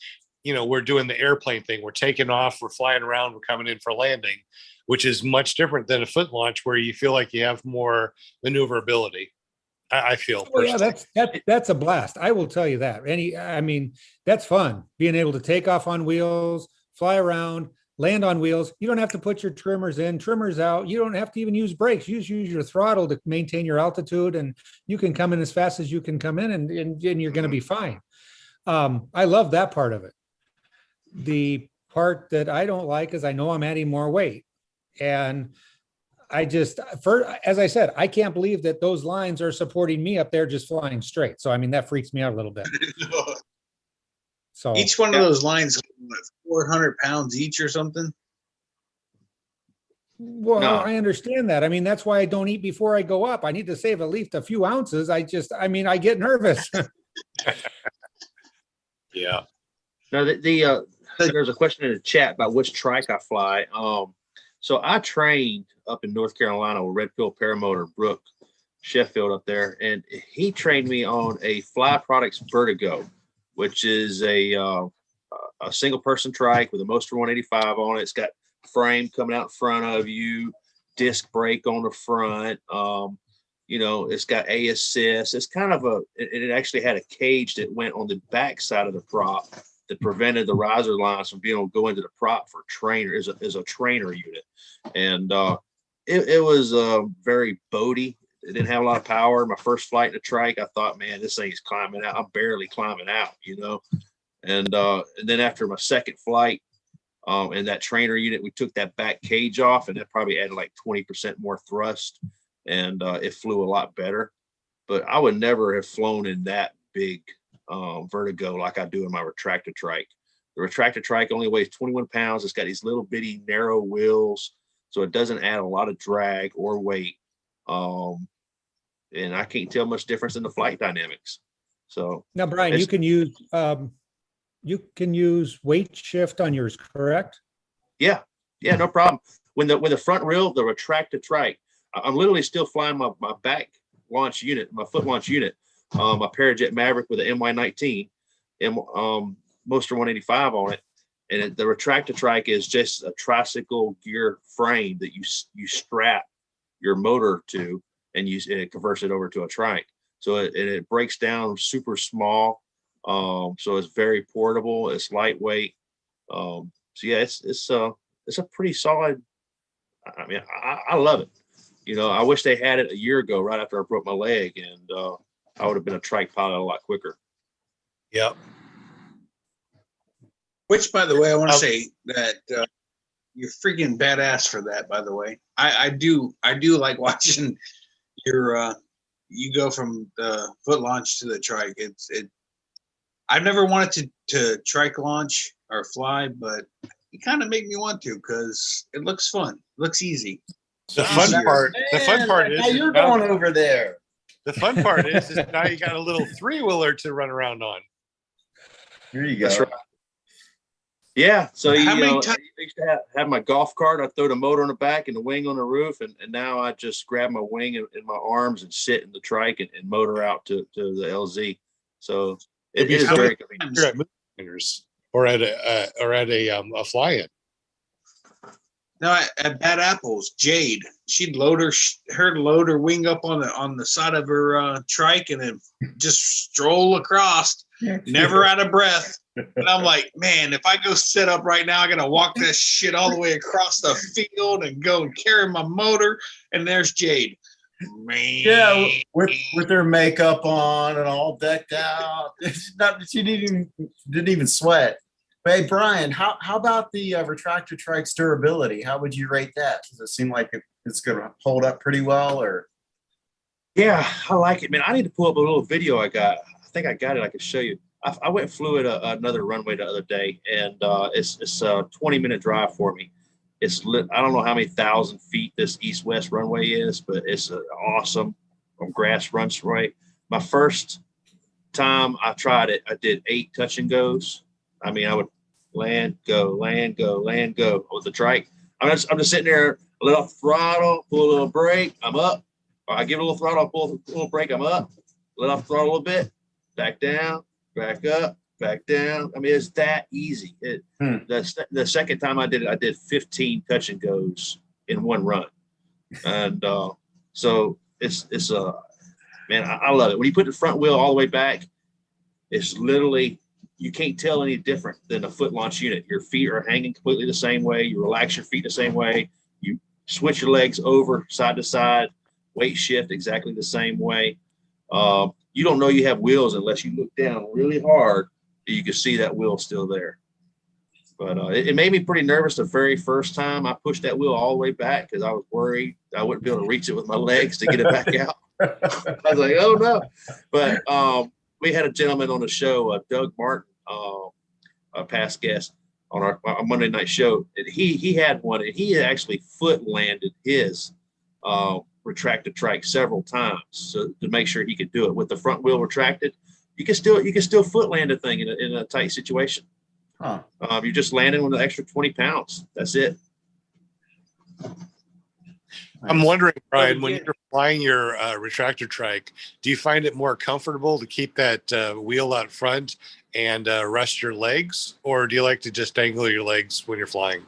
we're doing the airplane thing. We're taking off, we're flying around, we're coming in for landing, which is much different than a foot launch where you feel like you have more maneuverability. I feel Oh yeah, personally. that's a blast. I will tell you that. I mean, that's fun. Being able to take off on wheels, fly around, land on wheels. You don't have to put your trimmers in, trimmers out. You don't have to even use brakes. You just use your throttle to maintain your altitude, and you can come in as fast as you can come in, and you're going to be fine. I love that part of it. The part that I don't like is I know I'm adding more weight, and as I said, I can't believe that those lines are supporting me up there just flying straight. So, I mean, that freaks me out a little bit. So Each one of those lines, 400 pounds each or something. well, No. I understand that. I mean, that's why I don't eat before I go up. I need to save at least a few ounces. I get nervous. Yeah. No, there's a question in the chat about which trike I fly. So I trained up in North Carolina with Red Pill Paramotor, Brooke Sheffield up there, and he trained me on a Fly Products Vertigo, which is a single person trike with a Moster 185 on it. It's got frame coming out in front of you, disc brake on the front. It's got A assist. It's kind of it actually had a cage that went on the back side of the prop that prevented the riser lines from being able to go into the prop for trainer is a trainer unit. And it was very boaty. It didn't have a lot of power. My first flight in the trike, I thought, man, this thing's climbing out. I'm barely climbing out, And then after my second flight, in that trainer unit, we took that back cage off, and that probably added like 20% more thrust, and it flew a lot better. But I would never have flown in that big Vertigo like I do in my retractor trike. The retractor trike only weighs 21 pounds. It's got these little bitty narrow wheels, so it doesn't add a lot of drag or weight. And I can't tell much difference in the flight dynamics. So Now, Brian, you can use weight shift on yours, correct? yeah, no problem. When the front rail, the retractor trike, I'm literally still flying my back launch unit, my foot launch unit, my Parajet Maverick with an MY19 and Moster 185 on it. And the retractor trike is just a tricycle gear frame that you strap your motor to, and it converts it over to a trike. So it breaks down super small. So it's very portable. It's lightweight. So yeah, it's a pretty solid. I mean, I love it. I wish they had it a year ago, right after I broke my leg, and I would have been a trike pilot a lot quicker. Yep. Which, by the way, I want to say that you're freaking badass for that. By the way, I do like watching you go from the foot launch to the trike. I've never wanted to trike launch or fly, but you kind of make me want to because it looks fun. It looks easy. The fun part is now you're going over there. The fun part is now you got a little 3-wheeler to run around on. Here you go. That's right. Yeah. So How many I used to have my golf cart. I throw the motor on the back and the wing on the roof, and now I just grab my wing in my arms and sit in the trike and motor out to the LZ. So it is very convenient. You're at movie theaters or at a fly-in. No, at Bad Apples, Jade, she'd load her wing up on the side of her trike and then just stroll across, never out of breath. And I'm like, man, if I go set up right now, I gotta walk that shit all the way across the field and go and carry my motor. And there's Jade. Man. Yeah, with their makeup on and all decked out. She didn't even sweat. But hey, Brian, how about the retractor trike's durability? How would you rate that? Does it seem like it's going to hold up pretty well, or? Yeah, I like it, man. I need to pull up a little video I got. I think I got it. I can show you. I went and flew it another runway the other day, and it's a 20-minute drive for me. It's lit. I don't know how many thousand feet this east-west runway is, but it's an awesome grass runway. My first time I tried it, I did 8 touch and goes. I mean, I would land, go, land, go, land, go with the trike. I'm just sitting there, let off the throttle, pull a little brake, I'm up. Or I give it a little throttle, pull a little brake, I'm up. Let off the throttle a little bit, back down, back up, back down. I mean, it's that easy. The second time I did it, I did 15 touch and goes in one run. And so it's man, I love it. When you put the front wheel all the way back, it's literally, you can't tell any different than a foot launch unit. Your feet are hanging completely the same way. You relax your feet the same way. You switch your legs over side to side, weight shift exactly the same way. You don't know you have wheels unless you look down really hard. You can see that wheel still there. But it made me pretty nervous the very first time I pushed that wheel all the way back because I was worried I wouldn't be able to reach it with my legs to get it back out. I was like, oh no. But we had a gentleman on the show, Doug Martin, a past guest on our Monday night show. And he had one, and he actually foot landed his retracted trike several times so to make sure he could do it with the front wheel retracted. You can still foot land a thing in a tight situation. Huh. You just landed with an extra 20 pounds. That's it. I'm wondering, Brian, when you're flying your retractor trike, do you find it more comfortable to keep that wheel out front and rest your legs, or do you like to just dangle your legs when you're flying?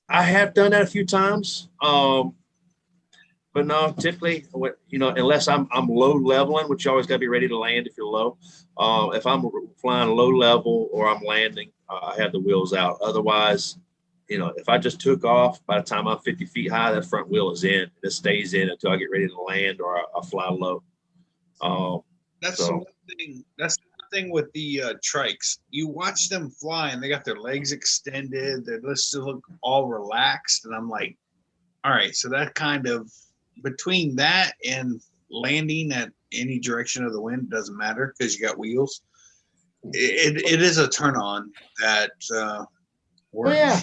I have done that a few times, but no, typically, unless I'm low leveling, which you always got to be ready to land if you're low. If I'm flying low level or I'm landing, I have the wheels out. Otherwise, if I just took off, by the time I'm 50 feet high, that front wheel is in. It stays in until I get ready to land or I fly low. That's the one thing. That's the thing with the trikes. You watch them fly, and they got their legs extended. They just look all relaxed, and I'm like, all right. So that kind of between that and landing at any direction of the wind doesn't matter because you got wheels. It is a turn on that. Yeah,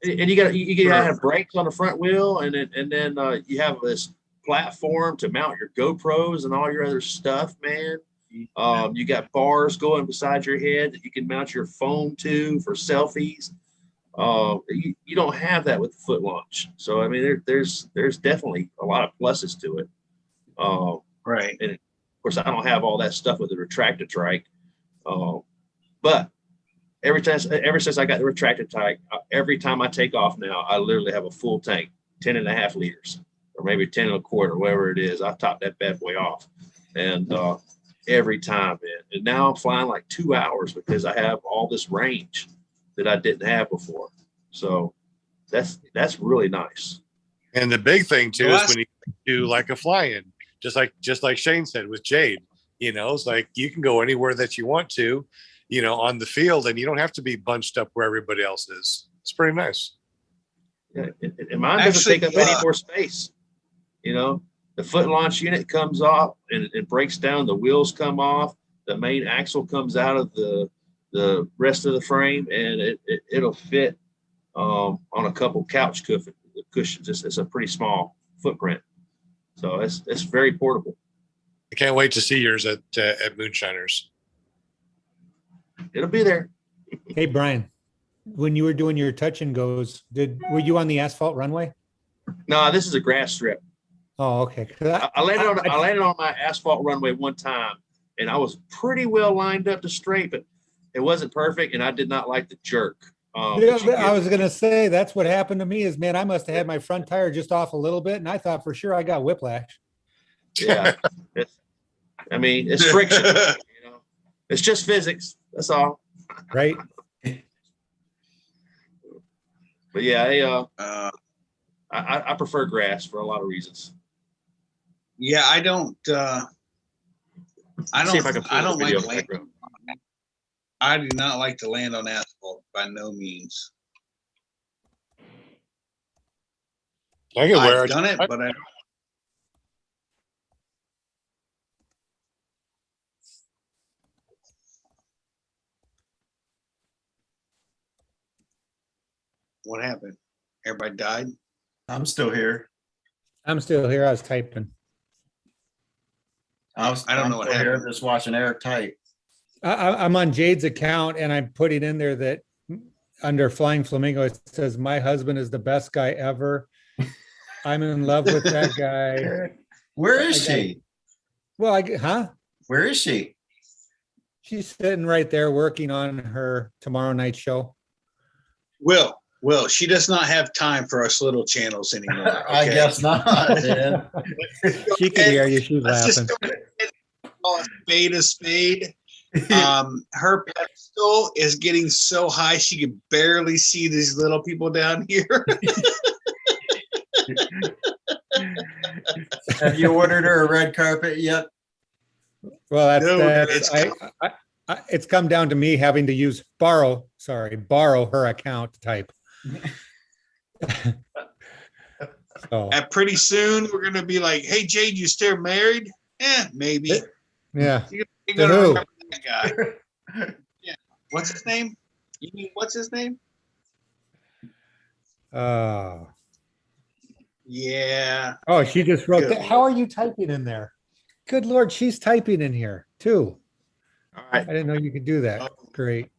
and you gotta have brakes on the front wheel, and then you have this platform to mount your GoPros and all your other stuff, man. You got bars going beside your head that you can mount your phone to for selfies. You don't have that with the foot launch, so I mean, there's definitely a lot of pluses to it. Right, and of course, I don't have all that stuff with the retracted trike, but. Ever since I got the retracted trike, every time I take off now, I literally have a full tank, 10.5 liters, or maybe 10 and a quarter, whatever it is. I top that bad boy off. And every time, man. And now I'm flying like 2 hours because I have all this range that I didn't have before. So that's really nice. And the big thing too is when you do like a fly-in, just like Shane said with Jade, it's like you can go anywhere that you want to. On the field, and you don't have to be bunched up where everybody else is. It's pretty nice. Yeah, and mine doesn't take up any more space. The foot launch unit comes off and it breaks down. The wheels come off. The main axle comes out of the rest of the frame, and it'll fit on a couple couch cushions. It's a pretty small footprint, so it's very portable. I can't wait to see yours at Moonshiners. It'll be there. Hey, Brian, when you were doing your touch and goes, were you on the asphalt runway? No, this is a grass strip. Oh, okay. I landed on my asphalt runway one time, and I was pretty well lined up to straight, but it wasn't perfect, and I did not like the jerk Yeah, that you I get. was gonna say that's what happened to me. Is man, I must have had my front tire just off a little bit, and I thought for sure I got whiplash. Yeah, I mean, it's friction. You know, it's just physics. That's all. Right? But yeah, Uh, I prefer grass for a lot of reasons. yeah, I don't. See if I can pull I the don't video like land. back up. I do not like to land on asphalt by no means. I get where I've done it, but I. What happened? Everybody died. I'm still here. I'm still here. I was typing. I don't know what I'm still here, happened. just watching Eric type. I'm on Jade's account, and I'm putting in there that under Flying Flamingo it says my husband is the best guy ever. I'm in love with that guy. Where is I got- she? Well, Where is she? she's sitting right there working on her tomorrow night show. Will, she does not have time for us little channels anymore. I okay? guess not, man. She can hear you. She's Let's laughing. just go ahead and call a spade a spade. Her pedestal is getting so high she can barely see these little people down here. Have you ordered her a red carpet yet? Well, No, that's it's come down to me having to use borrow her account to type. So And pretty soon we're gonna be like, "Hey, Jade, you still married?" Maybe. yeah. You're To gonna who? remember that guy. Yeah. What's his name? You mean what's his name? Yeah. Oh, she just wrote Good that. How are you typing in there? Good Lord, she's typing in here too. All I right. didn't know you could do that. Great.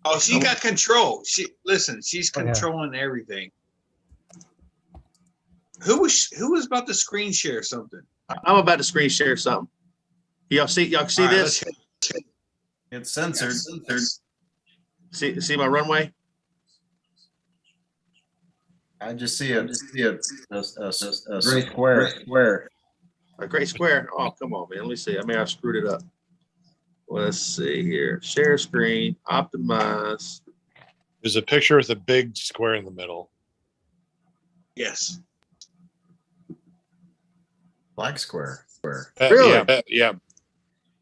Oh, she got control. She's Oh, yeah. controlling everything. Who was about to screen share something? I'm about to screen share something. Y'all see All right, this? It's censored. See my runway? I just see a great square. A great square. Oh, come on, man. Let me see. I mean, I screwed it up. Let's see here. Share screen, optimize. There's a picture with a big square in the middle. Yes. Black square. Really? Yeah, yeah.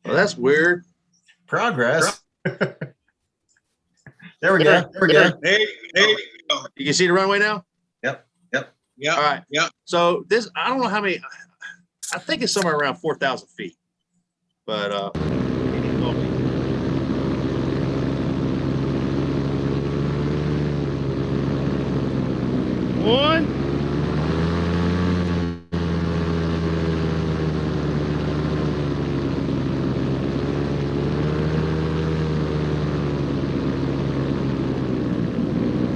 Well, that's weird. Progress. There we go. There you go. You can see the runway now? Yeah. All right. Yeah. So this, I don't know how many, I think it's somewhere around 4,000 feet. But one.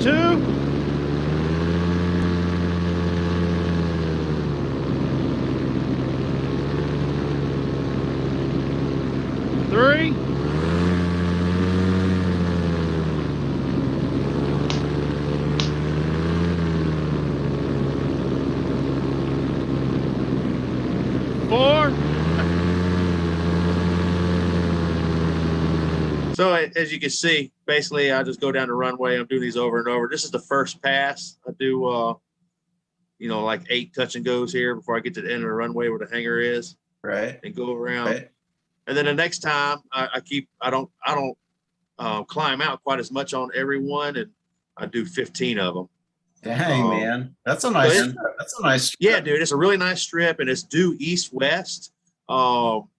Two. Three. Four. So as you can see, basically I just go down the runway. I'm doing these over and over. This is the first pass. I do, like 8 touch and goes here before I get to the end of the runway where the hangar is, Right. and go around. Right. And then the next time I don't climb out quite as much on every one, and I do 15 of them. Dang, man. That's a nice. But That's a nice. Yeah, dude, it's a really nice strip, and it's due east-west.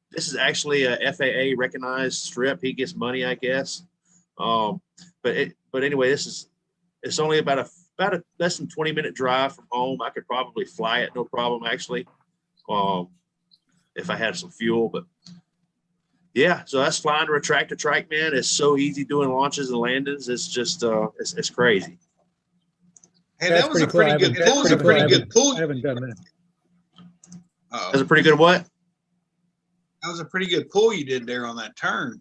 This is actually a FAA recognized strip. He gets money, I guess. But anyway, it's only about a less than 20-minute drive from home. I could probably fly it, no problem, actually, if I had some fuel. But yeah, so that's flying retract to trike, man. It's so easy doing launches and landings. It's just it's crazy. Hey, That's that was a pretty pretty cool. good. That was a pretty good pull. I haven't done that. That's a pretty good what? That was a pretty good pull you did there on that turn.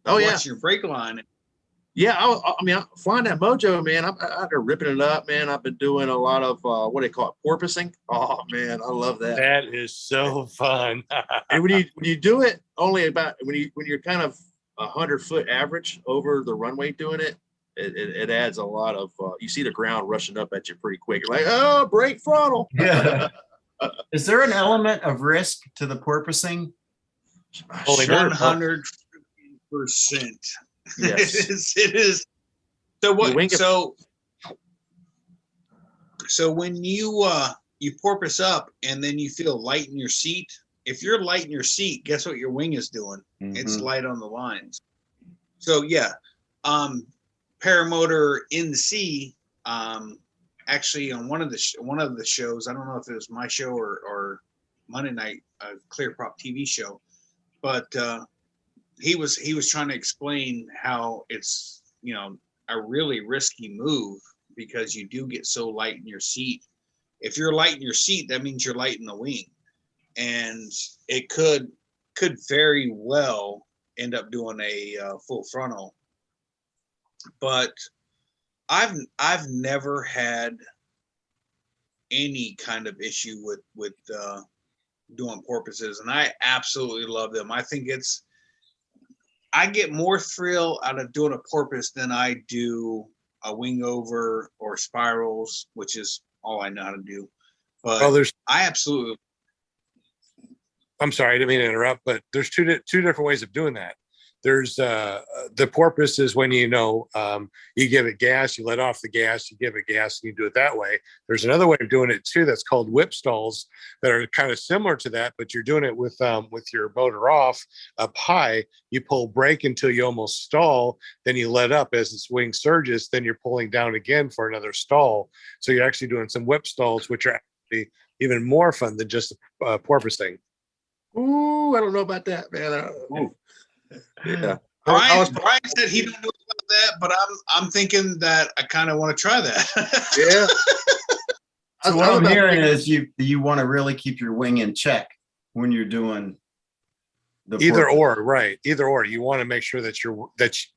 Oh yeah, Watching your brake line. Yeah, I mean, flying that Mojo, man, I've been ripping it up, man. I've been doing a lot of what do they call it, porpoising. Oh man, I love that. That is so fun. And when you do it only about when you're kind of 100-foot average over the runway doing it, it adds a lot of you see the ground rushing up at you pretty quick. You're like, oh, brake throttle. Yeah. Is there an element of risk to the porpoising? Sure. 100%. Yes. It is. So You wing what? So when you porpoise up and then you feel light in your seat, if you're light in your seat, guess what your wing is doing? It's light on the lines. So yeah, paramotor in the sea. Actually, on one of the shows, I don't know if it was my show or Monday night Clear Prop TV show, but he was trying to explain how it's a really risky move because you do get so light in your seat. If you're light in your seat, that means you're light in the wing, and it could very well end up doing a full frontal. But I've never had any kind of issue with doing porpoises, and I absolutely love them. I get more thrill out of doing a porpoise than I do a wing over or spirals, which is all I know how to do. But I absolutely. I'm sorry, I didn't mean to interrupt, but there's two different ways of doing that. There's the porpoise is when you give it gas, you let off the gas, you give it gas, and you do it that way. There's another way of doing it too that's called whip stalls that are kind of similar to that, but you're doing it with your motor off up high. You pull brake until you almost stall, then you let up as its wing surges, then you're pulling down again for another stall. So you're actually doing some whip stalls, which are actually even more fun than just porpoising. Ooh, I don't know about that, man. Yeah. Brian said he don't know about that, but I'm thinking that I kind of want to try that. Yeah. So what I'm hearing is you want to really keep your wing in check when you're doing the Either porpoise. or, right? Either or. You want to make sure that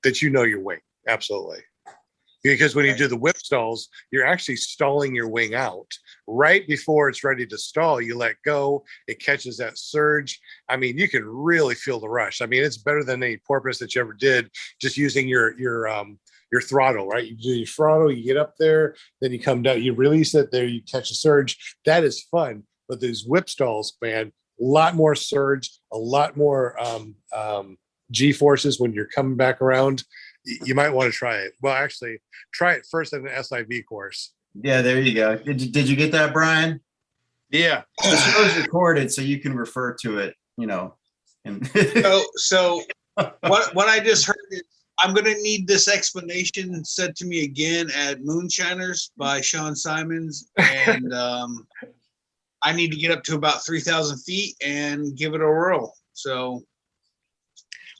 that you know your wing. Absolutely. Because when you do the whip stalls, you're actually stalling your wing out right before it's ready to stall. You let go, it catches that surge. I mean, you can really feel the rush. I mean, it's better than any porpoise that you ever did, just using your throttle, right? You do your throttle, you get up there, then you come down, you release it, there you catch a surge. That is fun. But these whip stalls, man, a lot more surge, a lot more G forces when you're coming back around. You might want to try it. Well, actually, try it first in an SIV course. Yeah, there you go. Did you get that, Brian? Yeah. The show's recorded, so you can refer to it. And so what I just heard is I'm going to need this explanation said to me again at Moonshiners by Sean Simons, and I need to get up to about 3,000 feet and give it a whirl. So.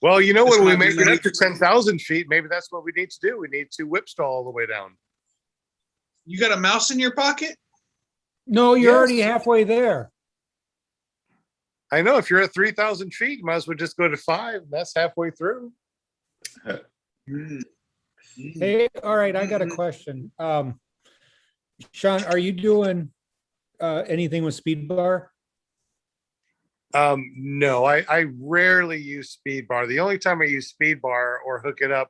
Well, when we make it up to 10,000 feet, maybe that's what we need to do. We need to whip stall all the way down. You got a mouse in your pocket? No, you're already halfway there. I know. If you're at 3,000 feet, you might as well just go to 5. That's halfway through. Hey, all right. I got a question. Sean, are you doing anything with speed bar? No, I rarely use speed bar. The only time I use speed bar or hook it up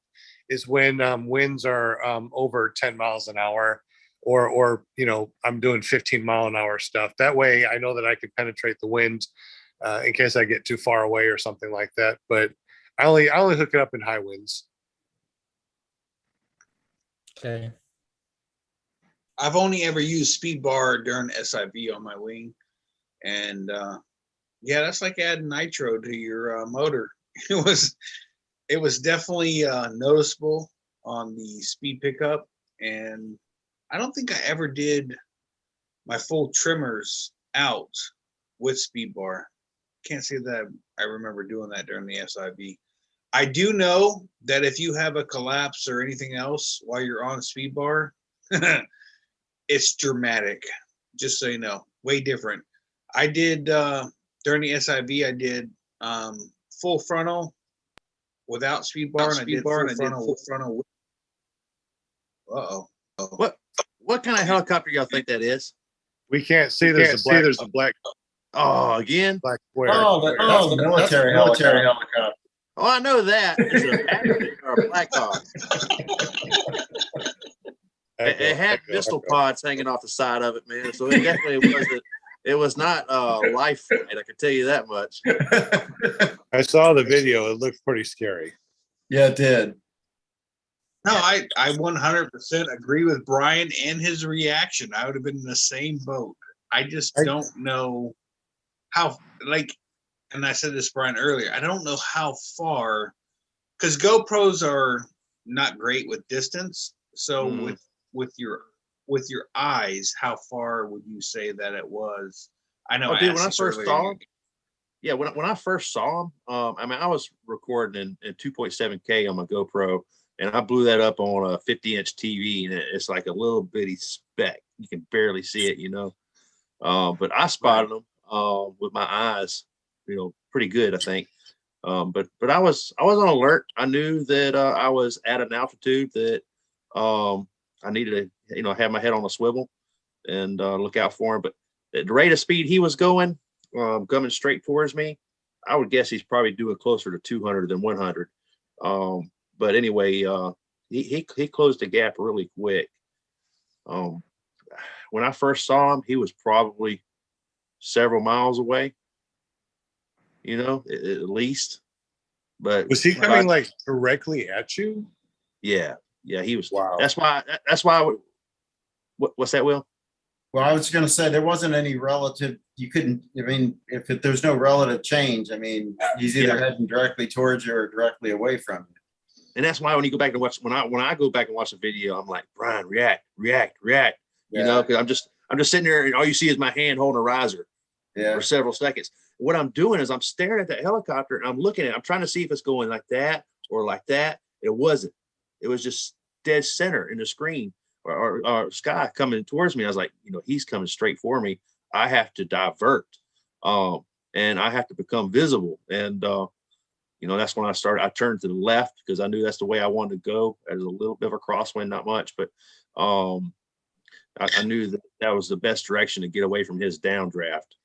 is when winds are over 10 miles an hour or I'm doing 15-mile-an-hour stuff. That way I know that I can penetrate the wind in case I get too far away or something like that. But I only hook it up in high winds. Okay. I've only ever used speed bar during SIV on my wing, and yeah, that's like adding nitro to your motor. It was definitely noticeable on the speed pickup, and I don't think I ever did my full trimmers out with speed bar. Can't say that I remember doing that during the SIV. I do know that if you have a collapse or anything else while you're on speed bar, it's dramatic. Just so you know, way different. I did during the SIV. I did full frontal without speed bar, and I did full frontal with Uh-oh. What kind of helicopter y'all think that is? We can't see. There's a black Oh, again? black square. That's a military helicopter. Oh, I know that. It's a Maverick or a Black Hawk. It had missile pods hanging off the side of it, man. So it definitely wasn't. It was not life flight. I can tell you that much. I saw the video. It looked pretty scary. Yeah, it did. No, I 100% agree with Brian and his reaction. I would have been in the same boat. I just don't know how, like, and I said this to Brian earlier, I don't know how far, because GoPros are not great with distance. So with your eyes, how far would you say that it was? I know. Oh, dude, when I first saw him, yeah, when I first saw him, I mean, I was recording in 2.7K on my GoPro, and I blew that up on a 50-inch TV, and it's like a little bitty speck. You can barely see it, you know. But I spotted him with my eyes, you know, pretty good, I think. But I was on alert. I knew that I was at an altitude that I needed to, you know, have my head on a swivel and look out for him. But at the rate of speed he was going, coming straight towards me, I would guess he's probably doing closer to 200 than 100. But anyway, he closed the gap really quick. When I first saw him, he was probably several miles away, you know, at least. But Was he coming like directly at you? Yeah, he was. Wow. That's why. What's that, Will? Well, I was going to say there wasn't any relative. You couldn't. I mean, if there's no relative change, I mean, he's either heading directly towards you or directly away from you. And that's why when you go back and watch, when I go back and watch the video, I'm like, Brian, react. You know, because I'm just sitting there, and all you see is my hand holding a riser for several seconds. What I'm doing is I'm staring at that helicopter and I'm looking at it. I'm trying to see if it's going like that or like that. It wasn't. It was just dead center in the screen or sky coming towards me. I was like, you know, he's coming straight for me. I have to divert, and I have to become visible. And you know, that's when I turned to the left because I knew that's the way I wanted to go. There's a little bit of a crosswind, not much, but I knew that was the best direction to get away from his downdraft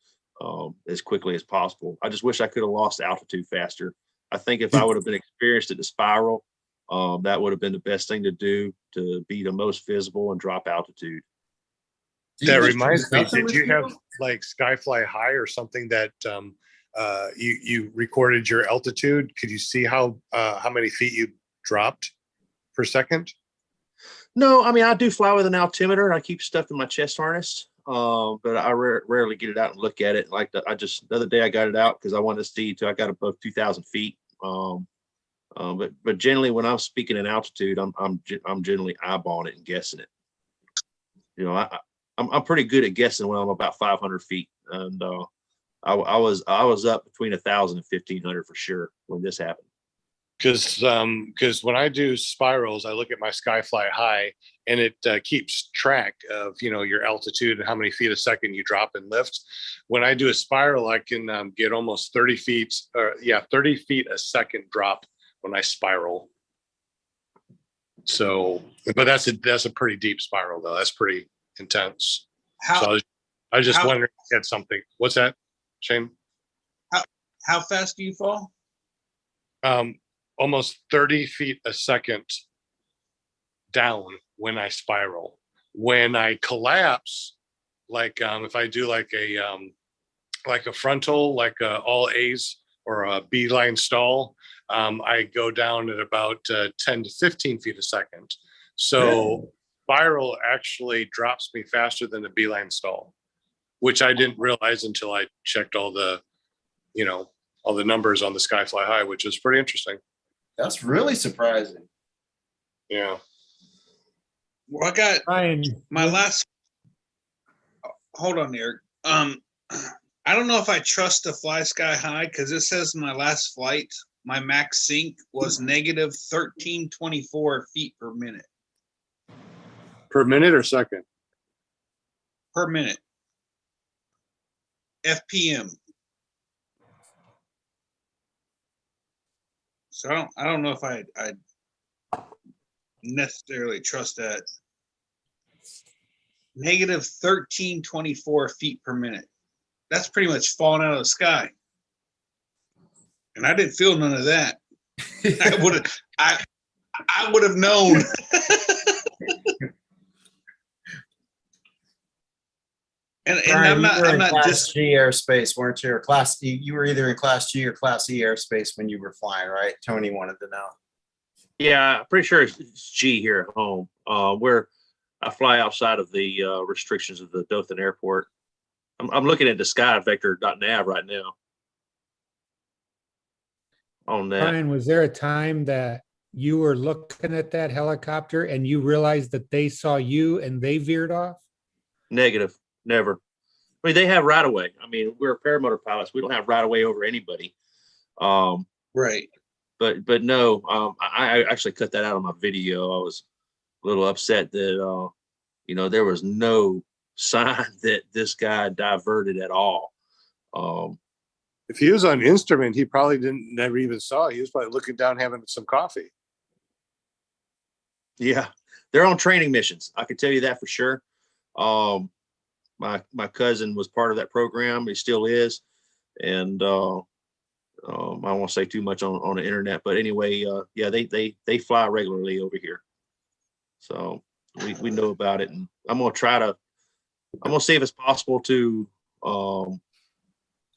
as quickly as possible. I just wish I could have lost altitude faster. I think if I would have been experienced at the spiral, that would have been the best thing to do to be the most visible and drop altitude. That reminds me, did you have like Skyfly High or something that you recorded your altitude? Could you see how many feet you dropped per second? No, I mean, I do fly with an altimeter. I keep stuff in my chest harness, but I rarely get it out and look at it. Like the other day I got it out because I wanted to see till I got above 2,000 feet. But generally when I'm speaking in altitude, I'm generally eyeballing it and guessing it. You know, I'm pretty good at guessing when I'm about 500 feet, and I was up between 1,000 and 1,500 for sure when this happened. Because when I do spirals, I look at my Skyfly High, and it keeps track of, you know, your altitude and how many feet a second you drop and lift. When I do a spiral, I can get almost 30 feet, 30 feet a second drop when I spiral. So, but that's a pretty deep spiral though. That's pretty intense. So I was just wondering if you had something. What's that, Shane? How fast do you fall? Almost 30 feet a second down when I spiral. When I collapse, like if I do like a frontal, like a all A's or a B line stall, I go down at about 10 to 15 feet a second. So spiral actually drops me faster than a B line stall, which I didn't realize until I checked all the numbers on the Skyfly High, which is pretty interesting. That's really surprising. Yeah. Well, I got Ryan, my last. Hold on, Eric. I don't know if I trust to fly sky high because it says my last flight, my max sync was negative 1324 feet per minute. Per minute or second? Per minute. FPM. So I don't know if I necessarily trust that. Negative 1324 feet per minute. That's pretty much falling out of the sky. And I didn't feel none of that. I would have known. and Brian, I'm you were in not Class just G airspace, weren't you? Or Class E? You were either in Class G or Class E airspace when you were flying, right? Tony wanted to know. Yeah, I'm pretty sure it's G here at home. Where I fly outside of the restrictions of the Dothan Airport. I'm looking at the skyvector.nav right now. On that. Brian, was there a time that you were looking at that helicopter and you realized that they saw you and they veered off? Negative, never. I mean, they have right of way. I mean, we're paramotor pilots. We don't have right of way over anybody. right. But no, I actually cut that out of my video. I was a little upset that there was no sign that this guy diverted at all. If he was on instrument, he probably never even saw. He was probably looking down, having some coffee. Yeah, they're on training missions. I can tell you that for sure. My cousin was part of that program. He still is, and I don't want to say too much on the internet, but anyway, yeah, they fly regularly over here, so we know about it, and I'm gonna see if it's possible to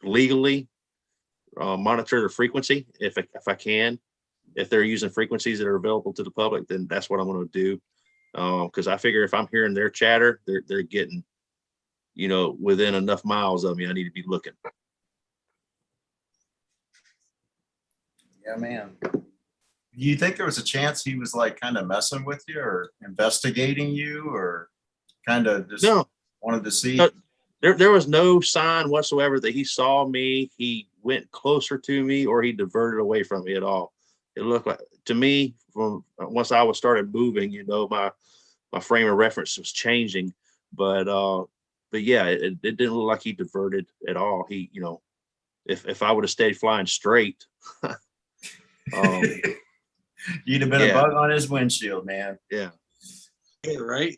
legally monitor the frequency if I can. If they're using frequencies that are available to the public, then that's what I'm going to do. Because I figure if I'm hearing their chatter, they're getting, within enough miles of me. I need to be looking. Yeah, man. Do you think there was a chance he was like kind of messing with you or investigating you or kind of just wanted to see? No, there was no sign whatsoever that he saw me. He went closer to me or he diverted away from me at all. It looked like to me from once I was started moving, my frame of reference was changing, but yeah, it didn't look like he diverted at all. He, if I would have stayed flying straight, you'd have been a bug on his windshield, man. Yeah. Yeah, right.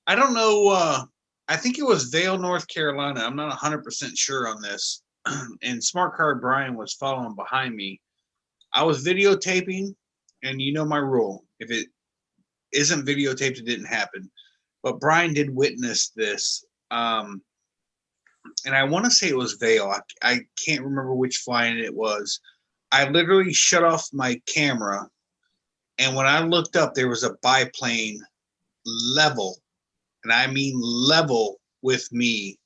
I don't know. I think it was Vale, North Carolina. I'm not 100% sure on this. And Smart Card Brian was following behind me. I was videotaping, and you know my rule. If it isn't videotaped, it didn't happen. But Brian did witness this. And I want to say it was Vale. I can't remember which flying it was. I literally shut off my camera. And when I looked up, there was a biplane level, and I mean level with me,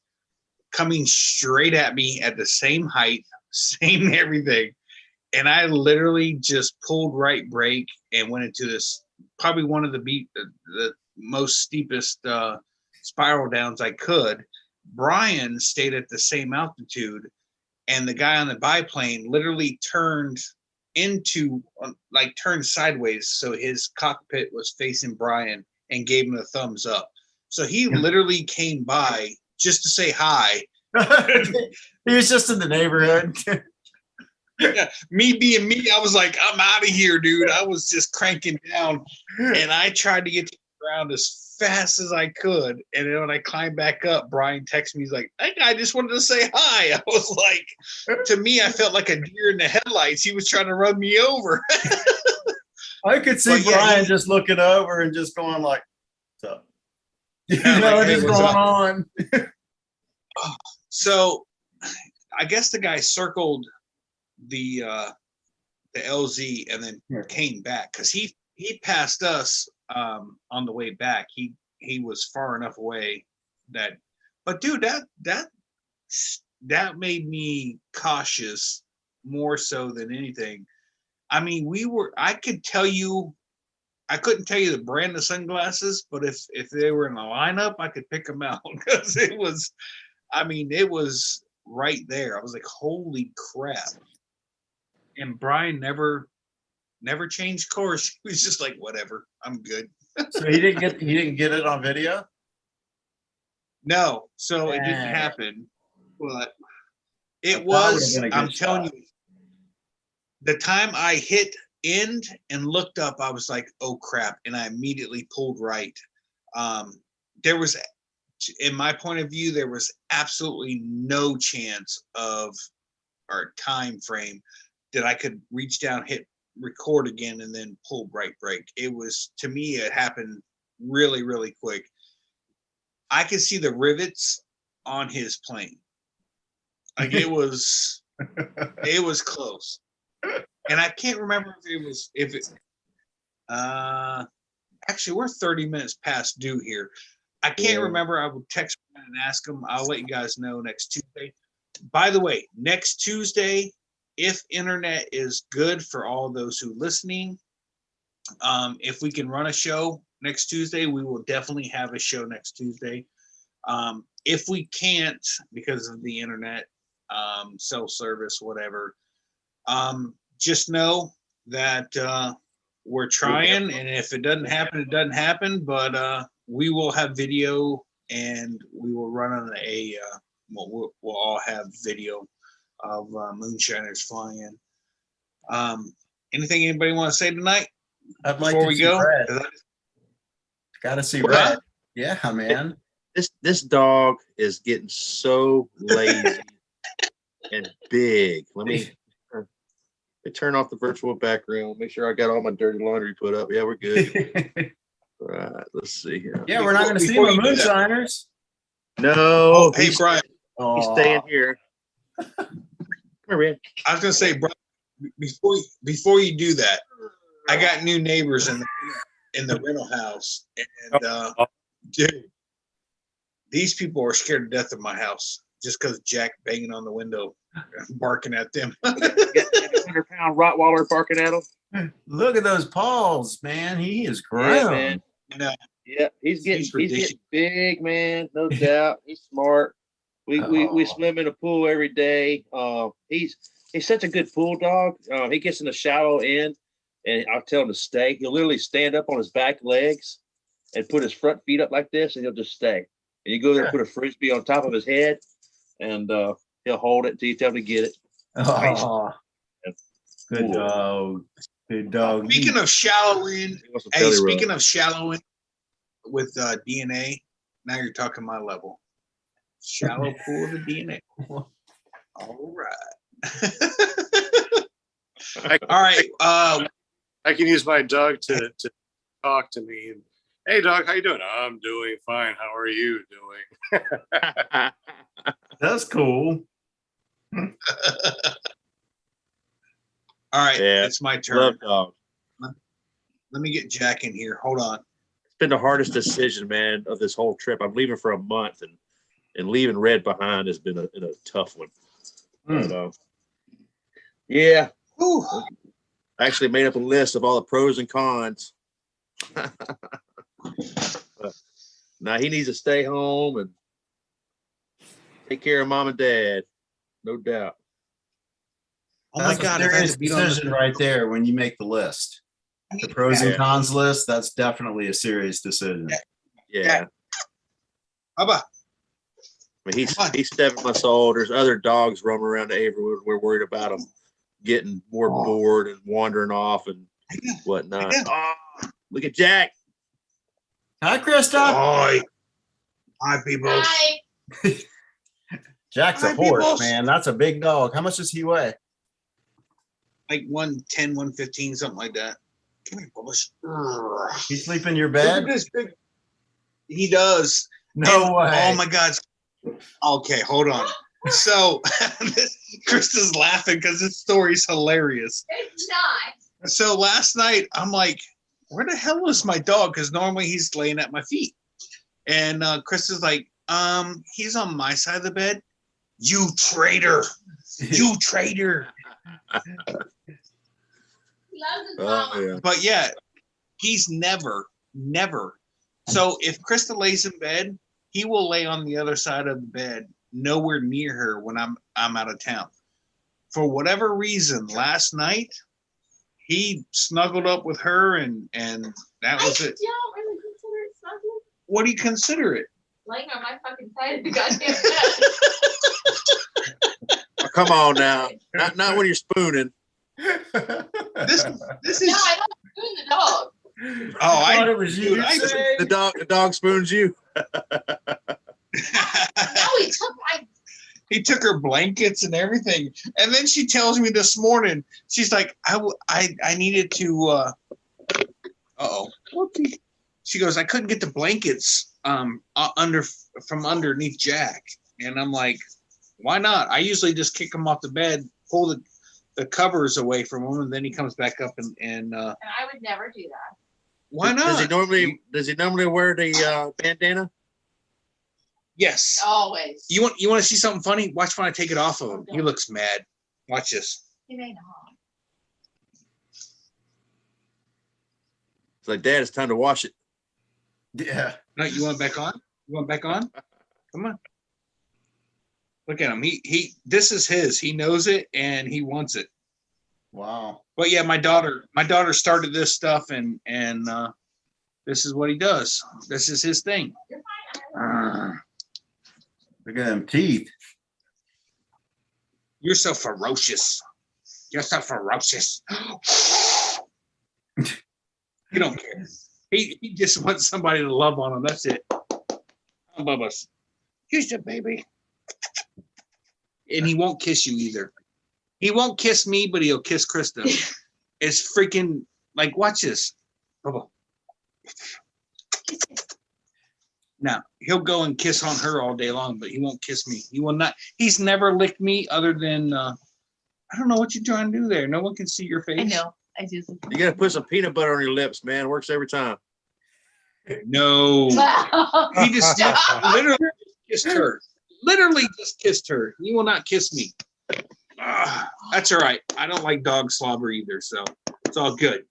coming straight at me at the same height, same everything. And I literally just pulled right brake and went into this, probably one of the most steepest spiral downs I could. Brian stayed at the same altitude, and the guy on the biplane literally turned sideways. So his cockpit was facing Brian and gave him a thumbs up. So he literally came by just to say hi. He was just in the neighborhood. Yeah, me being me, I was like, I'm out of here, dude. I was just cranking down, and I tried to get to the ground as fast as I could. And then when I climbed back up, Brian texted me. He's like, that guy just wanted to say hi. I was like, to me, I felt like a deer in the headlights. He was trying to run me over. I could see Brian just looking over and just going like, "What's up?" Just going on. So I guess the guy circled the LZ and then came back because he passed us on the way back. He was far enough away that, but dude, that made me cautious more so than anything. I mean, I couldn't tell you the brand of sunglasses, but if they were in a lineup, I could pick them out because it was right there. I was like, holy crap. And Brian never changed course. He was just like, whatever, I'm good. So he didn't get it on video? No, so it didn't happen. But it was, I'm telling you, the time I hit end and looked up, I was like, oh crap. And I immediately pulled right. There was, in my point of view, there was absolutely no chance of, or time frame that I could reach down, hit record again, and then pull right brake. It was, to me, it happened really, really quick. I could see the rivets on his plane. Like it was close. And I can't remember actually we're 30 minutes past due here. I can't remember. I would text and ask him. I'll let you guys know next Tuesday. By the way, next Tuesday, if internet is good for all those who listening, if we can run a show next Tuesday, we will definitely have a show next Tuesday. If we can't, because of the internet, cell service, whatever, just know that we're trying, and if it doesn't happen, it doesn't happen. But we will have video, and we will run on we'll all have video of moonshiners flying. Anything anybody want to say tonight? I'd like before to we see go? Red. Got to see Red. Yeah, man. This dog is getting so lazy and big. Let me turn off the virtual background. Make sure I got all my dirty laundry put up. Yeah, we're good. All right, let's see here. Yeah, we're not going to see the moonshiners. No. Oh, hey, Brian. He's staying here. Come here, Red. I was going to say, Brian, before you do that, I got new neighbors in the rental house, and dude, these people are scared to death of my house just because Jack banging on the window, barking at them. 100-pound Rottweiler barking at him. Look at those paws, man. He is grown. Yeah, man. And, yeah, he's getting big, man. No doubt. He's smart. We swim in a pool every day. He's such a good pool dog. He gets in the shallow end, and I'll tell him to stay. He'll literally stand up on his back legs and put his front feet up like this, and he'll just stay. And you go there and put a frisbee on top of his head, and he'll hold it until you tell him to get it. Oh, good dog. Good dog. Speaking of shallow end, with DNA, now you're talking my level. Shallow pool of the DNA. All right. All right. I can use my dog to talk to me. And, hey, dog, how you doing? I'm doing fine. How are you doing? That's cool. All right. Yeah, it's my turn. Love dog. Let me get Jack in here. Hold on. It's been the hardest decision, man, of this whole trip. I'm leaving for a month, and leaving Red behind has been a tough one. But, yeah. Whew. I actually made up a list of all the pros and cons. Now he needs to stay home and take care of mom and dad, no doubt. Oh my God! There is a decision right there when you make the list. The pros and cons list. That's definitely a serious decision. Yeah. How about? I mean, he's 7 months old. There's other dogs roaming around the neighborhood. We're worried about them getting more bored and wandering off and whatnot. Oh, look at Jack. Hi, Krista. Hi. Hi, people. Hi. Jack's a horse, man. That's a big dog. How much does he weigh? Like 110, 115, something like that. Come here, Bullish. He sleep in your Look bed? at this big. He does. No way. Oh my God. Okay, hold on. So Krista's laughing because this story's hilarious. It's not. So last night I'm like, where the hell is my dog? Because normally he's laying at my feet. And Krista's like, he's on my side of the bed. You traitor. You traitor. Yeah. But yeah, he's never. So if Krista lays in bed, he will lay on the other side of the bed, nowhere near her when I'm out of town. For whatever reason, last night he snuggled up with her, and that was it. I don't really consider it snuggling. What do you consider it? Laying on my fucking side of the goddamn bed. Oh, come on now. Not when you're spooning. This No, is. I don't spoon the dog. Oh, thought I it was dude, you. I- Say. The dog spoons you. No, he took my. He took her blankets and everything, and then she tells me this morning, she's like, I needed to. Uh-oh. Okay. She goes, I couldn't get the blankets from underneath Jack, and I'm like, why not? I usually just kick him off the bed, pull the covers away from him, and then he comes back up and And I would never do that. why not? Does he normally wear the bandana? Yes. Always. You want to see something funny? Watch when I take it off of him. He looks mad. Watch this. He may not. It's like, Dad, it's time to wash it. Yeah. No, you want it back on? You want it back on? Come on. Look at him. He this is his. He knows it and he wants it. Wow. But yeah, my daughter started this stuff and this is what he does. This is his thing. You're fine. Look at them teeth. You're so ferocious. You're so ferocious. You don't care. He just wants somebody to love on him. That's it. Bubba's. Here's your baby. And he won't kiss you either. He won't kiss me, but he'll kiss Krista. It's freaking like, watch this. Bubba. Now, he'll go and kiss on her all day long, but he won't kiss me. He will not. He's never licked me other than, I don't know what you're trying to do there. No one can see your face. I know. I just. You got to put some peanut butter on your lips, man. Works every time. No. He just literally just kissed her. Literally just kissed her. He will not kiss me. That's all right. I don't like dog slobber either, so it's all good.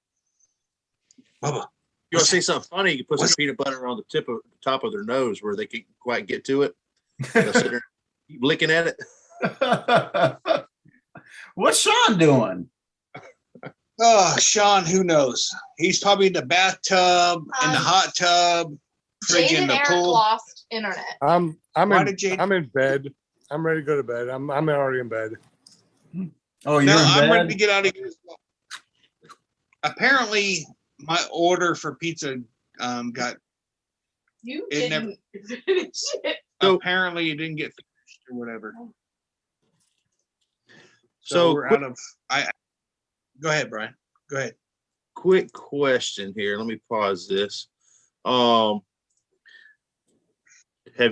Bubba. You want to see something funny? You put some peanut butter on the top of their nose where they can't quite get to it. They'll sit there, keep licking at it. What's Sean doing? Oh, Sean, who knows? He's probably in the bathtub, in the hot tub, Jade freaking and the Eric pool. lost internet. I'm Why did Jade- in bed. I'm ready to go to bed. I'm already in bed. Oh, you're No, in I'm ready bed? to get out of here as well. Apparently, my order for pizza got. You It didn't finish it. So- Apparently, it didn't get finished or whatever. So So we're quick, out of. Go ahead, Brian. Go ahead. quick question here. Let me pause this. Have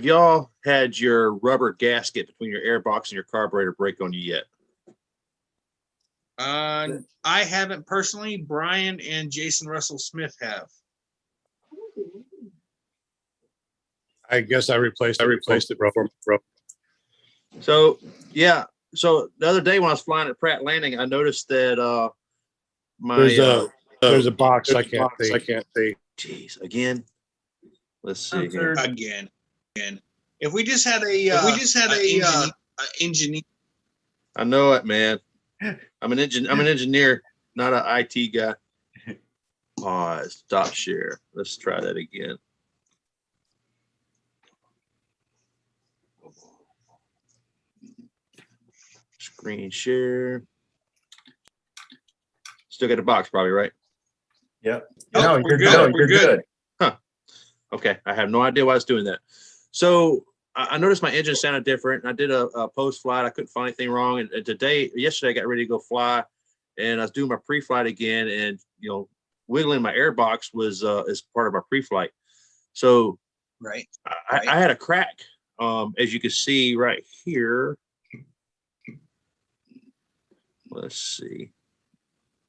y'all had your rubber gasket between your airbox and your carburetor break on you yet? I haven't personally. Brian and Jason Russell Smith have. I guess I replaced it, bro. So yeah. So the other day when I was flying at Pratt Landing, I noticed that There's a box I can't see. Geez, again. Let's see here. Again. If we just had a engineer. I know it, man. I'm an engineer, not an IT guy. Pause. Stop share. Let's try that again. Screen share. Still got the box, probably, right? Yep. Oh, No, we're you're good. good. We're You're good. good. Okay, I have no idea why I was doing that. So I noticed my engine sounded different. I did a post flight. I couldn't find anything wrong. And yesterday, I got ready to go fly, and I was doing my pre-flight again. And wiggling my airbox was as part of my pre-flight. So Right. I had a crack, as you can see right here. Let's see,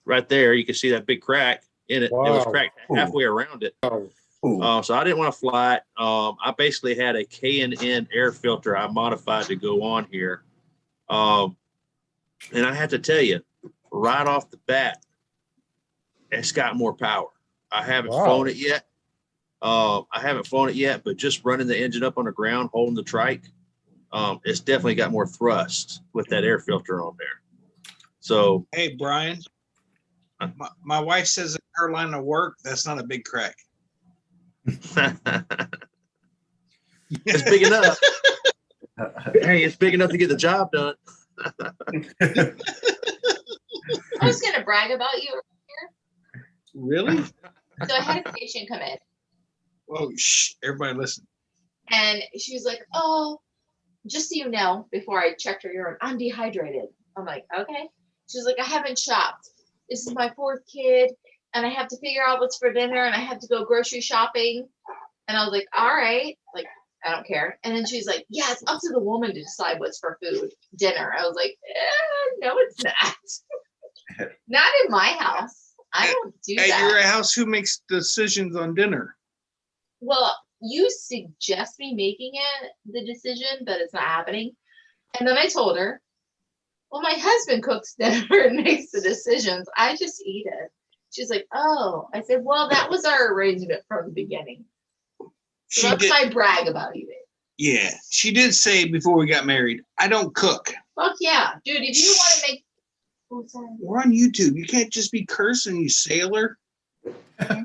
right there. You can see that big crack in it. It was Wow. cracked halfway around it. Ooh. So I didn't want to fly it. I basically had a K&N air filter I modified to go on here. And I have to tell you, right off the bat, it's got more power. I haven't flown it yet. But just running the engine up on the ground, holding the trike, it's definitely got more thrust with that air filter on there. So, Hey, Brian. My wife says in her line of work, that's not a big crack. it's big enough. Hey, it's big enough to get the job done. I was gonna brag about you. Really? So I had a patient come in, Whoa, shh, everybody listen. and she was like, "Oh, just so you know, before I checked her urine, I'm dehydrated." I'm like, "Okay." She was like, "I haven't shopped. This is my fourth kid, and I have to figure out what's for dinner, and I have to go grocery shopping." And I was like, "All right, like I don't care." And then she's like, "Yeah, it's up to the woman to decide what's for food, dinner." I was like, "No, it's not. Not in my house. I don't do At that." your house, who makes decisions on dinner? Well, you suggest me making it the decision, but it's not happening. And then I told her, "Well, my husband cooks dinner and makes the decisions. I just eat it." She's like, "Oh." I said, "Well, that was our arrangement from the beginning." So She that's did. my brag about you. Yeah, she did say before we got married, I don't cook. Fuck yeah. Dude, if you want to make. Oh, sorry. We're on YouTube. You can't just be cursing, you sailor. I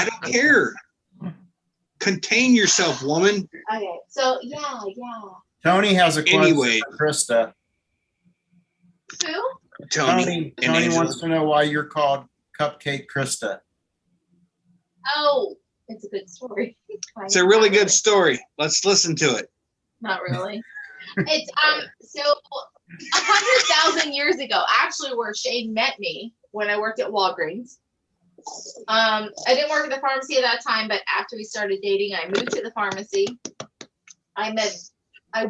don't care. Contain yourself, woman. Okay, so yeah. Tony has a question Anyway. for Krista. Who? Tony and Tony Angela. wants to know why you're called Cupcake Krista. Oh, it's a good story. It's a really good story. Let's listen to it. Not really. It's so 100,000 years ago, actually, where Shane met me when I worked at Walgreens. I didn't work at the pharmacy at that time, but after we started dating, I moved to the pharmacy. I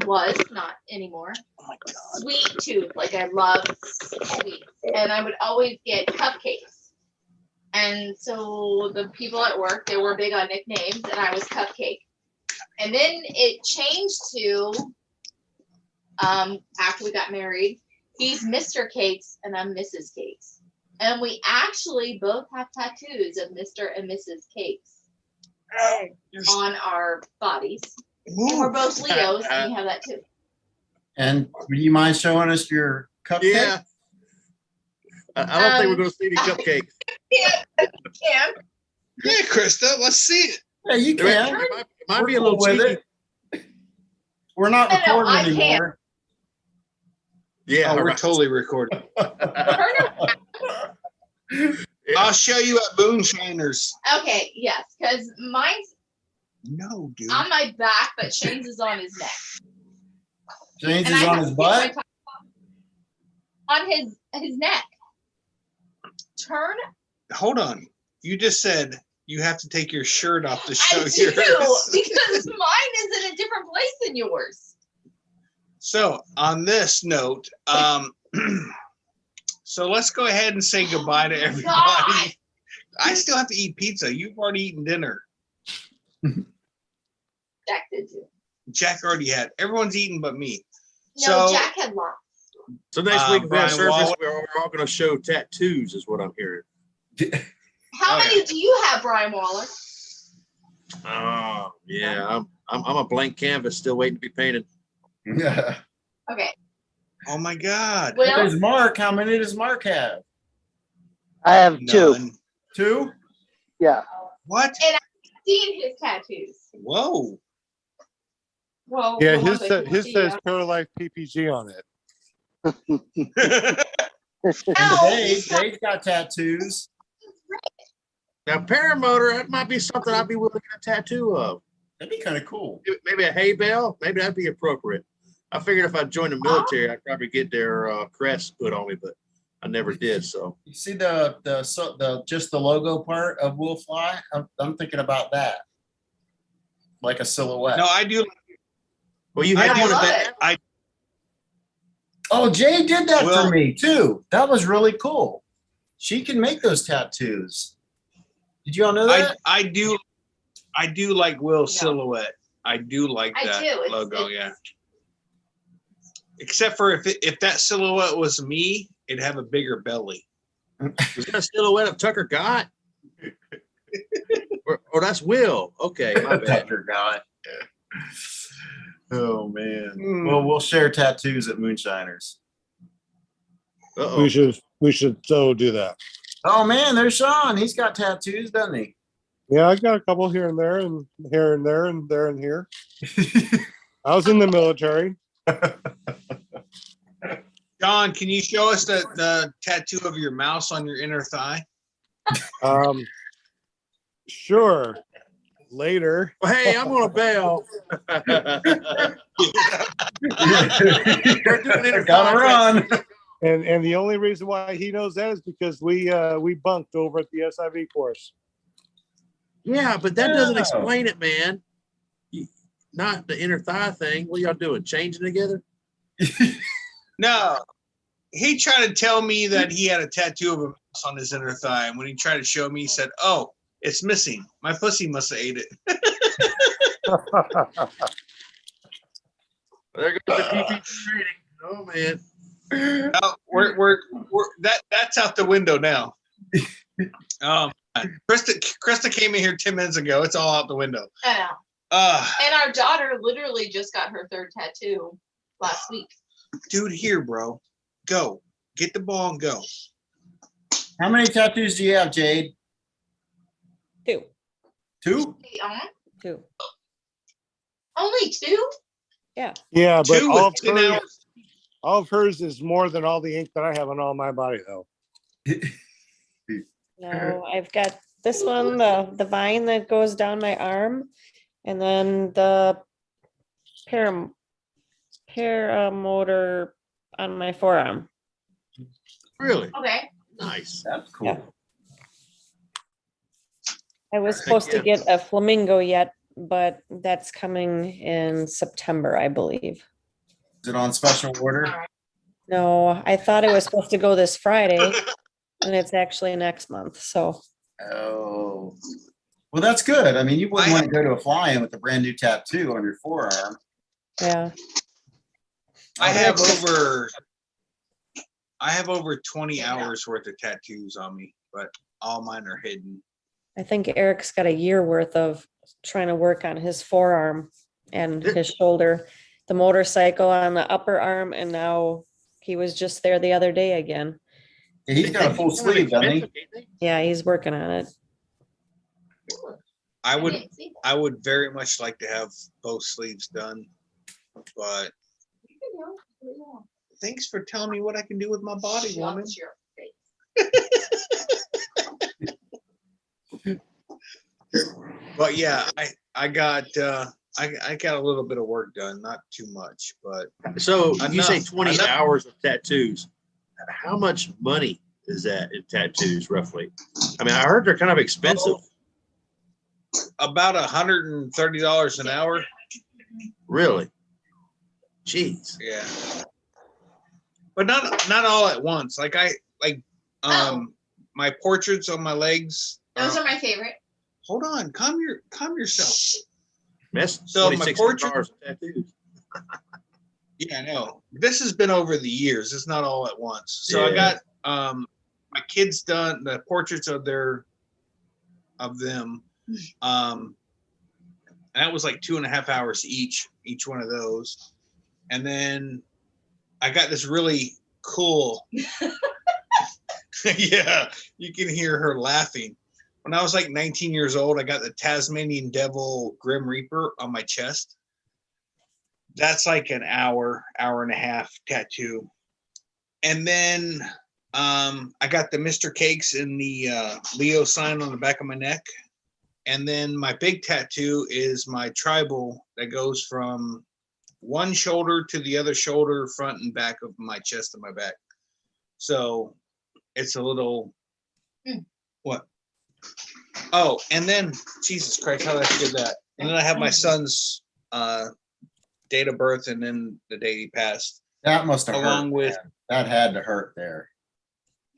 was not anymore. Oh my God. Sweet tooth, like I love sweets, and I would always get cupcakes. And so the people at work, they were big on nicknames, and I was Cupcake. And then it changed to, after we got married, he's Mr. Cakes and I'm Mrs. Cakes. And we actually both have tattoos of Mr. and Mrs. Cakes on our bodies. And we're both Leos, and we have that too. And do you mind showing us your cupcake? Yeah. I don't think we're going to see any cupcakes. Yeah. Yeah, Krista, let's see it. Yeah, you can. It might We're be a cool little with cheeky. it. We're not No, recording I can't. anymore. Yeah, Oh, we're right. totally recording. Turn it. I'll show you at Moonshiners. Okay, yes, because mine's No, dude. on my back, but Shane's is on his neck. James And is I on have his to get my butt. top on his neck. Turn. Hold on. You just said you have to take your shirt off to show I do, yours. because mine is in a different place than yours. So on this note, so let's go ahead and say goodbye to everybody. God. I still have to eat pizza. You've already eaten dinner. Jack did too. Jack already had. Everyone's eaten but me. No, So Jack had lots. So next week we have Brian service. Waller. We're all going to show tattoos, is what I'm hearing. How Oh, many do you have, Brian Waller? Oh yeah, I'm a blank canvas still waiting to be painted. Okay. oh my God. Well, There's Mark. How many does Mark have? I have two. None. 2? Yeah. What? seen his tattoos. Whoa. Well, Yeah, the ones I can his see, says Pro-Life PPG on it. No, Dave's got tattoos. Now paramotor, that might be something I'd be willing to get a tattoo of. That'd be kind of cool. Maybe a hay bale. Maybe that'd be appropriate. I figured if I joined the military, I'd probably get their crest put on me, but I never did. So You see the just the logo part of Will Fly? I'm thinking about that, like a silhouette. No, I do. well, you I have do one of love that. it. I Oh, Jay did that Will- for me too. That was really cool. She can make those tattoos. Did you all know that? I do like Will's silhouette. I do like I that do. It's- logo. it's- Yeah. Except for if that silhouette was me, it'd have a bigger belly. Was that a silhouette of Tucker Gott? or that's Will. Okay, my bad. Tucker guy. Oh man. Hmm. Well, we'll share tattoos at Moonshiners. Uh-oh. We should so do that. Oh man, there's Sean. He's got tattoos, doesn't he? Yeah, I got a couple here and there and here and there and there and here. I was in the military. John, can you show us the tattoo of your mouse on your inner thigh? Sure. Later. Well, hey, I'm on a bail. They're doing it. Gotta run. And the only reason why he knows that is because we bunked over at the SIV course. Yeah, but that doesn't Oh. explain it, man. Not the inner thigh thing. What y'all doing? Changing together? No. He tried to tell me that he had a tattoo of a mouse on his inner thigh. And when he tried to show me, he said, "Oh, it's missing. My pussy must have ate it." There goes the DP rating. Oh man. No, we're that's out the window now. Krista came in here 10 minutes ago. It's all out the window. I know. And our daughter literally just got her third tattoo last week. Dude, here, bro. Go. Get the ball and go. How many tattoos do you have, Jade? 2. 2? 2. Only 2? Yeah. Yeah, but Two all within of, hers, hours. all of hers is more than all the ink that I have on all my body, though. No, I've got this one, the vine that goes down my arm, and then the paramotor on my forearm. Really? Okay. Nice. That's cool. Yeah. I was supposed to get a flamingo yet, but that's coming in September, I believe. Is it on special order? No, I thought it was supposed to go this Friday, and it's actually next month. So Oh. Well, that's good. I mean, you wouldn't want to go to a fly-in with a brand new tattoo on your forearm. yeah, I have over 20 hours worth of tattoos on me, but all mine are hidden. I think Eric's got a year worth of trying to work on his forearm and his shoulder, the motorcycle on the upper arm, and now he was just there the other day again. Yeah, he's got a full sleeve, doesn't he? Yeah, he's working on it. I would didn't see that. I would very much like to have both sleeves done, but thanks for telling me what I can do with my body, woman. Shut your face. But yeah, I got a little bit of work done, not too much, but So you say Enough. 20 Enough. hours of tattoos. How much money is that in tattoos, roughly? I mean, I heard they're kind of expensive. about $130 an hour. Really? Jeez. Yeah. But not all at once. Like my portraits on my legs. Those are my favorite. Hold on, calm yourself. That's So my 26 portrait- hours of tattoos. Yeah, I know. This has been over the years. It's not all at once. So I Yeah. got my kids done the portraits of them. And that was like 2.5 hours each one of those. And then I got this really cool. Yeah, you can hear her laughing. When I was like 19 years old, I got the Tasmanian Devil Grim Reaper on my chest. That's like an hour and a half tattoo. And then I got the Mr. Cakes and the Leo sign on the back of my neck. And then my big tattoo is my tribal that goes from one shoulder to the other shoulder, front and back of my chest and my back. So it's a little, what? Oh, and then, Jesus Christ, how did I forget that? And then I have my son's date of birth and then the day he passed. That must have Along hurt. with- man. That had to hurt there.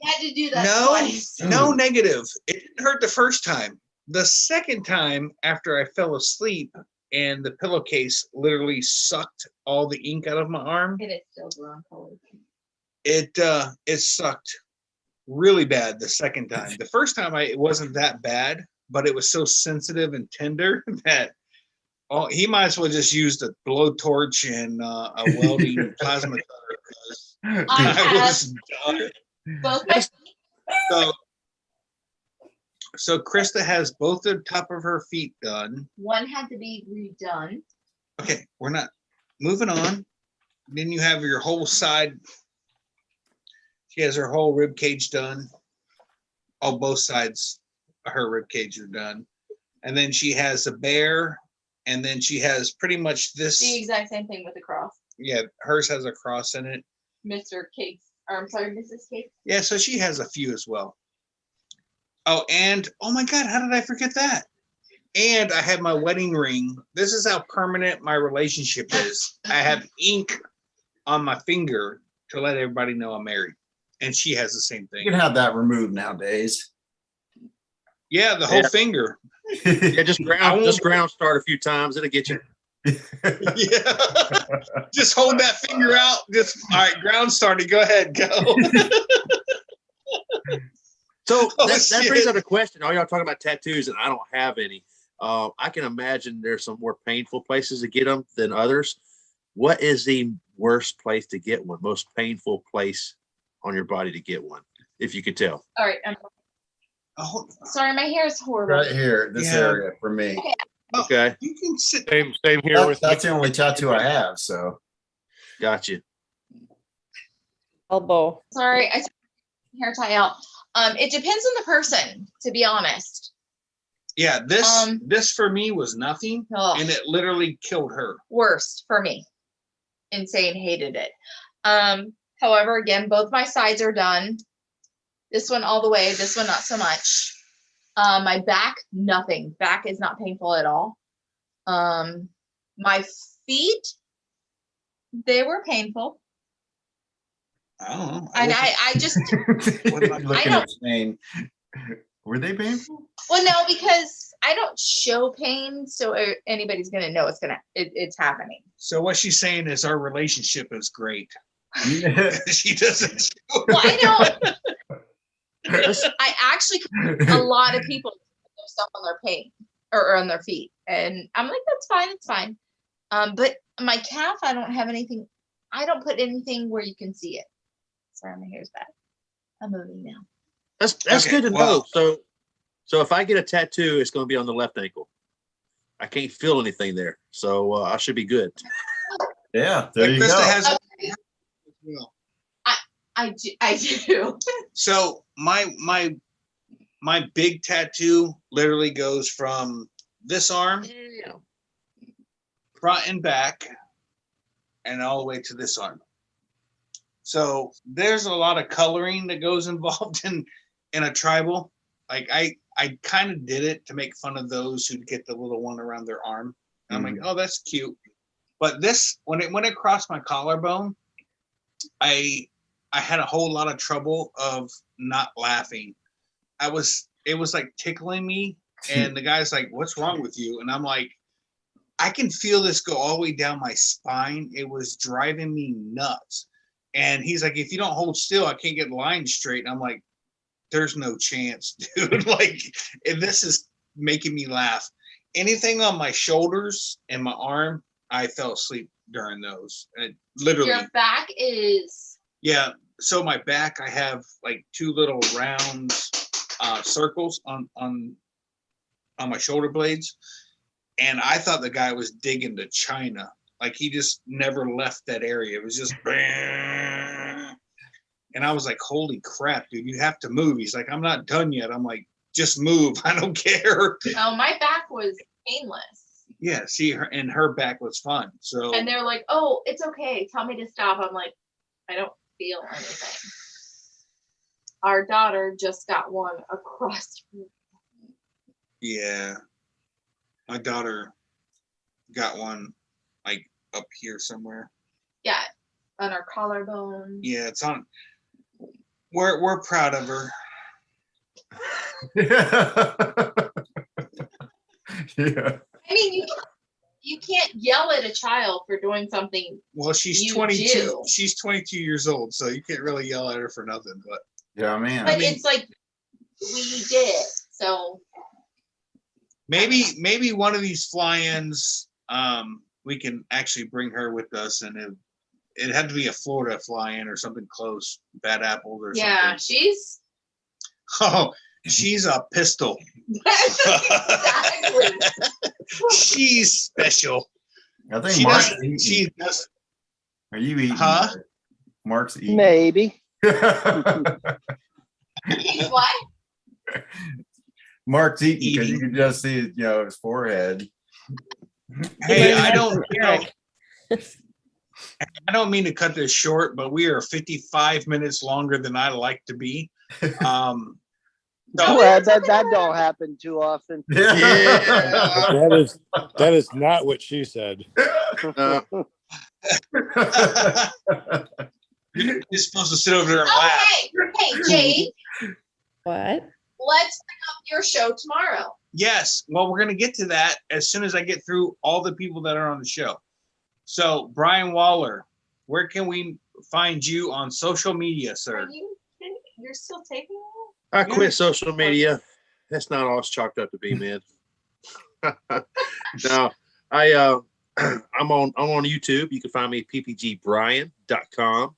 You had to do that No, twice. no negative. It didn't hurt the first time. The second time after I fell asleep and the pillowcase literally sucked all the ink out of my arm, It is still brown colored. it sucked really bad the second time. The first time it wasn't that bad, but it was so sensitive and tender that he might as well just use a blowtorch and a welding plasma cutter because I was done. Both my So Krista has both the top of her feet done. one had to be redone. Okay, we're not moving on. Then you have your whole side She has her whole rib cage done. Oh, both sides of her rib cage are done. And then she has a bear, and then she has pretty much this. The exact same thing with the cross. Yeah, hers has a cross in it. Mr. Cakes, or I'm sorry, Mrs. Cakes. Yeah, so she has a few as well. Oh, and oh my God, how did I forget that? And I have my wedding ring. This is how permanent my relationship is. I have ink on my finger to let everybody know I'm married. And she has the same You thing. can have that removed nowadays. Yeah, the whole Yeah. finger. Yeah, just ground start a few times. It'll get you. Yeah. Just hold that finger out. Just all right, ground started. Go ahead, go. So Oh, that brings shit. up a question. All y'all talking about tattoos, and I don't have any. I can imagine there's some more painful places to get them than others. What is the worst place to get one? Most painful place on your body to get one, if you could tell? All right. Oh, Sorry, my hair is horrible. Right here, this Yeah. area for me. Okay, you can sit. Same here with That's me. the only tattoo I have, so. gotcha. Elbow. Sorry, I took my hair tie out. It depends on the person, to be honest. Yeah, this for me was nothing, Ugh. and it literally killed her. Worst for me. Insane, hated it. However, again, both my sides are done. This one all the way, this one not so much. My back, nothing. Back is not painful at all. My feet, they were painful. I don't know. And I just, Looking don't- at Shane. Were they painful? well, no, because I don't show pain, so anybody's gonna know it's happening. So what she's saying is our relationship is great. Yeah. She doesn't. Well, I don't. I actually, a lot of people put their stuff on their pain or on their feet, and I'm like, that's fine, it's fine. But my calf, I don't have anything. I don't put anything where you can see it. Sorry, my hair's bad. I'm moving now. That's Okay, good to know. well- So if I get a tattoo, it's going to be on the left ankle. I can't feel anything there, so I should be good. Yeah, there you Krista go. has. Okay. I do. So my big tattoo literally goes from this arm, front and back, and all the way to this arm. So there's a lot of coloring that goes involved in a tribal. Like I kind of did it to make fun of those who get the little one around their arm. And I'm like, oh, that's cute. But this, when it crossed my collarbone, I had a whole lot of trouble of not laughing. It was like tickling me, and the guy's like, "What's wrong with you?" And I'm like, I can feel this go all the way down my spine. It was driving me nuts. And he's like, if you don't hold still, I can't get the line straight. And I'm like, there's no chance, dude. Like, if this is making me laugh. Anything on my shoulders and my arm, I fell asleep during those. And literally. Your back is. Yeah. So my back, I have like two little round circles on my shoulder blades. And I thought the guy was digging to China. Like, he just never left that area. It was just, and I was like, holy crap, dude, you have to move. He's like, I'm not done yet. I'm like, just move. I don't care. Oh, my back was painless. Yeah, see, her back was fun. So, And they're like, oh, it's okay. Tell me to stop. I'm like, I don't feel anything. Our daughter just got one across. yeah, my daughter got one like up here somewhere. Yeah, on our collarbone. Yeah, it's on. We're proud of her. Yeah. I mean, you can't yell at a child for doing something. Well, she's You 22. do. She's 22 years old, so you can't really yell at her for nothing. But Yeah, man. But it's like we did it. So maybe one of these fly-ins, we can actually bring her with us, and it had to be a Florida fly-in or something close, Bad Apples or yeah, something. she's Oh, she's a pistol. exactly. She's special. I think She Mark's does. eating. She does. Are you eating? Huh? Mark's eating. Maybe. He's what? Mark's eating because you Eating. can just see, his forehead. Hey, learned I that don't, from I don't, Eric. I don't mean to cut this short, but we are 55 minutes longer than I like to be. So, Well, that don't happen too often. That is not what she said. you're supposed to sit over there and Oh, laugh. hey, Jade, What? let's pick up your show tomorrow. Yes. Well, we're going to get to that as soon as I get through all the people that are on the show. So, Brian Waller, where can we find you on social media, sir? You're still taking I quit social media. That's not all it's chalked up to be, man. No, I'm on YouTube. You can find me at ppgbrian.com,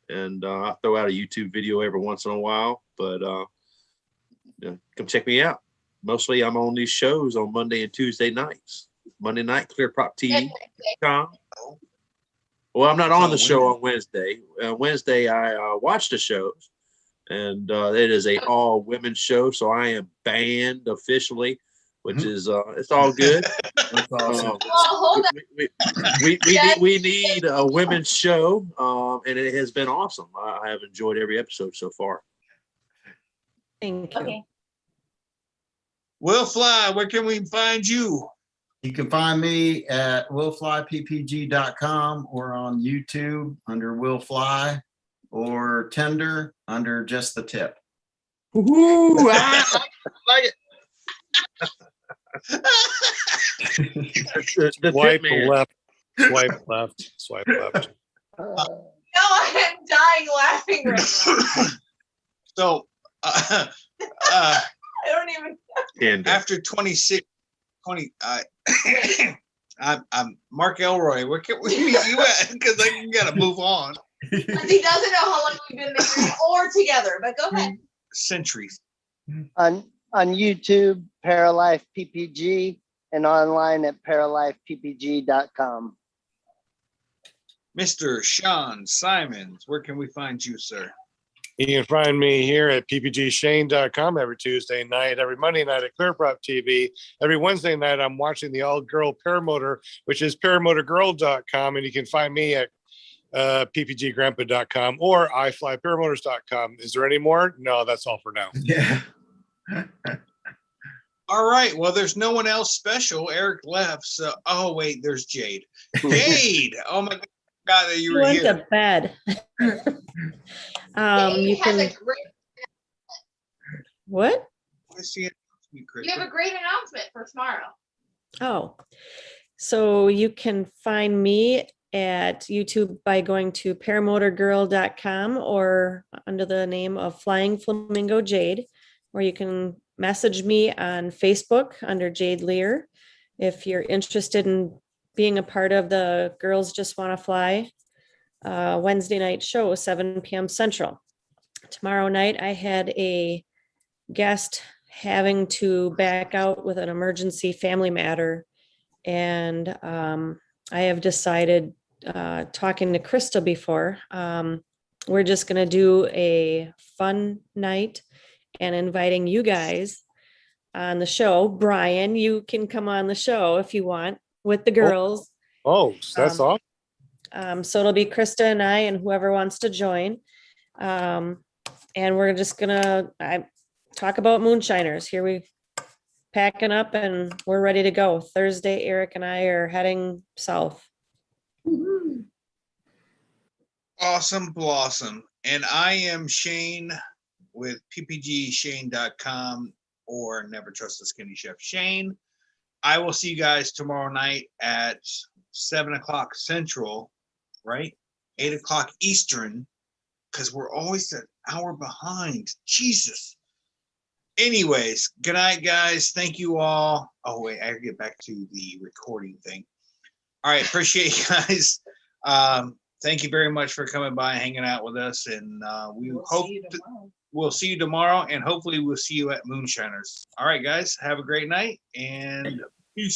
and I throw out a YouTube video every once in a while. But come check me out. Mostly, I'm on these shows on Monday and Tuesday nights. Monday night, clearproptv.com. Well, I'm not on the show on Wednesday. Wednesday, I watch the shows, and it is a all women show, so I am banned officially, which is it's all good. That's awesome. Well, hold on. We need a women's show, and it has been awesome. I have enjoyed every episode so far. Thank you. Okay. Will Fly, where can we find you? You can find me at willflyppg.com or on YouTube under Will Fly or Tinder under Just the Tip. Ooh, I like it. the Swipe tip man. left, swipe left, swipe left. No, I'm dying laughing right now. So, I don't even. Tinder. after 20, I'm Mark Elroy. Where can we meet you at? Because I gotta move on. Because he doesn't know how long we've been married or together, but go ahead. Centuries. On YouTube, Paralife PPG, and online at paralifeppg.com. Mr. Sean Simons, where can we find you, sir? You can find me here at ppgshane.com every Tuesday night, every Monday night at ClearProp TV. Every Wednesday night, I'm watching the all-girl paramotor, which is paramotorgirl.com, and you can find me at ppggrandpa.com or iflyparamotors.com. Is there any more? No, that's all for now. Yeah. All right. Well, there's no one else special. Eric left. So, oh wait, there's Jade. Jade. Oh my God, that you You were went here. to bed. He You has can, a great. what? What's the announcement, Chris? You have a great announcement for tomorrow. Oh, so you can find me at YouTube by going to paramotorgirl.com or under the name of Flying Flamingo Jade, or you can message me on Facebook under Jade Lear if you're interested in being a part of the Girls Just Want to Fly Wednesday night show, 7 p.m. Central. Tomorrow night, I had a guest having to back out with an emergency family matter. And I have decided, talking to Krista before, we're just going to do a fun night and inviting you guys on the show. Brian, you can come on the show if you want with the girls. Oh, that's awesome. So it'll be Krista and I and whoever wants to join. And we're just gonna talk about moonshiners. Here we packing up and we're ready to go. Thursday, Eric and I are heading south. Awesome blossom. And I am Shane with ppgshane.com or Never Trust the Skinny Chef Shane. I will see you guys tomorrow night at 7:00 Central, right? 8:00 Eastern, because we're always an hour behind. Jesus. Anyways, good night, guys. Thank you all. Oh, wait, I gotta get back to the recording thing. All right, appreciate you guys. Thank you very much for coming by and hanging out with us. And we'll see you tomorrow, and hopefully we'll see you at Moonshiners. All right, guys, have a great night, and